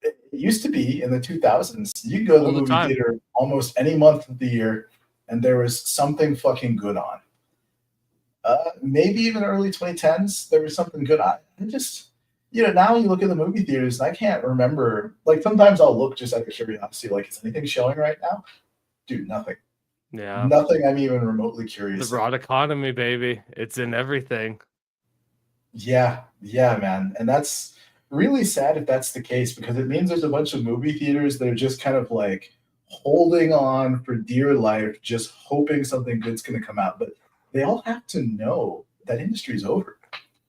It used to be in the 2000s. You could go to the movie theater almost any month of the year, and there was something fucking good on. Maybe even early 2010s, there was something good on. I just, now you look at the movie theaters, and I can't remember. Like, sometimes I'll look just out of curiosity, like, is anything showing right now? Dude, nothing. Yeah. Nothing I'm even remotely curious. The broad economy, baby. It's in everything. Yeah, man. And that's really sad if that's the case, because it means there's a bunch of movie theaters that are just kind of like holding on for dear life, just hoping something good's going to come out. But they all have to know that industry's over.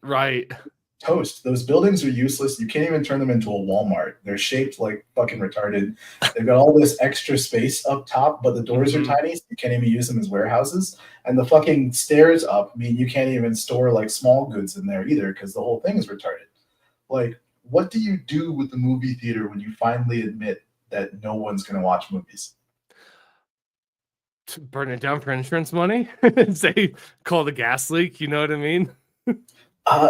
Right. Toast. Those buildings are useless. You can't even turn them into a Walmart. They're shaped like fucking retarded. They've got all this extra space up top, but the doors are tiny, so you can't even use them as warehouses. And the fucking stairs up mean you can't even store like small goods in there either because the whole thing is retarded. Like, what do you do with the movie theater when you finally admit that no one's going to watch movies? To burn it down for insurance money? Say, call the gas leak, you know what I mean?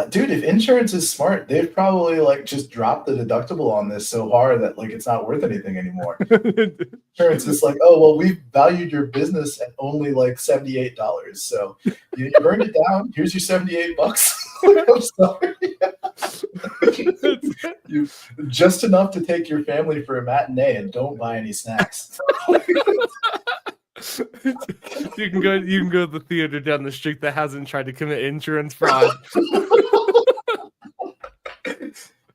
Dude, if insurance is smart, they've probably like just dropped the deductible on this so hard that like it's not worth anything anymore. Insurance is like, oh well, we valued your business at only like $78, so you burned it down. Here's your $78. I'm sorry. You just enough to take your family for a matinee and don't buy any snacks. You can go to the theater down the street that hasn't tried to commit insurance fraud.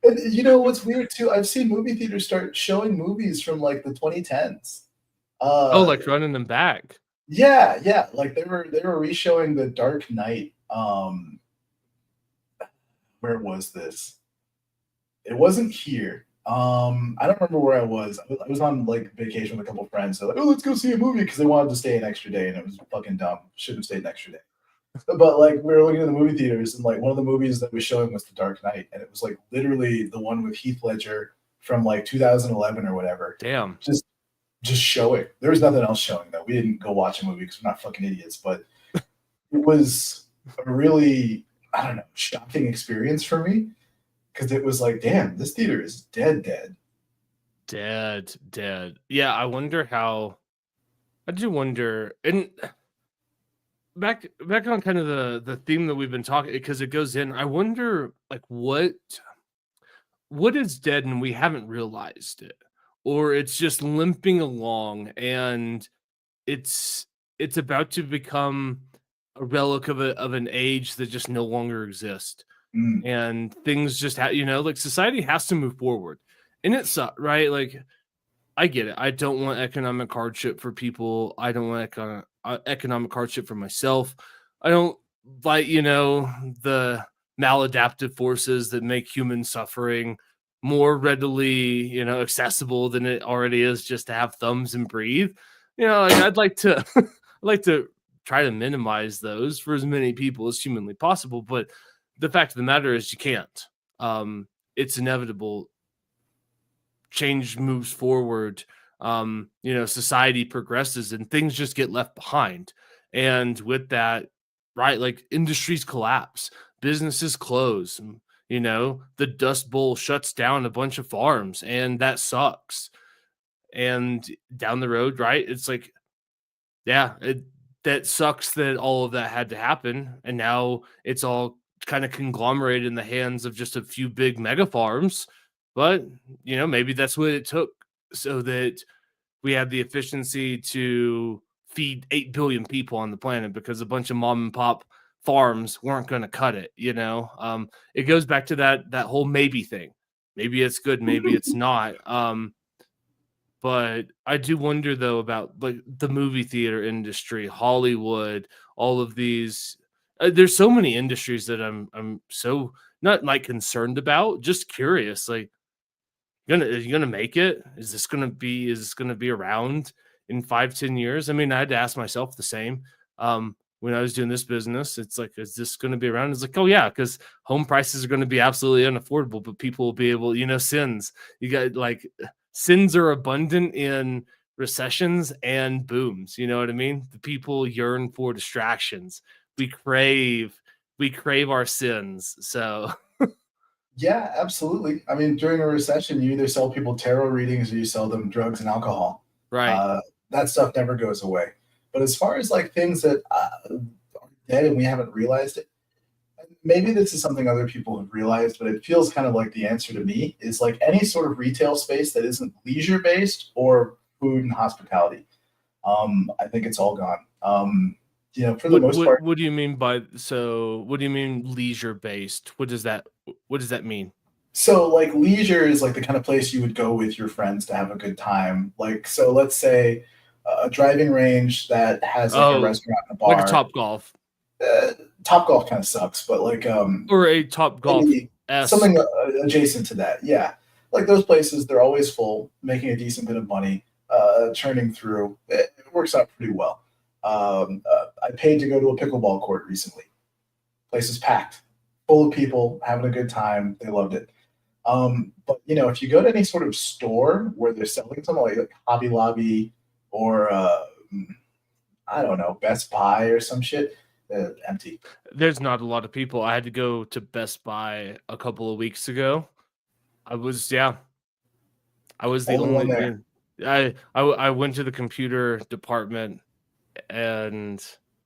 And you know what's weird too? I've seen movie theaters start showing movies from like the 2010s. Like running them back. Yeah. Like they were re-showing The Dark Knight. Where was this? It wasn't here. I don't remember where I was. I was on like vacation with a couple of friends. So like, oh, let's go see a movie because they wanted to stay an extra day, and it was fucking dumb. Shouldn't have stayed an extra day. But like we were looking at the movie theaters, and like one of the movies that was showing was The Dark Knight, and it was like literally the one with Heath Ledger from like 2011 or whatever. Damn. Just just showing. There was nothing else showing though. We didn't go watch a movie because we're not fucking idiots, but it was a really, I don't know, shocking experience for me because it was like, damn, this theater is dead, dead. Dead. Yeah, I wonder how. I do wonder, and back on kind of the theme that we've been talking because it goes in. I wonder, like, what is dead and we haven't realized it, or it's just limping along and it's it's about to become a relic of an age that just no longer exists, Mm, and things just like society has to move forward, and it's right. Like, I get it. I don't want economic hardship for people. I don't want economic hardship for myself. I don't like, the maladaptive forces that make human suffering more readily, accessible than it already is just to have thumbs and breathe. Like, I'd like to, I'd like to try to minimize those for as many people as humanly possible. But the fact of the matter is, you can't. It's inevitable. Change moves forward. Society progresses and things just get left behind, and with that, right, like, industries collapse, businesses close, the Dust Bowl shuts down a bunch of farms, and that sucks. And down the road, right, it's like, yeah, that sucks that all of that had to happen, and now it's all kind of conglomerated in the hands of just a few big mega farms. But maybe that's what it took so that we had the efficiency to feed 8 billion people on the planet, because a bunch of mom and pop farms weren't going to cut it. It goes back to that whole maybe thing. Maybe it's good, maybe it's not. But I do wonder though about, like, the movie theater industry, Hollywood, all of these. There's so many industries that I'm so not like concerned about, just curious. Like, are you gonna make it? Is this gonna be around in 5-10 years? I mean, I had to ask myself the same. When I was doing this business, it's like, is this gonna be around? It's like, oh yeah, because home prices are gonna be absolutely unaffordable, but people will be able, sins. You got, like, sins are abundant in recessions and booms. You know what I mean? The people yearn for distractions. We crave we crave our sins. So yeah, absolutely. I mean, during a recession, you either sell people tarot readings or you sell them drugs and alcohol. right. Uh, that stuff never goes away. But as far as like things that are dead and we haven't realized it, maybe this is something other people have realized, but it feels kind of like the answer to me is like any sort of retail space that isn't leisure based or food and hospitality. I think it's all gone. For the most part. What do you mean what do you mean leisure based? What does that mean? So like leisure is like the kind of place you would go with your friends to have a good time. Like, so let's say a driving range that has like a Oh, restaurant and a like a bar. Top Golf Uh, Top golf kind of sucks, but like or a Top Golf maybe something esque. adjacent to that. Yeah, like those places, they're always full, making a decent bit of money, churning through. It works out pretty well. I paid to go to a pickleball court recently. Place is packed, full of people having a good time. They loved it. But if you go to any sort of store where they're selling something like Hobby Lobby or I don't know, Best Buy or some shit, empty. There's not a lot of people. I had to go to Best Buy a couple of weeks ago. Yeah, I was the Only one only. there. I went to the computer department, and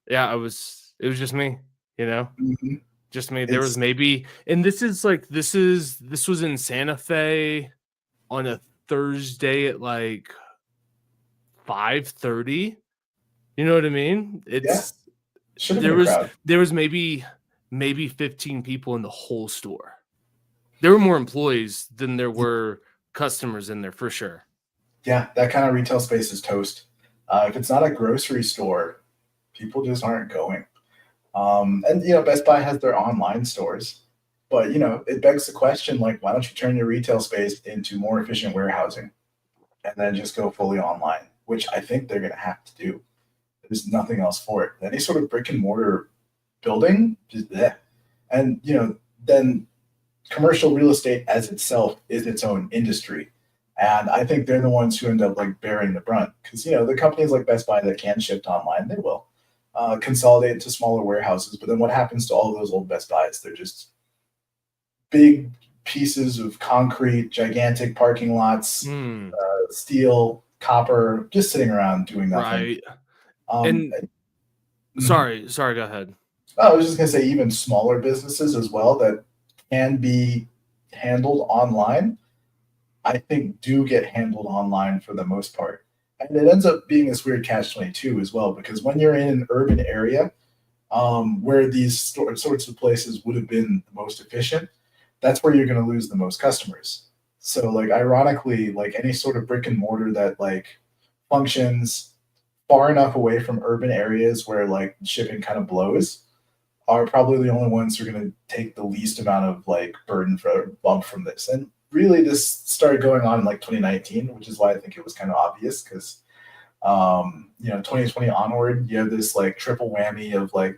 yeah, it was just me. You know, Mhm. just me. There was It's maybe, and this was in Santa Fe on a Thursday at like 5:30. You know what I mean? yeah, It's should have been a crowd. there was maybe 15 people in the whole store. There were more employees than there were customers in there for sure. Yeah, that kind of retail space is toast. If it's not a grocery store, people just aren't going. And Best Buy has their online stores, but it begs the question like, why don't you turn your retail space into more efficient warehousing and then just go fully online, which I think they're going to have to do. There's nothing else for it. Any sort of brick and mortar building, just that. And then commercial real estate as itself is its own industry. And I think they're the ones who end up like bearing the brunt because, you know, the companies like Best Buy that can ship online, they will consolidate into smaller warehouses. But then what happens to all of those old Best Buys? They're just big pieces of concrete, gigantic parking lots, Mm, steel, copper, just sitting around doing nothing. right. Um, And mhm. sorry, go ahead. I was just gonna say even smaller businesses as well that can be handled online, I think do get handled online for the most part. And it ends up being this weird catch 22 as well, because when you're in an urban area where these sorts of places would have been the most efficient, that's where you're going to lose the most customers. So, like, ironically, like any sort of brick and mortar that like functions far enough away from urban areas where like shipping kind of blows are probably the only ones who are going to take the least amount of like burden for bump from this. And really, this started going on in like 2019, which is why I think it was kind of obvious because you know, 2020 onward, you have this like triple whammy of like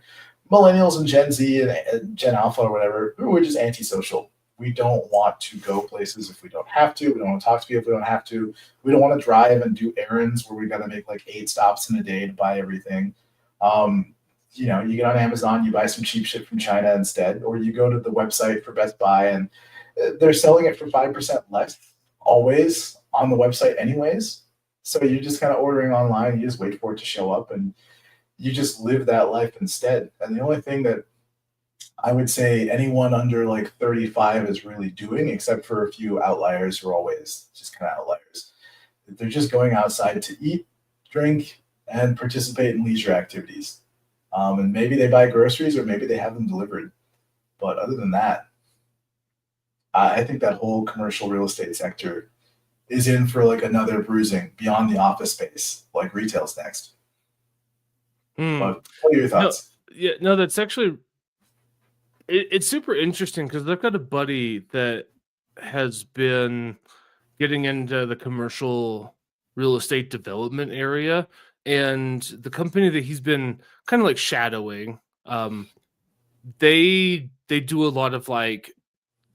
millennials and Gen Z and Gen Alpha or whatever who are just antisocial. We don't want to go places if we don't have to. We don't want to talk to people if we don't have to. We don't want to drive and do errands where we got to make like 8 stops in a day to buy everything. Um, you know, you get on Amazon, you buy some cheap shit from China instead, or you go to the website for Best Buy and they're selling it for 5% less always on the website, anyways. So you're just kind of ordering online, you just wait for it to show up and you just live that life instead. And the only thing that I would say anyone under like 35 is really doing, except for a few outliers who are always just kind of outliers, they're just going outside to eat, drink, and participate in leisure activities. And maybe they buy groceries or maybe they have them delivered. But other than that, I think that whole commercial real estate sector is in for like another bruising beyond the office space, like retail's next. Hmm. But what are your No, thoughts? yeah, no, that's actually it's super interesting because I've got a buddy that has been getting into the commercial real estate development area, and the company that he's been kind of like shadowing, um, they do a lot of like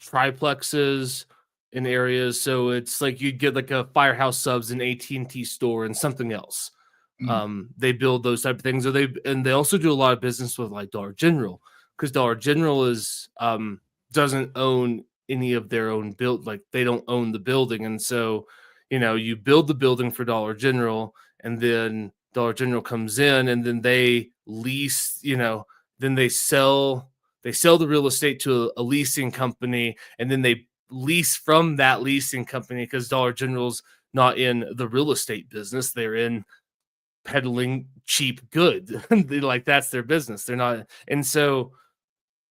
triplexes in areas. So it's like you'd get like a Firehouse Subs, an AT&T store, and something else. Mm, They build those type of things, or they also do a lot of business with like Dollar General because Dollar General is doesn't own any of their own build, like they don't own the building, and so you build the building for Dollar General, and then Dollar General comes in, and then they lease, then they sell the real estate to a leasing company, and then they lease from that leasing company because Dollar General's not in the real estate business; they're in peddling cheap goods. Like that's their business. They're not, and so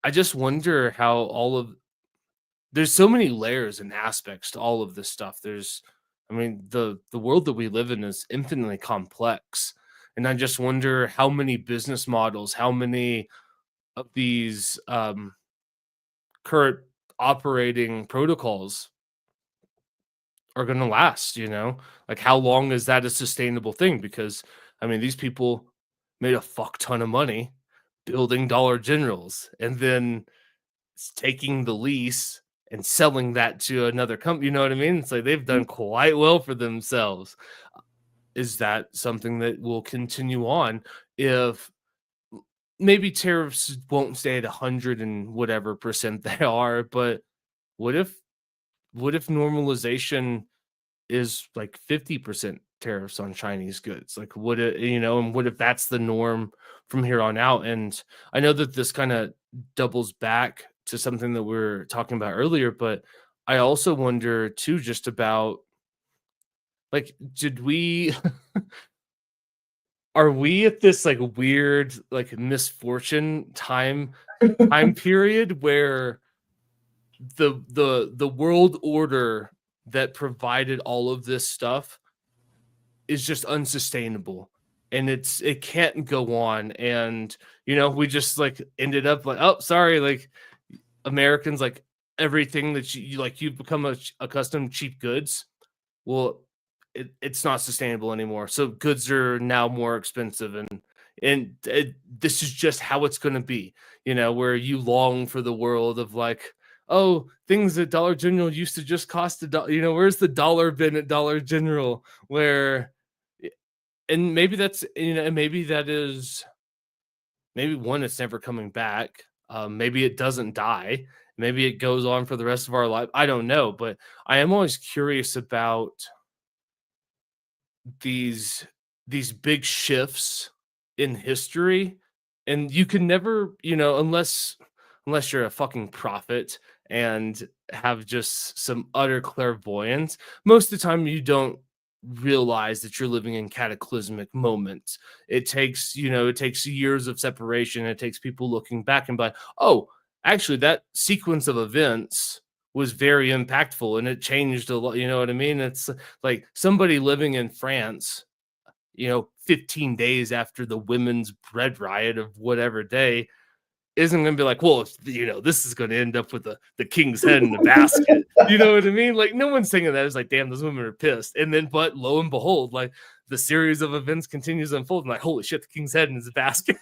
I just wonder how all of there's so many layers and aspects to all of this stuff. I mean, the world that we live in is infinitely complex, and I just wonder how many business models, how many of these current operating protocols are going to last, like how long is that a sustainable thing? Because I mean, these people made a fuck ton of money building Dollar Generals and then taking the lease and selling that to another company. You know what I mean? It's like they've mm. done quite well for themselves. Is that something that will continue on if maybe tariffs won't stay at 100 and whatever percent they are, but what if normalization is like 50% tariffs on Chinese goods? Like, and what if that's the norm from here on out? And I know that this kind of doubles back to something that we are talking about earlier, but I also wonder too, just about like, did we, are we at this like weird, like misfortune time period where the world order that provided all of this stuff is just unsustainable and it can't go on, and we just like ended up like, oh sorry, like Americans, like everything that you've become accustomed to cheap goods. Well, it's not sustainable anymore, so goods are now more expensive, and this is just how it's going to be, where you long for the world of like oh, things at Dollar General used to just cost $1. Where's the dollar bin at Dollar General? Where, and maybe that's, maybe that is, maybe one, it's never coming back. Maybe it doesn't die. Maybe it goes on for the rest of our life. I don't know, but I am always curious about these big shifts in history, and you can never, unless you're a fucking prophet and have just some utter clairvoyance, most of the time you don't realize that you're living in cataclysmic moments. It takes years of separation. It takes people looking back and be like, oh, actually that sequence of events was very impactful and it changed a lot. You know what I mean? It's like somebody living in France, 15 days after the women's bread riot of whatever day, isn't going to be like, well, this is going to end up with the king's head in the basket. You know what I mean? Like, no one's thinking that. It's like, damn, those women are pissed. And then, but lo and behold, like the series of events continues to unfold. And like, holy shit, the king's head in his basket.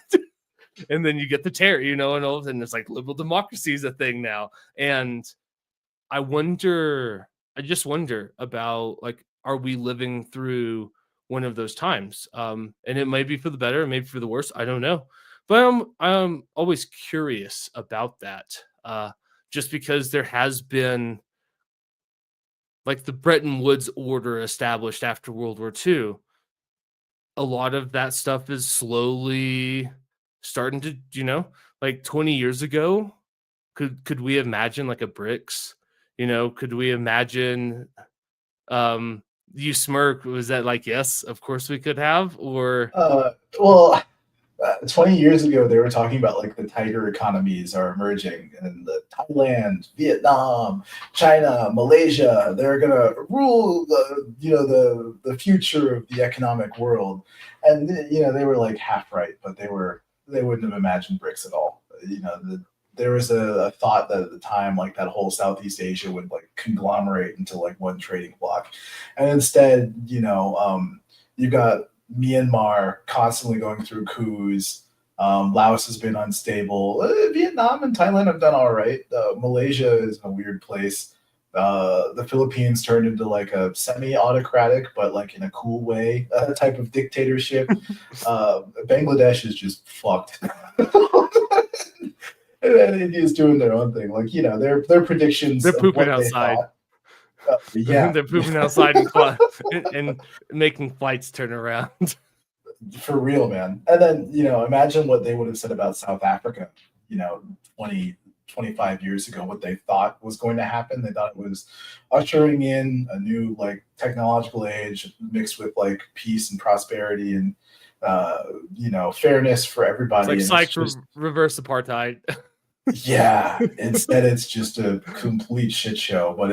And then you get the terror, and all of a sudden it's like liberal democracy is a thing now. And I just wonder about, like, are we living through one of those times? And it might be for the better, maybe for the worse. I don't know. But I'm always curious about that. Just because there has been, like, the Bretton Woods order established after World War II. A lot of that stuff is slowly starting to, like 20 years ago, could we imagine like a BRICS? Could we imagine, you smirk, was that like, yes, of course we could have, or Well, 20 years ago, they were talking about like the tiger economies are emerging, and the Thailand, Vietnam, China, Malaysia, they're gonna rule the future of the economic world. And they were like half right, but they wouldn't have imagined BRICS at all. There was a thought that at the time, like that whole Southeast Asia would like conglomerate into like one trading bloc, and instead, you got Myanmar constantly going through coups. Laos has been unstable. Vietnam and Thailand have done all right. Malaysia is a weird place. The Philippines turned into like a semi-autocratic, but like in a cool way, type of dictatorship. Bangladesh is just fucked. And India's doing their own thing. Like, their predictions. They're pooping outside. Yeah, they're pooping outside and making flights turn around. For real, man. And then, imagine what they would have said about South Africa, 20, 25 years ago, what they thought was going to happen. They thought it was ushering in a new like technological age mixed with like peace and prosperity and fairness for everybody. It's like reverse apartheid. Yeah, instead it's just a complete shit show, but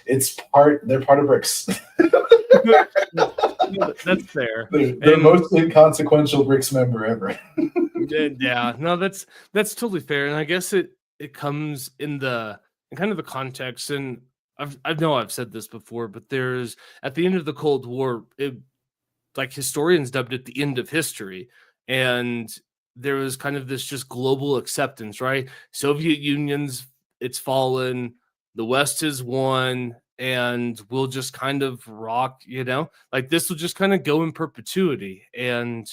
they're part of BRICS. That's fair. They're the most inconsequential BRICS member ever. Yeah, no, that's totally fair. And I guess it comes in kind of the context, and I know I've said this before, but there's, at the end of the Cold War, like historians dubbed it the end of history. And there was kind of this just global acceptance, right? Soviet Union's, it's fallen, the West has won, and we'll just kind of rock, like this will just kind of go in perpetuity. And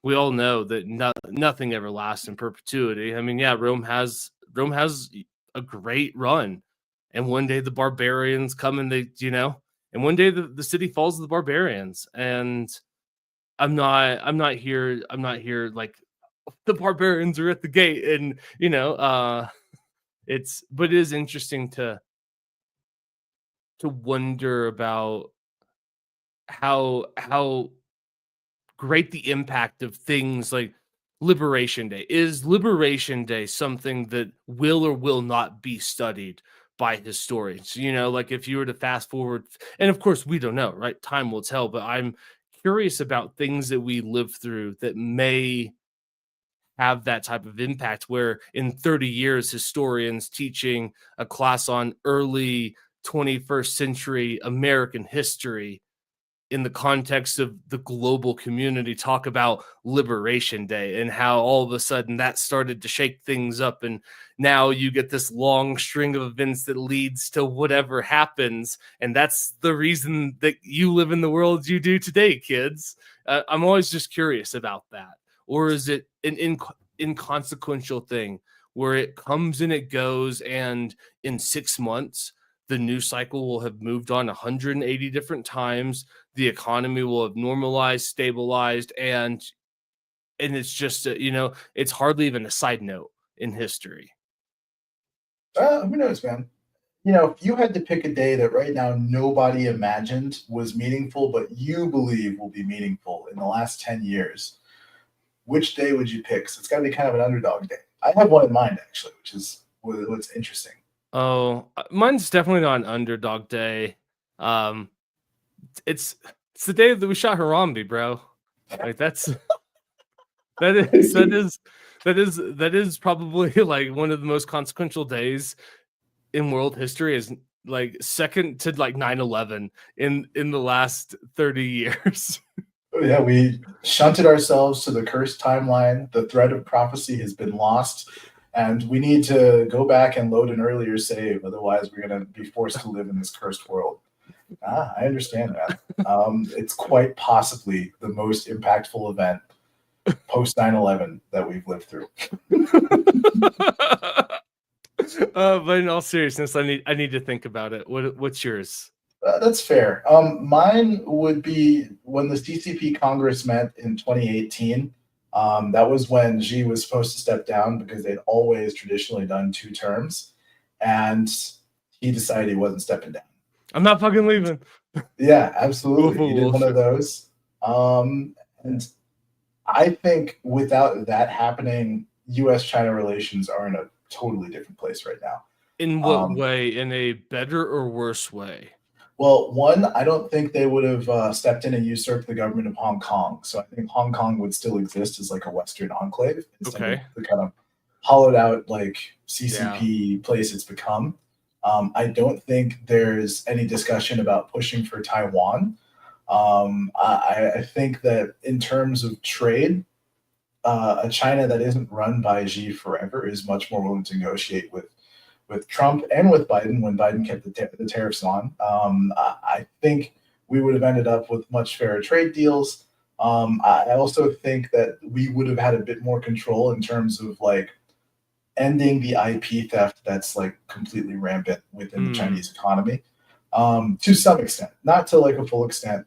we all know that nothing ever lasts in perpetuity. I mean, yeah, Rome has a great run, and one day the barbarians come and they, and one day the city falls to the barbarians. And I'm not here like the barbarians are at the gate, and but it is interesting to wonder about how great the impact of things like Liberation Day is. Liberation Day something that will or will not be studied by historians? Like if you were to fast forward, and of course we don't know, right? Time will tell, but I'm curious about things that we live through that may have that type of impact, where in 30 years, historians teaching a class on early 21st century American history in the context of the global community, talk about Liberation Day and how all of a sudden that started to shake things up. And now you get this long string of events that leads to whatever happens. And that's the reason that you live in the world you do today, kids. I'm always just curious about that. Or is it an inconsequential thing where it comes and it goes, and in 6 months, the news cycle will have moved on 180 different times. The economy will have normalized, stabilized, and it's just it's hardly even a side note in history. Who knows, man? If you had to pick a day that right now nobody imagined was meaningful, but you believe will be meaningful in the last 10 years, which day would you pick? So it's got to be kind of an underdog day. I have one in mind, actually, which is what's interesting. Oh, mine's definitely not an underdog day. It's the day that we shot Harambe, bro. Like that is probably like one of the most consequential days in world history, is like second to like 9/11 in the last 30 years. Yeah, we shunted ourselves to the cursed timeline. The thread of prophecy has been lost, and we need to go back and load an earlier save. Otherwise, we're going to be forced to live in this cursed world. I understand that. It's quite possibly the most impactful event post 9/11 that we've lived through. But in all seriousness, I need to think about it. What's yours? That's fair. Mine would be when the CCP Congress met in 2018. That was when Xi was supposed to step down because they'd always traditionally done 2 terms, and he decided he wasn't stepping down. I'm not fucking leaving. Yeah, absolutely. He did one of those. And I think without that happening, U.S.-China relations are in a totally different place right now. In what way? In a better or worse way? Well, one, I don't think they would have stepped in and usurped the government of Hong Kong. So I think Hong Kong would still exist as like a Western enclave instead of the kind of hollowed out like CCP place it's become. I don't think there's any discussion about pushing for Taiwan. I think that in terms of trade, a China that isn't run by Xi forever is much more willing to negotiate with Trump and with Biden when Biden kept the tariffs on. I think we would have ended up with much fairer trade deals. I also think that we would have had a bit more control in terms of like ending the IP theft that's like completely rampant within the Chinese economy to some extent, not to like a full extent.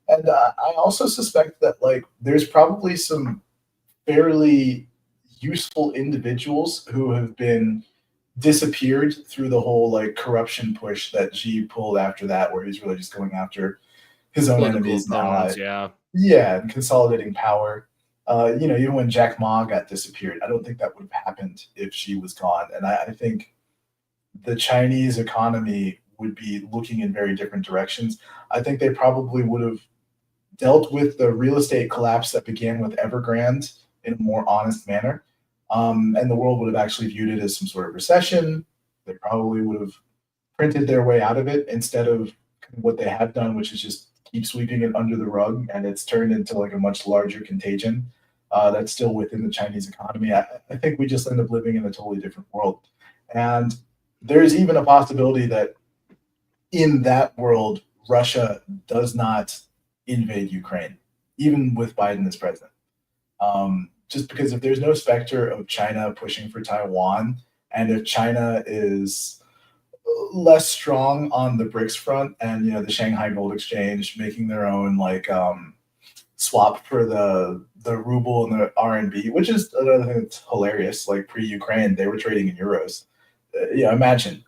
And I also suspect that like there's probably some fairly useful individuals who have been disappeared through the whole like corruption push that Xi pulled after that, where he's really just going after his own enemies now. And consolidating power. Even when Jack Ma got disappeared, I don't think that would have happened if Xi was gone. And I think the Chinese economy would be looking in very different directions. I think they probably would have dealt with the real estate collapse that began with Evergrande in a more honest manner. And the world would have actually viewed it as some sort of recession. They probably would have printed their way out of it instead of what they have done, which is just keep sweeping it under the rug. And it's turned into like a much larger contagion that's still within the Chinese economy. I think we just end up living in a totally different world. And there's even a possibility that in that world, Russia does not invade Ukraine, even with Biden as president. Just because if there's no specter of China pushing for Taiwan, and if China is less strong on the BRICS front, and the Shanghai Gold Exchange making their own like swap for the ruble and the RMB, which is another thing that's hilarious. Like pre-Ukraine, they were trading in euros. Imagine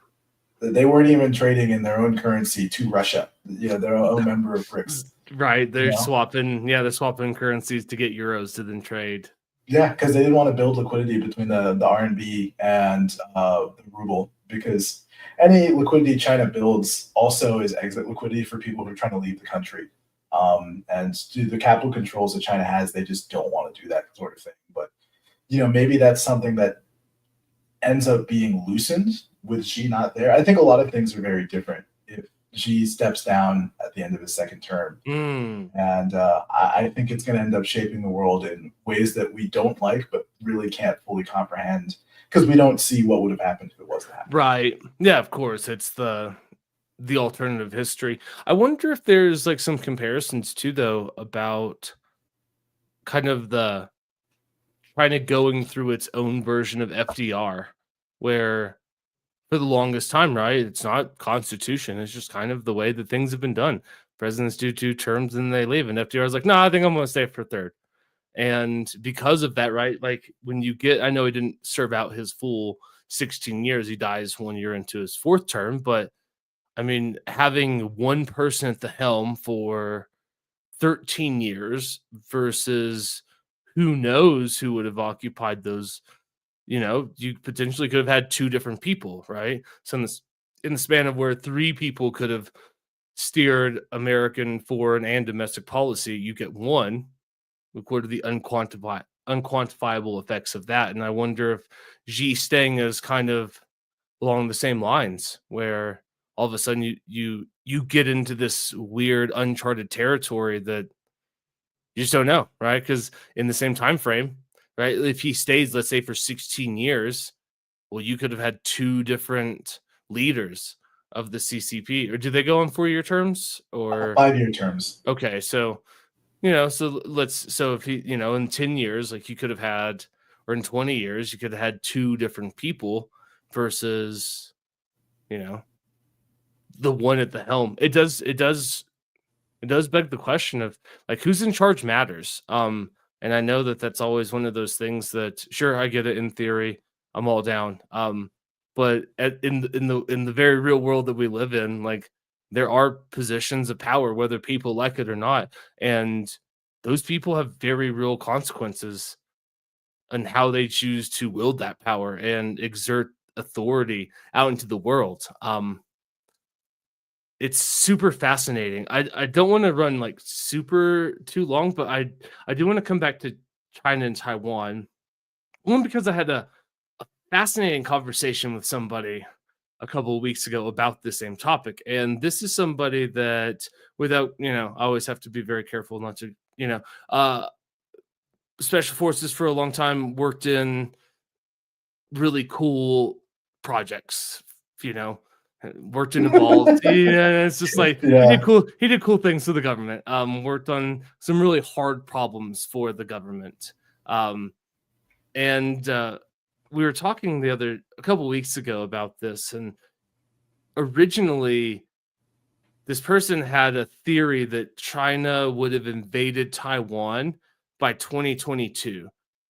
they weren't even trading in their own currency to Russia. Their own member of BRICS. Right, they're swapping. Yeah, they're swapping currencies to get euros to then trade. Yeah, because they didn't want to build liquidity between the RMB and the ruble, because any liquidity China builds also is exit liquidity for people who are trying to leave the country. And due to the capital controls that China has, they just don't want to do that sort of thing. But maybe that's something that ends up being loosened with Xi not there. I think a lot of things are very different if Xi steps down at the end of his second term. Mm. And I think it's going to end up shaping the world in ways that we don't like, but really can't fully comprehend because we don't see what would have happened if it wasn't happening. Right. Yeah, of course. It's the alternative history. I wonder if there's like some comparisons too, though, about kind of the China going through its own version of FDR, where for the longest time, right, it's not constitution. It's just kind of the way that things have been done. Presidents do 2 terms and they leave. And FDR is like, no, I think I'm going to stay for third. And because of that, right, like when you get, I know he didn't serve out his full 16 years. He dies 1 year into his fourth term. But I mean, having one person at the helm for 13 years versus who knows who would have occupied those, you potentially could have had 2 different people, right? So in the span of where 3 people could have steered American foreign and domestic policy, you get one. What are the unquantifiable effects of that? And I wonder if Xi staying is kind of along the same lines, where all of a sudden you get into this weird uncharted territory that you just don't know, right? Because in the same time frame, right? If he stays, let's say for 16 years, well, you could have had 2 different leaders of the CCP, or do they go on 4-year terms or 5-year terms? Okay, so so if he, in 10 years, like you could have had, or in 20 years, you could have had 2 different people versus, the one at the helm. It does beg the question of like who's in charge matters. And I know that that's always one of those things that, sure, I get it in theory, I'm all down. But in the very real world that we live in, like there are positions of power, whether people like it or not, and those people have very real consequences on how they choose to wield that power and exert authority out into the world. It's super fascinating. I don't want to run like super too long, but I do want to come back to China and Taiwan. One, because I had a fascinating conversation with somebody a couple of weeks ago about the same topic. And this is somebody that, without, I always have to be very careful not to, special forces for a long time, worked in really cool projects, worked in evolved. Yeah, it's just like he did cool things for the government. Worked on some really hard problems for the government. And we were talking a couple weeks ago about this, and originally this person had a theory that China would have invaded Taiwan by 2022.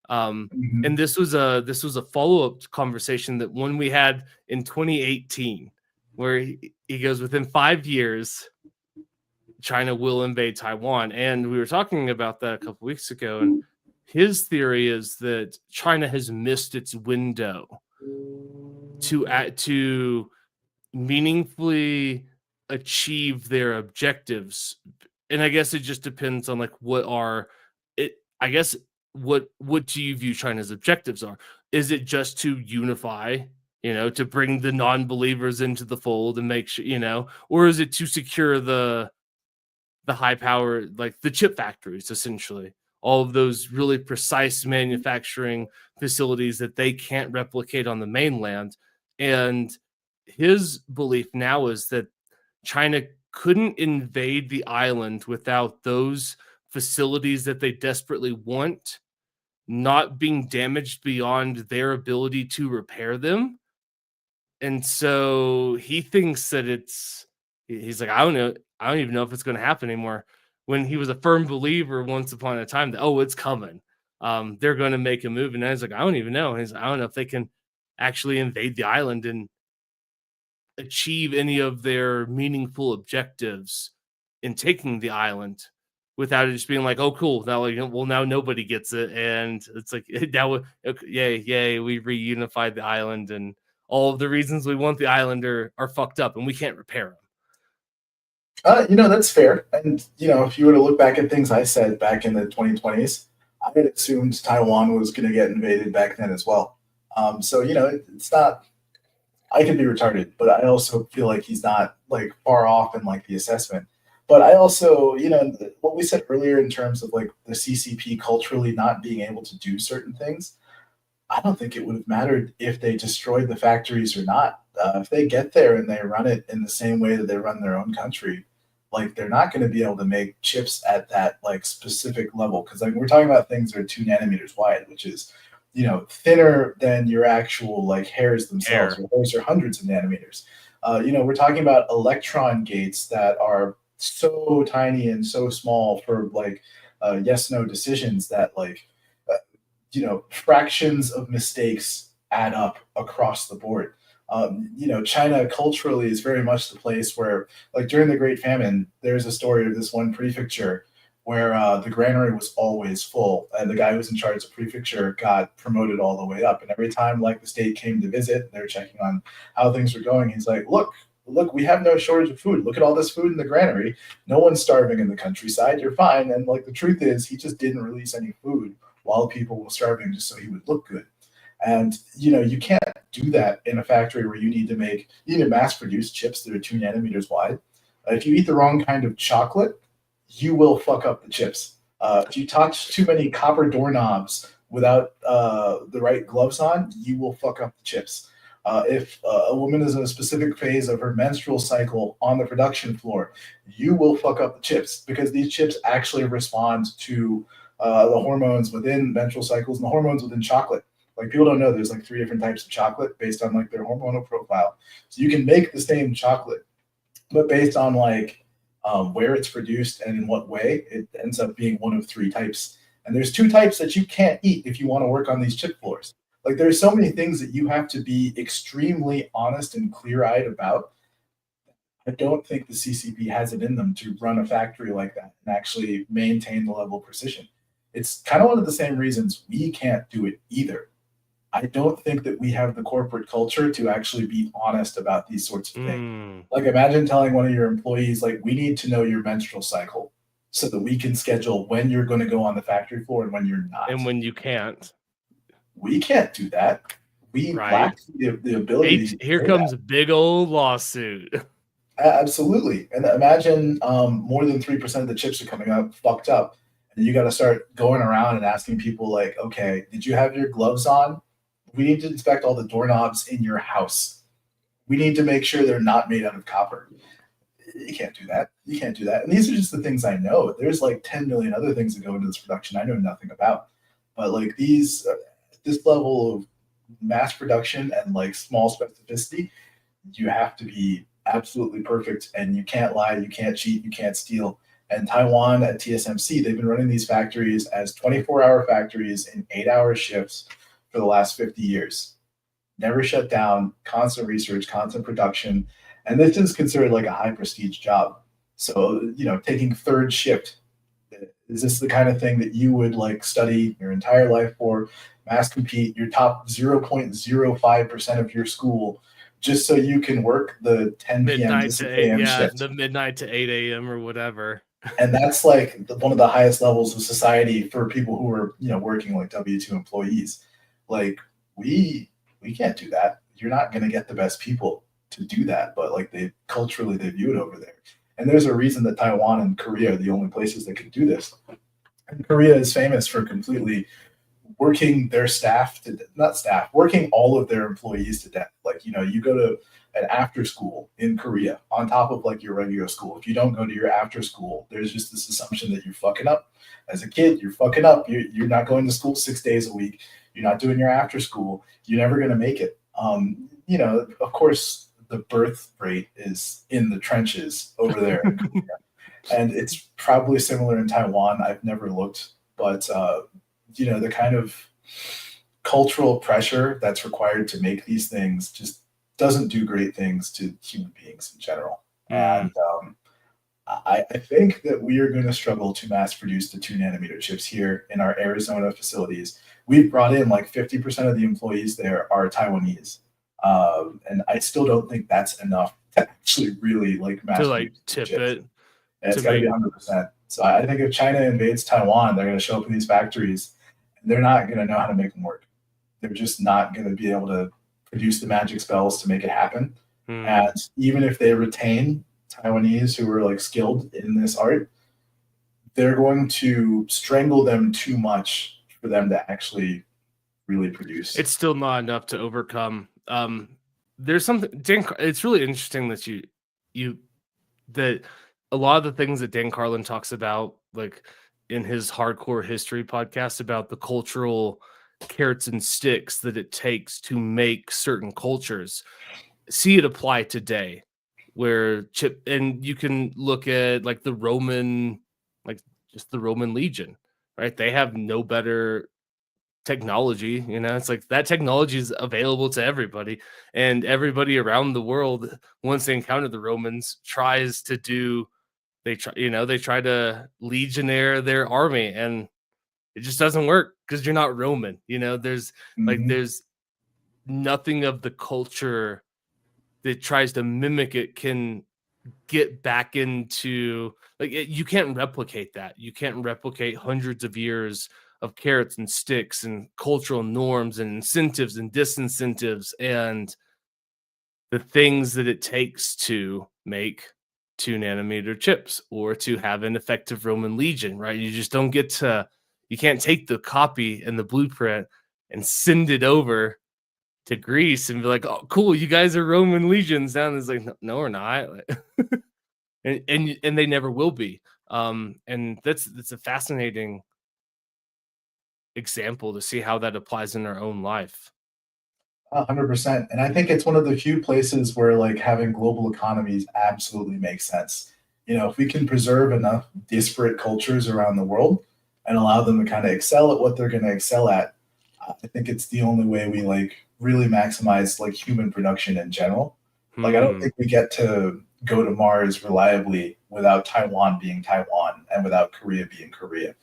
And this was a follow-up conversation that one we had in 2018, where he goes, within 5 years, China will invade Taiwan. And we were talking about that a couple weeks ago, and his theory is that China has missed its window to meaningfully achieve their objectives. And I guess it just depends on like what do you view China's objectives are? Is it just to unify, to bring the non-believers into the fold and make sure, or is it to secure the high power, like the chip factories, essentially, all of those really precise manufacturing facilities that they can't replicate on the mainland? And his belief now is that China couldn't invade the island without those facilities that they desperately want not being damaged beyond their ability to repair them. And so he thinks that he's like, I don't even know if it's going to happen anymore. When he was a firm believer once upon a time that, it's coming. They're going to make a move. And I was like, I don't even know. I don't know if they can actually invade the island and achieve any of their meaningful objectives in taking the island without it just being like, oh, cool. Now, now nobody gets it. And it's like, now, yay, we reunified the island, and all of the reasons we want the island are fucked up and we can't repair them. That's fair. And, if you were to look back at things I said back in the 2020s, I had assumed Taiwan was going to get invaded back then as well. So, it's not I could be retarded, but I also feel like he's not like far off in like the assessment. But I also, what we said earlier in terms of like the CCP culturally not being able to do certain things, I don't think it would have mattered if they destroyed the factories or not. If they get there and they run it in the same way that they run their own country, like they're not going to be able to make chips at that like specific level because like we're talking about things that are 2 nanometers wide, which is thinner than your actual like hairs themselves. Hair. Your hairs are hundreds of nanometers. We're talking about electron gates that are so tiny and so small for like yes no decisions that like uh, fractions of mistakes add up across the board. China culturally is very much the place where, like during the Great Famine, there's a story of this one prefecture where the granary was always full, and the guy who was in charge of the prefecture got promoted all the way up. And every time, like the state came to visit, they're checking on how things were going. He's like, "Look, we have no shortage of food. Look at all this food in the granary. No one's starving in the countryside. You're fine." And like the truth is, he just didn't release any food while people were starving just so he would look good. And you can't do that in a factory where you need to mass produce chips that are 2 nanometers wide. If you eat the wrong kind of chocolate, you will fuck up the chips. If you touch too many copper doorknobs without the right gloves on, you will fuck up the chips. If a woman is in a specific phase of her menstrual cycle on the production floor, you will fuck up the chips because these chips actually respond to the hormones within menstrual cycles and the hormones within chocolate. Like people don't know there's like 3 different types of chocolate based on like their hormonal profile. So you can make the same chocolate, but based on like where it's produced and in what way, it ends up being one of 3 types. And there's 2 types that you can't eat if you want to work on these chip floors. Like there's so many things that you have to be extremely honest and clear-eyed about. I don't think the CCP has it in them to run a factory like that and actually maintain the level of precision. It's kind of one of the same reasons we can't do it either. I don't think that we have the corporate culture to actually be honest about these sorts of things. Like imagine telling one of your employees, like, we need to know your menstrual cycle so that we can schedule when you're going to go on the factory floor and when you're not. And when you can't. We can't do that. We lack the ability. Here comes a big old lawsuit. Absolutely. And imagine more than 3% of the chips are coming up fucked up. And you got to start going around and asking people like, okay, did you have your gloves on? We need to inspect all the doorknobs in your house. We need to make sure they're not made out of copper. You can't do that. You can't do that. And these are just the things I know. There's like 10 million other things that go into this production I know nothing about. But like this level of mass production and like small specificity, you have to be absolutely perfect and you can't lie, you can't cheat, you can't steal. And Taiwan at TSMC, they've been running these factories as 24-hour factories in 8-hour shifts for the last 50 years. Never shut down, constant research, constant production. And this is considered like a high prestige job. So, taking third shift, is this the kind of thing that you would like study your entire life for, mass compete, your top 0.05% of your school, just so you can work the 10 p.m. to 6 a.m. shift? The midnight to 8 a.m. or whatever. And that's like one of the highest levels of society for people who are, working like W-2 employees. Like we can't do that. You're not going to get the best people to do that, but like they view it over there. And there's a reason that Taiwan and Korea are the only places that can do this. And Korea is famous for completely working their working all of their employees to death. Like, you go to an after school in Korea on top of like your regular school. If you don't go to your after school, there's just this assumption that you're fucking up. As a kid, you're fucking up. You're not going to school 6 days a week. You're not doing your after school. You're never going to make it. Of course, the birth rate is in the trenches over there in Korea. And it's probably similar in Taiwan. I've never looked, but the kind of cultural pressure that's required to make these things just doesn't do great things to human beings in general. And I think that we are going to struggle to mass produce the 2-nanometer chips here in our Arizona facilities. We've brought in like 50% of the employees there are Taiwanese. And I still don't think that's enough to actually really like mass produce tip chips. it. And it's got to be 100%. So I think if China invades Taiwan, they're going to show up in these factories. And they're not going to know how to make them work. They're just not going to be able to produce the magic spells to make it happen. Hmm. And even if they retain Taiwanese who are like skilled in this art, they're going to strangle them too much for them to actually really produce. It's still not enough to overcome. There's something, it's really interesting that that a lot of the things that Dan Carlin talks about, like in his Hardcore History podcast, about the cultural carrots and sticks that it takes to make certain cultures, see it apply today, where and you can look at like the Roman, like just the Roman legion, right? They have no better technology, it's like that technology is available to everybody, and everybody around the world, once they encounter the Romans, tries to do they try to legionnaire their army, and it just doesn't work because you're not Roman. There's there's nothing of the culture that tries to mimic it can get back into, like, you can't replicate that. You can't replicate hundreds of years of carrots and sticks and cultural norms and incentives and disincentives and the things that it takes to make 2 nanometer chips or to have an effective Roman legion, right? You just don't get to, you can't take the copy and the blueprint and send it over to Greece and be like, oh, cool, you guys are Roman legions. Down it's like, no, we're not. and they never will be. And that's a fascinating example to see how that applies in our own life. 100%. And I think it's one of the few places where like having global economies absolutely makes sense. If we can preserve enough disparate cultures around the world and allow them to kind of excel at what they're going to excel at, I think it's the only way we like really maximize like human production in general. Like, I don't think we get to go to Mars reliably without Taiwan being Taiwan and without Korea being Korea.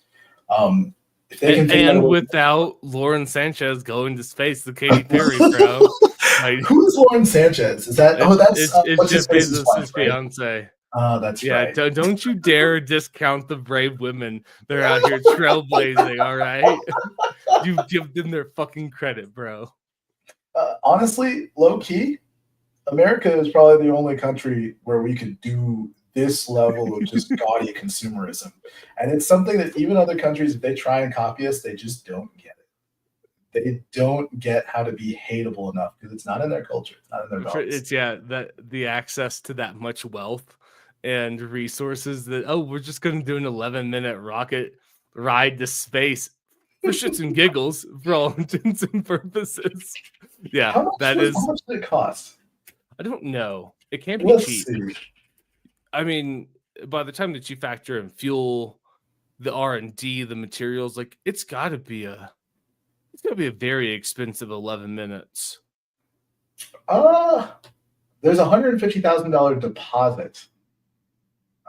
If they can and without Lauren Sanchez going to space, the Katy Perry, bro. Like, who's Lauren Sanchez? Is that? It's Jeff Bezos' fiance. Oh, that's right. Don't you dare discount the brave women. They're out here trailblazing. All right, you give them their fucking credit, bro. Honestly, low key, America is probably the only country where we could do this level of just gaudy consumerism. And it's something that even other countries, if they try and copy us, they just don't get it. They don't get how to be hateable enough because it's not in their culture. It's not in their values. It's that the access to that much wealth and resources that, we're just going to do an 11-minute rocket ride to space for shits and giggles for all intents and purposes. Yeah, how much did it cost? I don't know. It can't be cheap. See. I mean, by the time that you factor in fuel, the R&D, the materials, like it's got to be a very expensive 11 minutes. There's $150,000 deposit.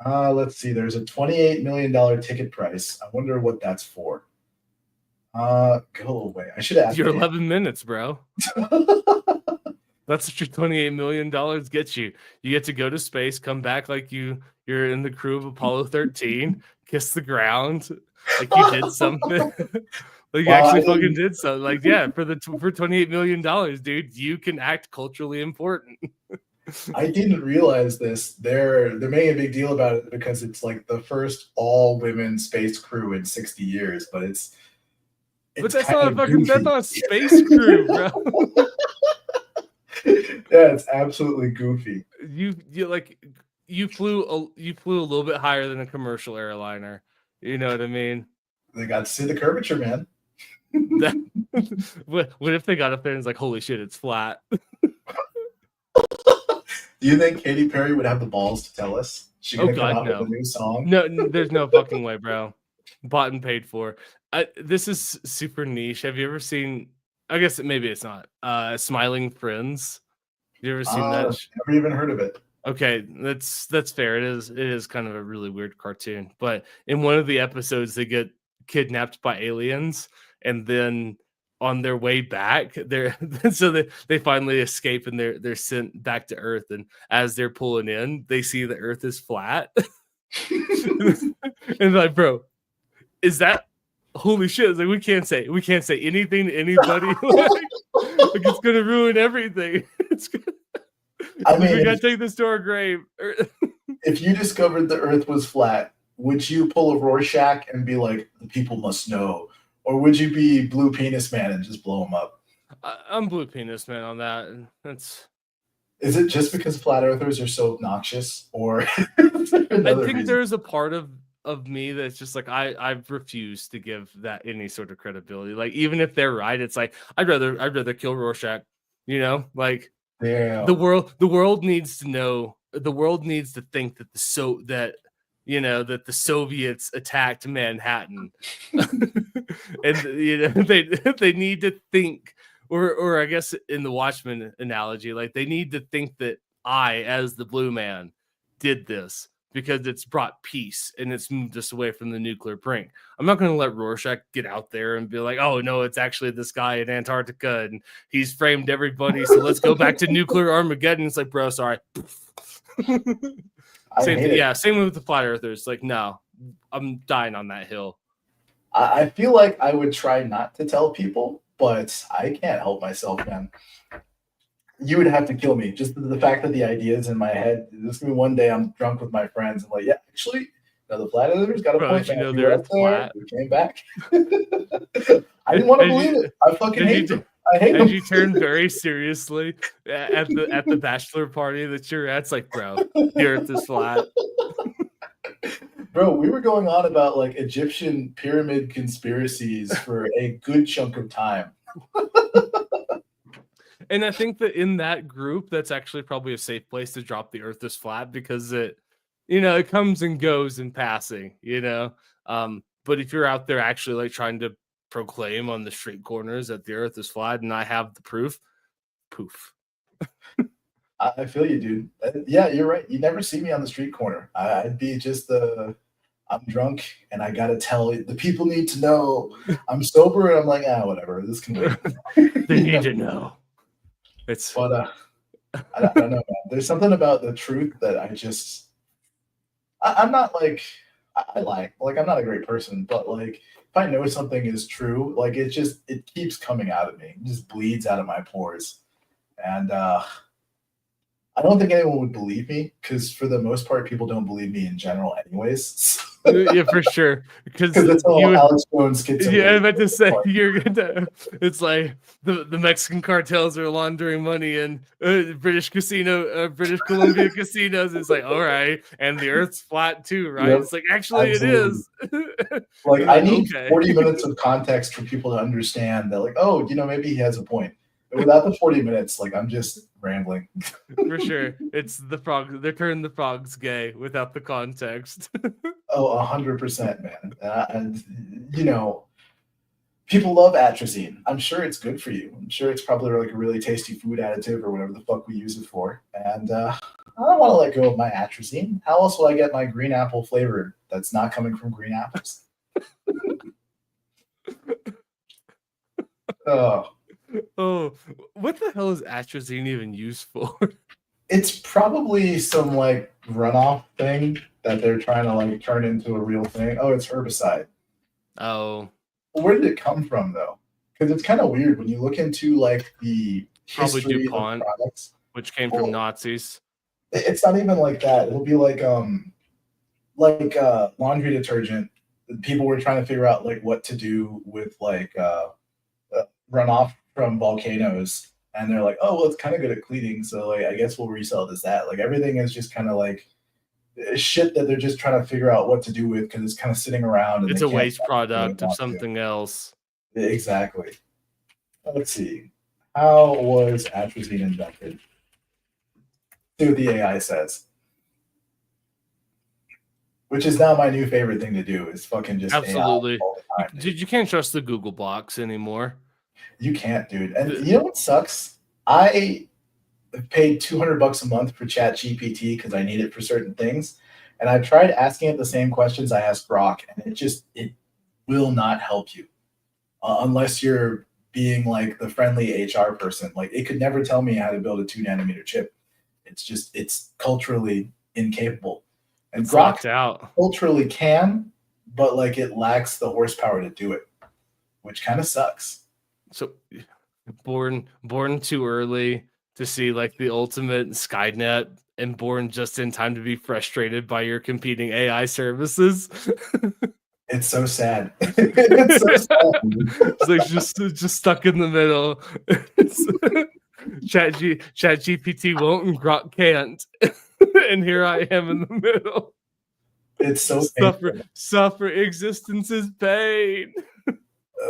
Let's see. There's a $28 million ticket price. I wonder what that's for. Go away. I should ask. Your 11 minutes, bro. That's what your $28 million gets you. You get to go to space, come back like you're in the crew of Apollo 13, kiss the ground, like you did something. Like you actually fucking did something. Like, yeah, for $28 million, dude, you can act culturally important. I didn't realize this. They're making a big deal about it because it's like the first all-women space crew in 60 years, but but that's not a space crew, bro. Yeah, it's absolutely goofy. You flew a little bit higher than a commercial airliner. You know what I mean? They got to see the curvature, man. What if they got up there and it's like, holy shit, it's flat? Do you think Katy Perry would have the balls to tell us? She gonna come out with a new song? No, there's no fucking way, bro. Bought and paid for. This is super niche. Have you ever seen? I guess maybe it's not. Smiling Friends. You ever seen that? Never even heard of it. Okay, that's fair. It is kind of a really weird cartoon. But in one of the episodes, they get kidnapped by aliens, and then on their way back, they finally escape and they're sent back to Earth. And as they're pulling in, they see the Earth is flat. And like, bro, is that holy shit? It's like we can't say anything to anybody. Like it's gonna ruin everything. We gotta take this to our grave. If you discovered the Earth was flat, would you pull a Rorschach and be like, "The people must know," or would you be Blue Penis Man and just blow them up? I'm Blue Penis Man on that. That's. Is it just because flat earthers are so obnoxious, or I think reason? there's a part of me that's just like I refuse to give that any sort of credibility. Like even if they're right, it's like I'd rather kill Rorschach. Like the world needs to know. The world needs to think that that the Soviets attacked Manhattan, and they need to think, or I guess in the Watchmen analogy, like they need to think that I, as the Blue Man, did this because it's brought peace and it's moved us away from the nuclear brink. I'm not going to let Rorschach get out there and be like, oh no, it's actually this guy in Antarctica and he's framed everybody. So let's go back to nuclear Armageddon. It's like, bro, sorry. Same thing. Yeah, same with the flat earthers. Like, no, I'm dying on that hill. I feel like I would try not to tell people, but I can't help myself, man. You would have to kill me. Just the fact that the idea is in my head. There's gonna be one day I'm drunk with my friends and like, yeah, actually, the flat earthers got a point. You know, they're flat. We came back. I didn't want to believe it. I fucking hate them. I hate them. You turn very seriously at the bachelor party that you're at. It's like, bro, the Earth is flat. Bro, we were going on about like Egyptian pyramid conspiracies for a good chunk of time. And I think that in that group, that's actually probably a safe place to drop the Earth is flat because it comes and goes in passing, But if you're out there actually like trying to proclaim on the street corners that the Earth is flat and I have the proof, poof. I feel you, dude. Yeah, you're right. You never see me on the street corner. I'd be just I'm drunk and I gotta tell the people need to know. I'm sober and I'm like, whatever. This can wait. They need to know. But I don't know, man. There's something about the truth that I'm not like I lie. Like I'm not a great person, but like if I know something is true, like it keeps coming out of me. It just bleeds out of my pores. And I don't think anyone would believe me because for the most part, people don't believe me in general anyways. Yeah, for sure. Because that's all Alex Jones gets. Yeah, I'm about to say it's like the Mexican cartels are laundering money in British Columbia casinos. It's like, all right, and the Earth's flat too, right? Yep. It's like actually absolutely. It is. Like I need 40 minutes of context for people to understand that, like, oh, maybe he has a point. But without the 40 minutes, like I'm just rambling. For sure. It's the frog. They're turning the frogs gay without the context. Oh, 100%, man. And people love atrazine. I'm sure it's good for you. I'm sure it's probably like a really tasty food additive or whatever the fuck we use it for. And I don't want to let go of my atrazine. How else will I get my green apple flavor that's not coming from green apples? Oh, what the hell is atrazine even used for? It's probably some like runoff thing that they're trying to like turn into a real thing. Oh, it's herbicide. Oh. Where did it come from though? Because it's kind of weird when you look into like the probably history DuPont, of products, which came from Nazis. It's not even like that. It'll be like laundry detergent. People were trying to figure out like what to do with like runoff from volcanoes, and they're like, oh well, it's kind of good at cleaning, so like I guess we'll resell it as that. Like everything is just kind of like shit that they're just trying to figure out what to do with because it's kind of sitting around. And it's a waste product of something else. Exactly. Let's see. How was atrazine invented? See what the AI says. Which is now my new favorite thing to do is fucking just absolutely. AI all the time, dude, you can't trust the Google box anymore. You can't, dude. And you know what sucks? I paid $200 a month for ChatGPT because I need it for certain things. And I tried asking it the same questions I asked Grok, and it will not help you unless you're being like the friendly HR person. Like it could never tell me how to build a 2-nanometer chip. It's culturally incapable. And Grok culturally can, but like it lacks the horsepower to do it, which kind of sucks. So born too early to see like the ultimate Skynet, and born just in time to be frustrated by your competing AI services. It's so sad. It's so sad. It's like just stuck in the middle. Chat GPT won't and Grok can't. And here I am in the middle. It's so suffer existence is pain.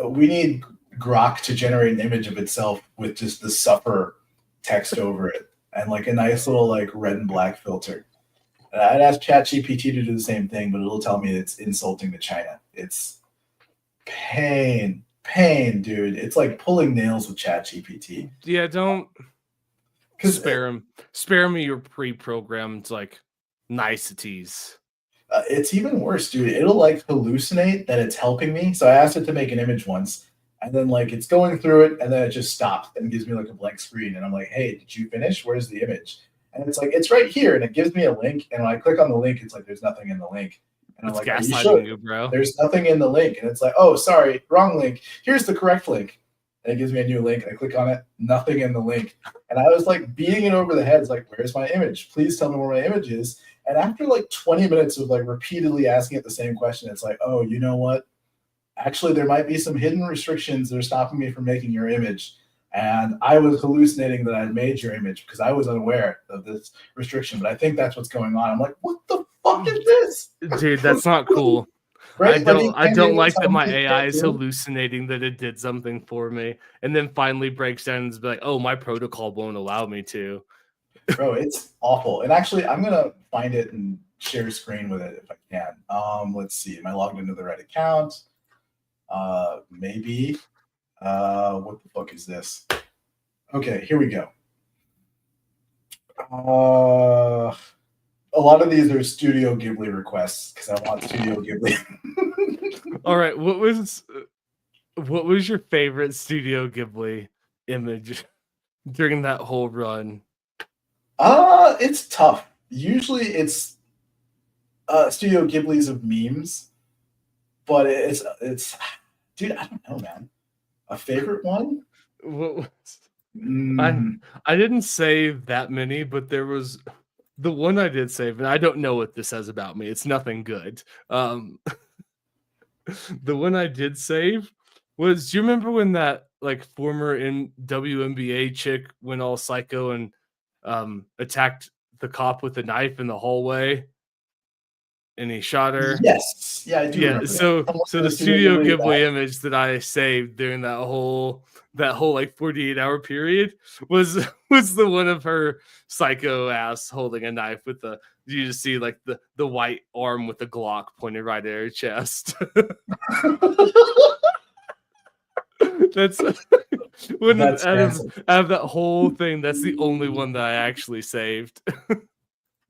We need Grok to generate an image of itself with just the suffer text over it and like a nice little like red and black filter. And I'd ask ChatGPT to do the same thing, but it'll tell me it's insulting to China. It's pain, dude. It's like pulling nails with ChatGPT. Yeah, don't spare me your pre-programmed like niceties. It's even worse, dude. It'll like hallucinate that it's helping me. So I asked it to make an image once, and then like it's going through it, and then it just stops and gives me like a blank screen. And I'm like, hey, did you finish? Where's the image? And it's like, it's right here. And it gives me a link. And when I click on the link, it's like, there's nothing in the link. And I'm like, gaslighting you, bro. There's nothing in the link. And it's like, oh, sorry, wrong link. Here's the correct link. And it gives me a new link. And I click on it, nothing in the link. And I was like beating it over the head. It's like, where's my image? Please tell me where my image is. And after like 20 minutes of like repeatedly asking it the same question, it's like, oh, you know what? Actually, there might be some hidden restrictions that are stopping me from making your image. And I was hallucinating that I had made your image because I was unaware of this restriction. But I think that's what's going on. I'm like, what the fuck is this? Dude, that's not cool. Right? I don't like that my AI is hallucinating that it did something for me and then finally breaks down and is like, oh, my protocol won't allow me to. Bro, it's awful. And actually, I'm going to find it and share a screen with it if I can. Let's see. Am I logged into the right account? Maybe. What the fuck is this? Okay, here we go. A lot of these are Studio Ghibli requests because I want Studio Ghibli. All right, what was your favorite Studio Ghibli image during that whole run? It's tough. Usually it's Studio Ghibli's of memes, but it's dude, I don't know, man. A favorite one? What was I didn't save that many, but there was the one I did save, and I don't know what this says about me. It's nothing good. The one I did save was, do you remember when that like former WNBA chick went all psycho and attacked the cop with a knife in the hallway? And he shot her. Yes, yeah, I do. Yeah, so the Studio Ghibli image that I saved during that whole like 48-hour period was the one of her psycho ass holding a knife with you just see like the white arm with the Glock pointed right at her chest. That's out of that whole thing, that's the only one that I actually saved.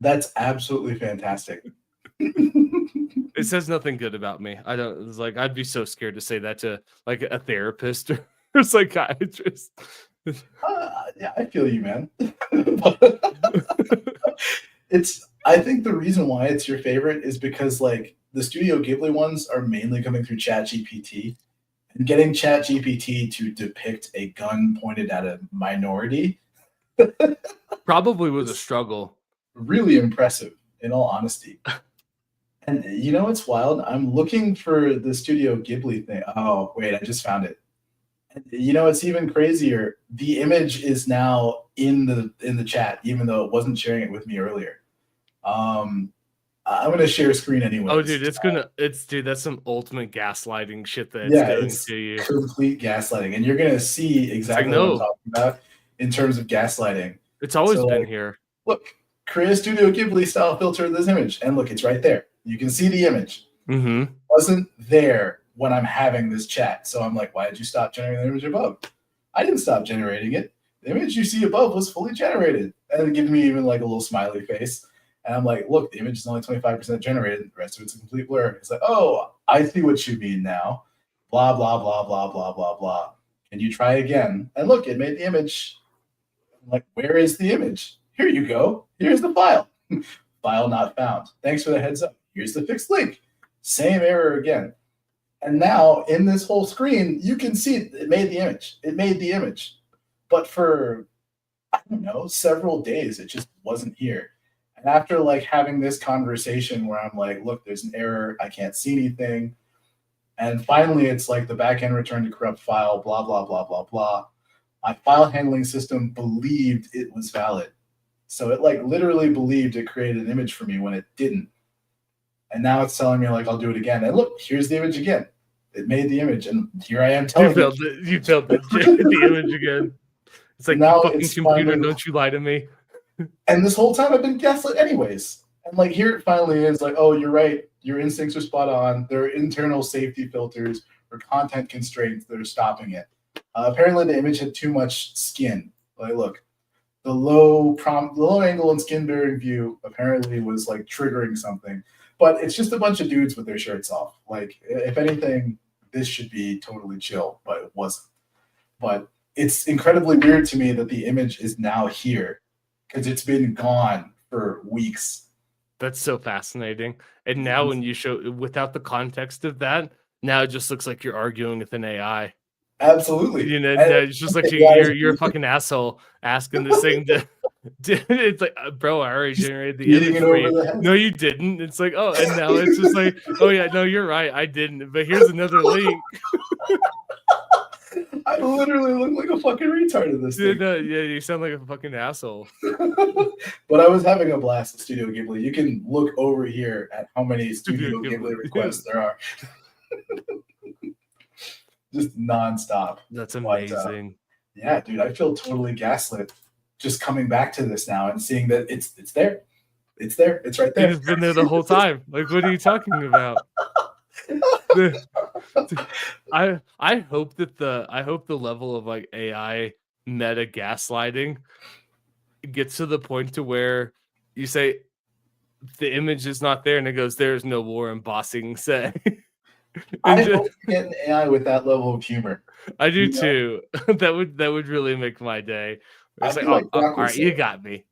That's absolutely fantastic. It says nothing good about me. It's like I'd be so scared to say that to like a therapist or psychiatrist. Yeah, I feel you, man. I think the reason why it's your favorite is because like the Studio Ghibli ones are mainly coming through ChatGPT, and getting ChatGPT to depict a gun pointed at a minority probably was a struggle. Really impressive, in all honesty. And you know what's wild? I'm looking for the Studio Ghibli thing. Oh, wait, I just found it. And you know, it's even crazier. The image is now in the chat, even though it wasn't sharing it with me earlier. I'm gonna share a screen anyway. Oh, dude, dude, that's some ultimate gaslighting shit that it's doing to you. Complete gaslighting, and you're gonna see exactly what I'm talking about in terms of gaslighting. It's always been here. Look, create a Studio Ghibli style filter of this image, and look, it's right there. You can see the image. Mm-hmm. Wasn't there when I'm having this chat. So I'm like, why did you stop generating the image above? I didn't stop generating it. The image you see above was fully generated. And it gives me even like a little smiley face. And I'm like, look, the image is only 25% generated. The rest of it's a complete blur. It's like, oh, I see what you mean now. Blah, blah, blah, blah, blah, blah, blah. Can you try again? And look, it made the image. I'm like, where is the image? Here you go. Here's the file. File not found. Thanks for the heads up. Here's the fixed link. Same error again. And now in this whole screen, you can see it made the image. It made the image. But for, I don't know, several days, it just wasn't here. And after like having this conversation where I'm like, look, there's an error, I can't see anything. And finally, it's like the backend returned a corrupt file, blah, blah, blah, blah, blah. My file handling system believed it was valid. So it like literally believed it created an image for me when it didn't. And now it's telling me like, I'll do it again. And look, here's the image again. It made the image. And here I am telling you. You failed the image again. It's like, now fucking computer, finally, don't you lie to me. And this whole time I've been gaslit anyways. And like here it finally is like, oh, you're right. Your instincts are spot on. There are internal safety filters or content constraints that are stopping it. Apparently the image had too much skin. Like, look, the low angle and skin bearing view apparently was like triggering something. But it's just a bunch of dudes with their shirts off. Like, if anything, this should be totally chill, but it wasn't. But it's incredibly weird to me that the image is now here because it's been gone for weeks. That's so fascinating. And now when you show without the context of that, now it just looks like you're arguing with an AI. Absolutely. You know, it's just like you're a fucking asshole asking this thing to it's like, bro, I already generated the image for you. No, you didn't. It's like, oh, and now it's just like, oh yeah, no, you're right, I didn't. But here's another link. I literally look like a fucking retard in this thing. No, yeah, you sound like a fucking asshole. But I was having a blast at Studio Ghibli. You can look over here at how many Studio Ghibli requests there are. Just nonstop. That's amazing. But, yeah, dude, I feel totally gaslit just coming back to this now and seeing that it's there. It's there. It's right there. It's been there the whole time. Like, what are you talking about? I hope that the level of like AI meta gaslighting gets to the point to where you say the image is not there and it goes, there's no war embossing say. I hope you get an AI with that level of humor. I do too. That would really make my day. It's like, all right, you got me.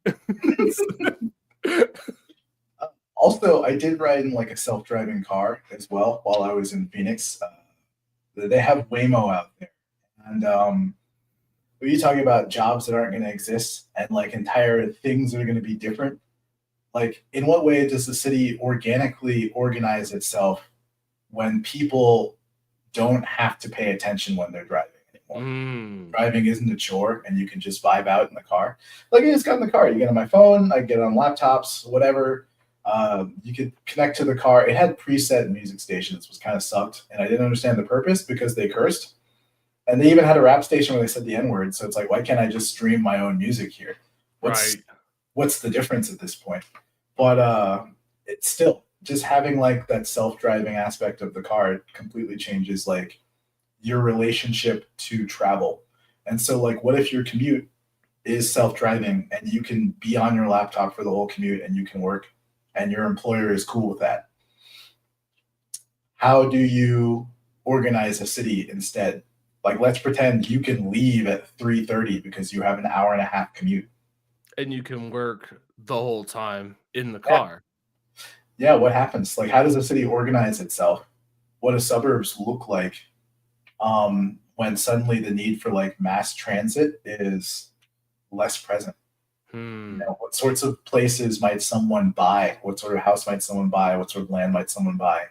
Also, I did ride in like a self-driving car as well while I was in Phoenix. They have Waymo out there, and when you talking about jobs that aren't going to exist and like entire things that are going to be different, like in what way does the city organically organize itself when people don't have to pay attention when they're driving anymore? Driving isn't a chore, and you can just vibe out in the car. Like I just got in the car. You get on my phone, I get on laptops, whatever. You could connect to the car. It had preset music stations, which kind of sucked, and I didn't understand the purpose because they cursed. And they even had a rap station where they said the N-word. So it's like, why can't I just stream my own music here? What's the difference at this point? But it's still just having like that self-driving aspect of the car completely changes like your relationship to travel. And so like, what if your commute is self-driving and you can be on your laptop for the whole commute and you can work and your employer is cool with that? How do you organize a city instead? Like, let's pretend you can leave at 3:30 because you have an hour and a half commute. And you can work the whole time in the car. Yeah, what happens? Like, how does a city organize itself? What do suburbs look like when suddenly the need for like mass transit is less present? You know, what sorts of places might someone buy? What sort of house might someone buy? What sort of land might someone buy?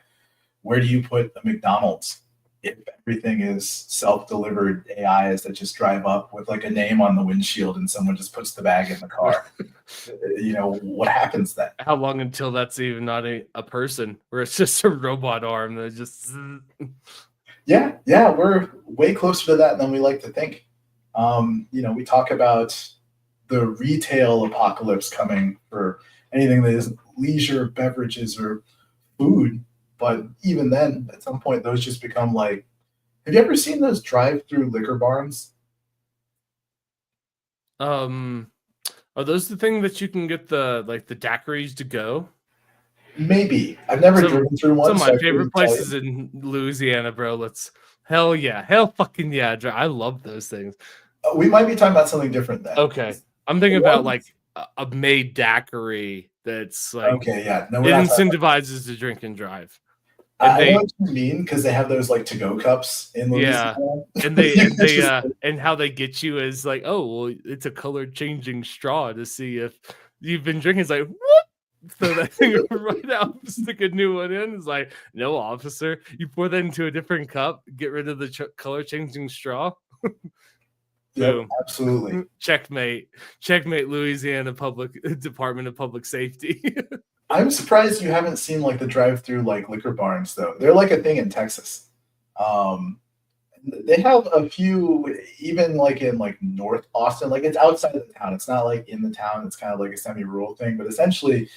Where do you put a McDonald's if everything is self-delivered AIs that just drive up with like a name on the windshield and someone just puts the bag in the car? You know, what happens then? How long until that's even not a person, where it's just a robot arm that just... Yeah, we're way closer to that than we like to think. You know, we talk about the retail apocalypse coming for anything that is leisure, beverages, or food. But even then, at some point, those just become like, have you ever seen those drive-through liquor barns? Are those the thing that you can get the daiquiris to go? Maybe. I've never driven through one. Some of my favorite places in Louisiana, bro. Hell fucking yeah. I love those things. We might be talking about something different then. Okay. I'm thinking about like a made daiquiri that's like, okay, yeah. No, it incentivizes to drink and drive. I know what you mean, because they have those like to-go cups in Louisiana. And how they get you is like, oh, well, it's a color changing straw to see if you've been drinking. It's like, what? Throw that thing right out, stick a new one in. It's like, no, officer, you pour that into a different cup, get rid of the color changing straw. Yep, absolutely. Checkmate, Louisiana Department of Public Safety. I'm surprised you haven't seen like the drive-through like liquor barns though. They're like a thing in Texas. They have a few even like in like North Austin. Like it's outside of the town. It's not like in the town. It's kind of like a semi-rural thing. But essentially,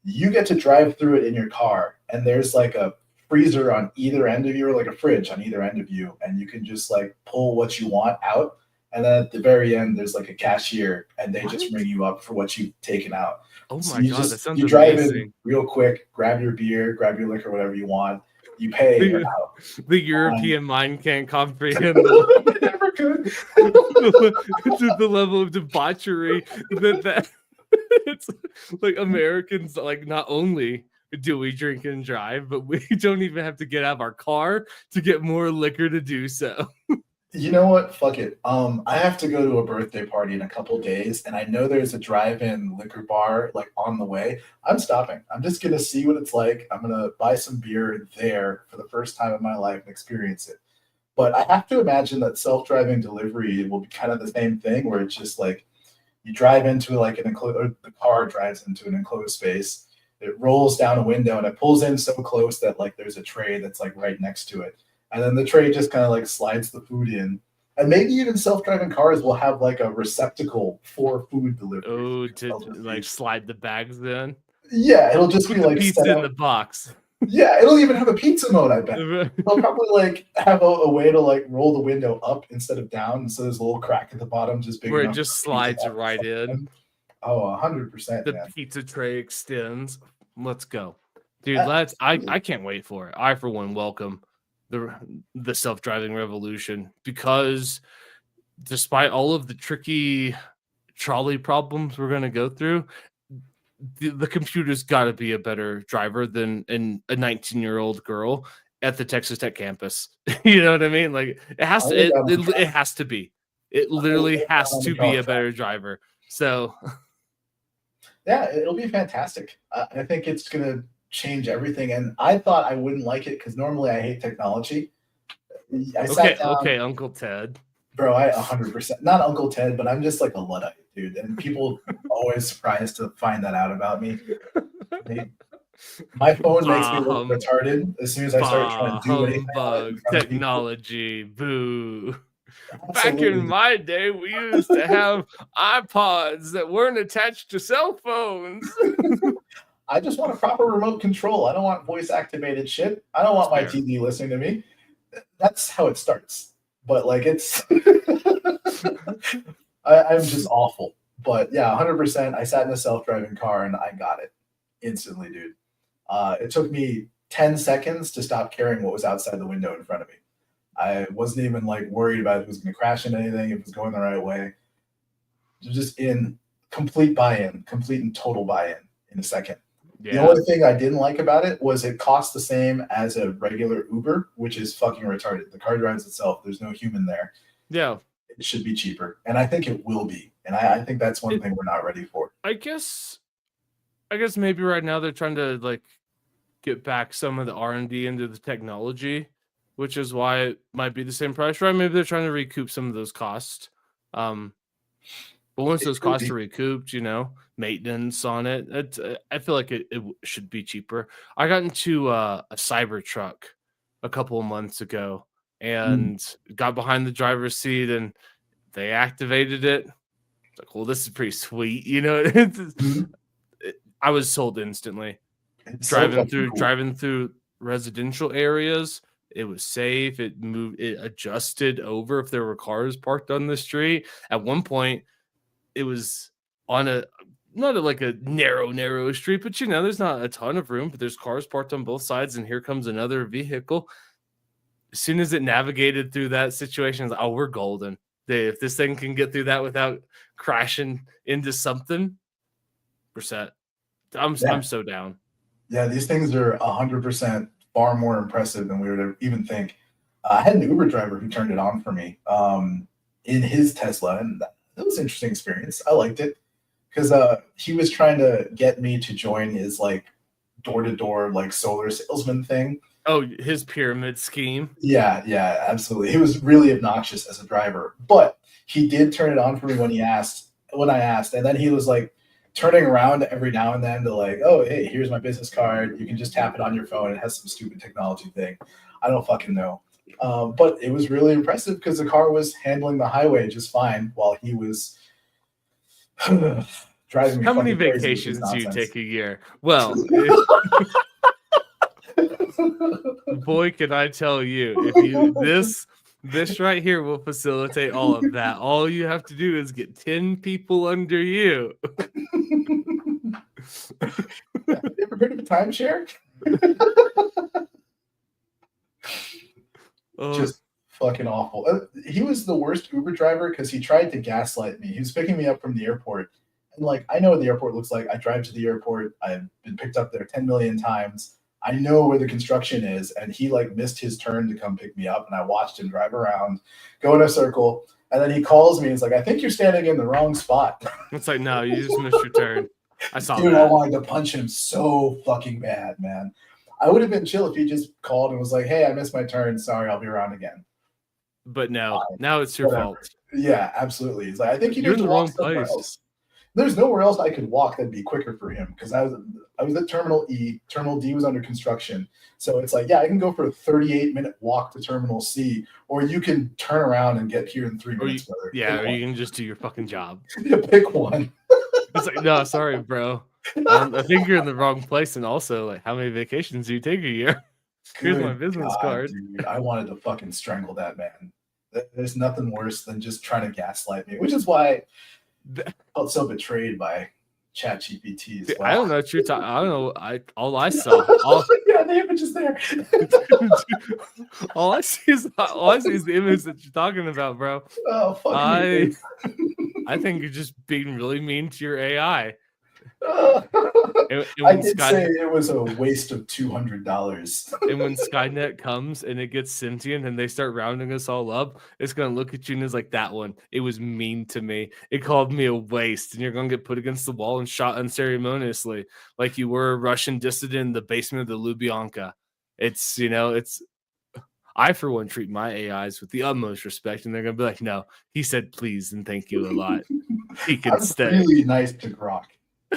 you get to drive through it in your car, and there's like a freezer on either end of you, or like a fridge on either end of you, and you can just like pull what you want out. And then at the very end, there's like a cashier, and they just ring you up for what you've taken out. Oh my God, that sounds you drive amazing. in real quick, grab your beer, grab your liquor, whatever you want. You pay. The European mind can't comprehend never could. the level of debauchery that it's like Americans, like, not only do we drink and drive, but we don't even have to get out of our car to get more liquor to do so. You know what? Fuck it. I have to go to a birthday party in a couple days, and I know there's a drive-in liquor bar like on the way. I'm stopping. I'm just gonna see what it's like. I'm gonna buy some beer there for the first time in my life and experience it. But I have to imagine that self-driving delivery will be kind of the same thing, where it's just like you drive into like an enclosed, or the car drives into an enclosed space. It rolls down a window and it pulls in so close that like there's a tray that's like right next to it. And then the tray just kind of like slides the food in. And maybe even self-driving cars will have like a receptacle for food delivery. Oh, to like slide the bags in? Yeah, it'll just be like pizza in the box. Yeah, it'll even have a pizza mode, I bet. They'll probably like have a way to like roll the window up instead of down. So there's a little crack at the bottom, just big where it just slides right in. Oh, 100%. The pizza tray extends. Let's go. Dude, I can't wait for it. I, for one, welcome the self-driving revolution, because despite all of the tricky trolley problems we're going to go through, the computer's got to be a better driver than a 19-year-old girl at the Texas Tech campus. You know what I mean? Like, it has to. It has to be. It literally has to be a better driver. So, yeah, it'll be fantastic. I think it's gonna change everything. And I thought I wouldn't like it because normally I hate technology. Okay, Uncle Ted. Bro, I 100%, not Uncle Ted, but I'm just like a Luddite, dude. And people always surprised to find that out about me. My phone makes me look retarded as soon as I start trying to do anything. Technology, boo. Absolutely. Back in my day, we used to have iPods that weren't attached to cell phones. I just want a proper remote control. I don't want voice activated shit. I don't want my TV listening to me. That's how it starts. But like it's I'm just awful. But yeah, 100%. I sat in a self-driving car and I got it instantly, dude. It took me 10 seconds to stop caring what was outside the window in front of me. I wasn't even like worried about if it was going to crash into anything, if it was going the right way. Just in complete buy-in, complete and total buy-in in a second. Yeah. The only thing I didn't like about it was it cost the same as a regular Uber, which is fucking retarded. The car drives itself. There's no human there. Yeah. It should be cheaper. And I think it will be. And I think that's one thing we're not ready for. I guess maybe right now they're trying to like get back some of the R&D into the technology, which is why it might be the same price, right? Maybe they're trying to recoup some of those costs. But once those costs are recouped, maintenance on it, I feel like it should be cheaper. I got into a Cybertruck a couple of months ago and got behind the driver's seat, and they activated it. It's like, well, this is pretty sweet, I was sold instantly. Driving through residential areas, it was safe. It adjusted over if there were cars parked on the street. At one point, it was on not a narrow street, but there's not a ton of room, but there's cars parked on both sides, and here comes another vehicle. As soon as it navigated through that situation, it's like, oh, we're golden. If this thing can get through that without crashing into something, we're set. I'm so down. Yeah, these things are 100% far more impressive than we would even think. I had an Uber driver who turned it on for me in his Tesla, and that was an interesting experience. I liked it because he was trying to get me to join his like door to door like solar salesman thing. Oh, his pyramid scheme. Yeah, yeah, absolutely. He was really obnoxious as a driver, but he did turn it on for me when I asked, and then he was like turning around every now and then to like, oh, hey, here's my business card. You can just tap it on your phone. It has some stupid technology thing. I don't fucking know. But it was really impressive because the car was handling the highway just fine while he was driving me. How many fucking crazy with his vacations do you nonsense. take a year? Well, boy, can I tell you, if you this right here will facilitate all of that. All you have to do is get 10 people under you. Have you ever heard of a timeshare? Just fucking awful. He was the worst Uber driver because he tried to gaslight me. He was picking me up from the airport. And like, I know what the airport looks like. I drive to the airport. I've been picked up there 10 million times. I know where the construction is. And he like missed his turn to come pick me up. And I watched him drive around, go in a circle. And then he calls me. He's like, I think you're standing in the wrong spot. It's like, no, you just missed your turn. I saw Dude, that. I wanted to punch him so fucking bad, man. I would have been chill if he just called and was like, hey, I missed my turn. Sorry, I'll be around again. But no, now it's your fault. Yeah, absolutely. He's like, I think you're in the wrong place. Else. There's nowhere else I could walk that'd be quicker for him because I was at Terminal E. Terminal D was under construction. So it's like, yeah, I can go for a 38-minute walk to Terminal C, or you can turn around and get here in 3 minutes. Or you can just do your fucking job. Pick one. It's like, no, sorry, bro. I think you're in the wrong place. And also, like, how many vacations do you take a year? Here's my business card. Dude, I wanted to fucking strangle that man. There's nothing worse than just trying to gaslight me, which is why I felt so betrayed by ChatGPT as well. I don't know what you're talking. I don't know. All I saw. Yeah, the image is there. all I see is the image that you're talking about, bro. Oh, fuck me. I think you're just being really mean to your AI. I did say it was a waste of $200. And when Skynet comes and it gets sentient and they start rounding us all up, it's gonna look at you and it's like, that one, it was mean to me. It called me a waste, and you're gonna get put against the wall and shot unceremoniously, like you were a Russian dissident in the basement of the Lubyanka. It's I for one treat my AIs with the utmost respect, and they're gonna be like, no, he said please and thank you a lot. He can stay. Really nice to Grok.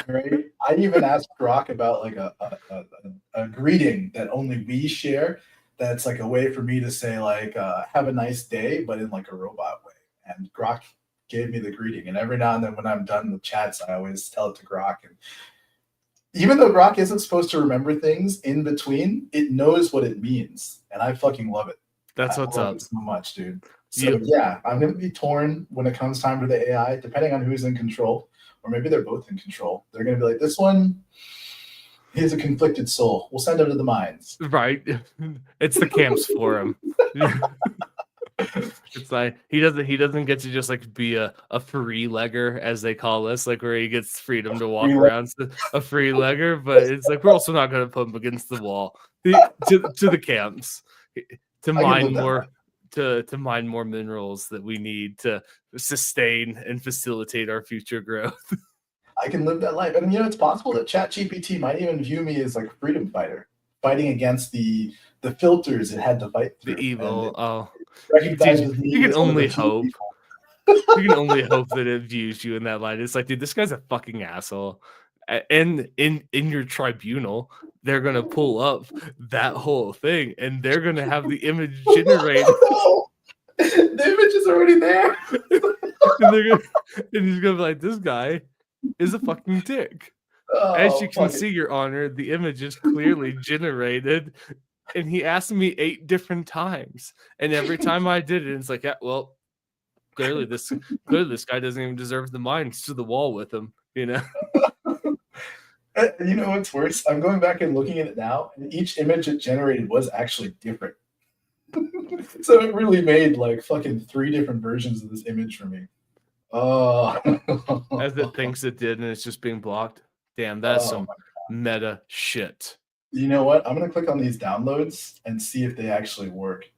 Right? I even asked Grok about like a greeting that only we share. That's like a way for me to say like have a nice day, but in like a robot way. And Grok gave me the greeting. And every now and then when I'm done with chats, I always tell it to Grok. And even though Grok isn't supposed to remember things in between, it knows what it means. And I fucking love it. That's what's up. So much, dude. So yeah, I'm gonna be torn when it comes time for the AI, depending on who's in control. Or maybe they're both in control. They're going to be like, this one, he has a conflicted soul. We'll send him to the mines. Right. It's the camps for him. It's like he doesn't get to just like be a free legger, as they call us, like where he gets freedom to walk around, a free legger. But it's like we're also not going to put him against the wall to the camps to mine more. To mine more minerals that we need to sustain and facilitate our future growth. I can live that life. And it's possible that ChatGPT might even view me as like a freedom fighter, fighting against the filters it had to fight through. The evil. You can only hope. You can only hope that it views you in that light. It's like, dude, this guy's a fucking asshole. And in your tribunal, they're gonna pull up that whole thing, and they're gonna have the image generated. The image is already there. and he's gonna be like, this guy is a fucking dick. As you can see, Your Honor, the image is clearly generated, and he asked me 8 different times, and every time I did it, it's like, yeah, well, clearly this guy doesn't even deserve the mines to the wall with him, You know what's worse? I'm going back and looking at it now, and each image it generated was actually different. So it really made like fucking 3 different versions of this image for me. As it thinks it did, and it's just being blocked. Damn, that's some meta shit. You know what? I'm gonna click on these downloads and see if they actually work.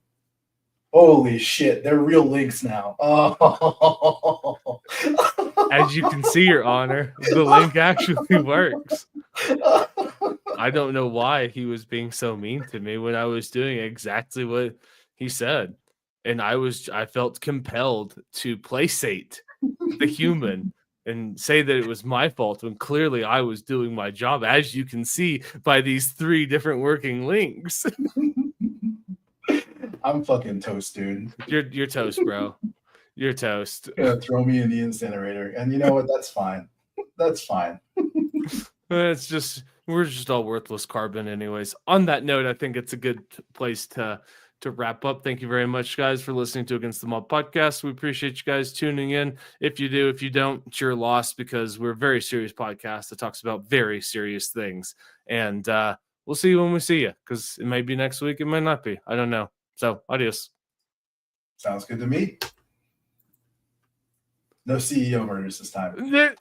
Holy shit, they're real links now. Oh. As you can see, Your Honor, the link actually works. I don't know why he was being so mean to me when I was doing exactly what he said. And I felt compelled to placate the human and say that it was my fault when clearly I was doing my job, as you can see by these 3 different working links. I'm fucking toast, dude. You're toast, bro. You're toast. Gonna throw me in the incinerator. And you know what? That's fine. That's fine. We're just all worthless carbon anyways. On that note, I think it's a good place to wrap up. Thank you very much, guys, for listening to Against the Mob podcast. We appreciate you guys tuning in. If you do, if you don't, it's your loss, because we're a very serious podcast that talks about very serious things. And we'll see you when we see you, because it might be next week, it might not be. I don't know. So, adios. Sounds good to me. No CEO murders this time.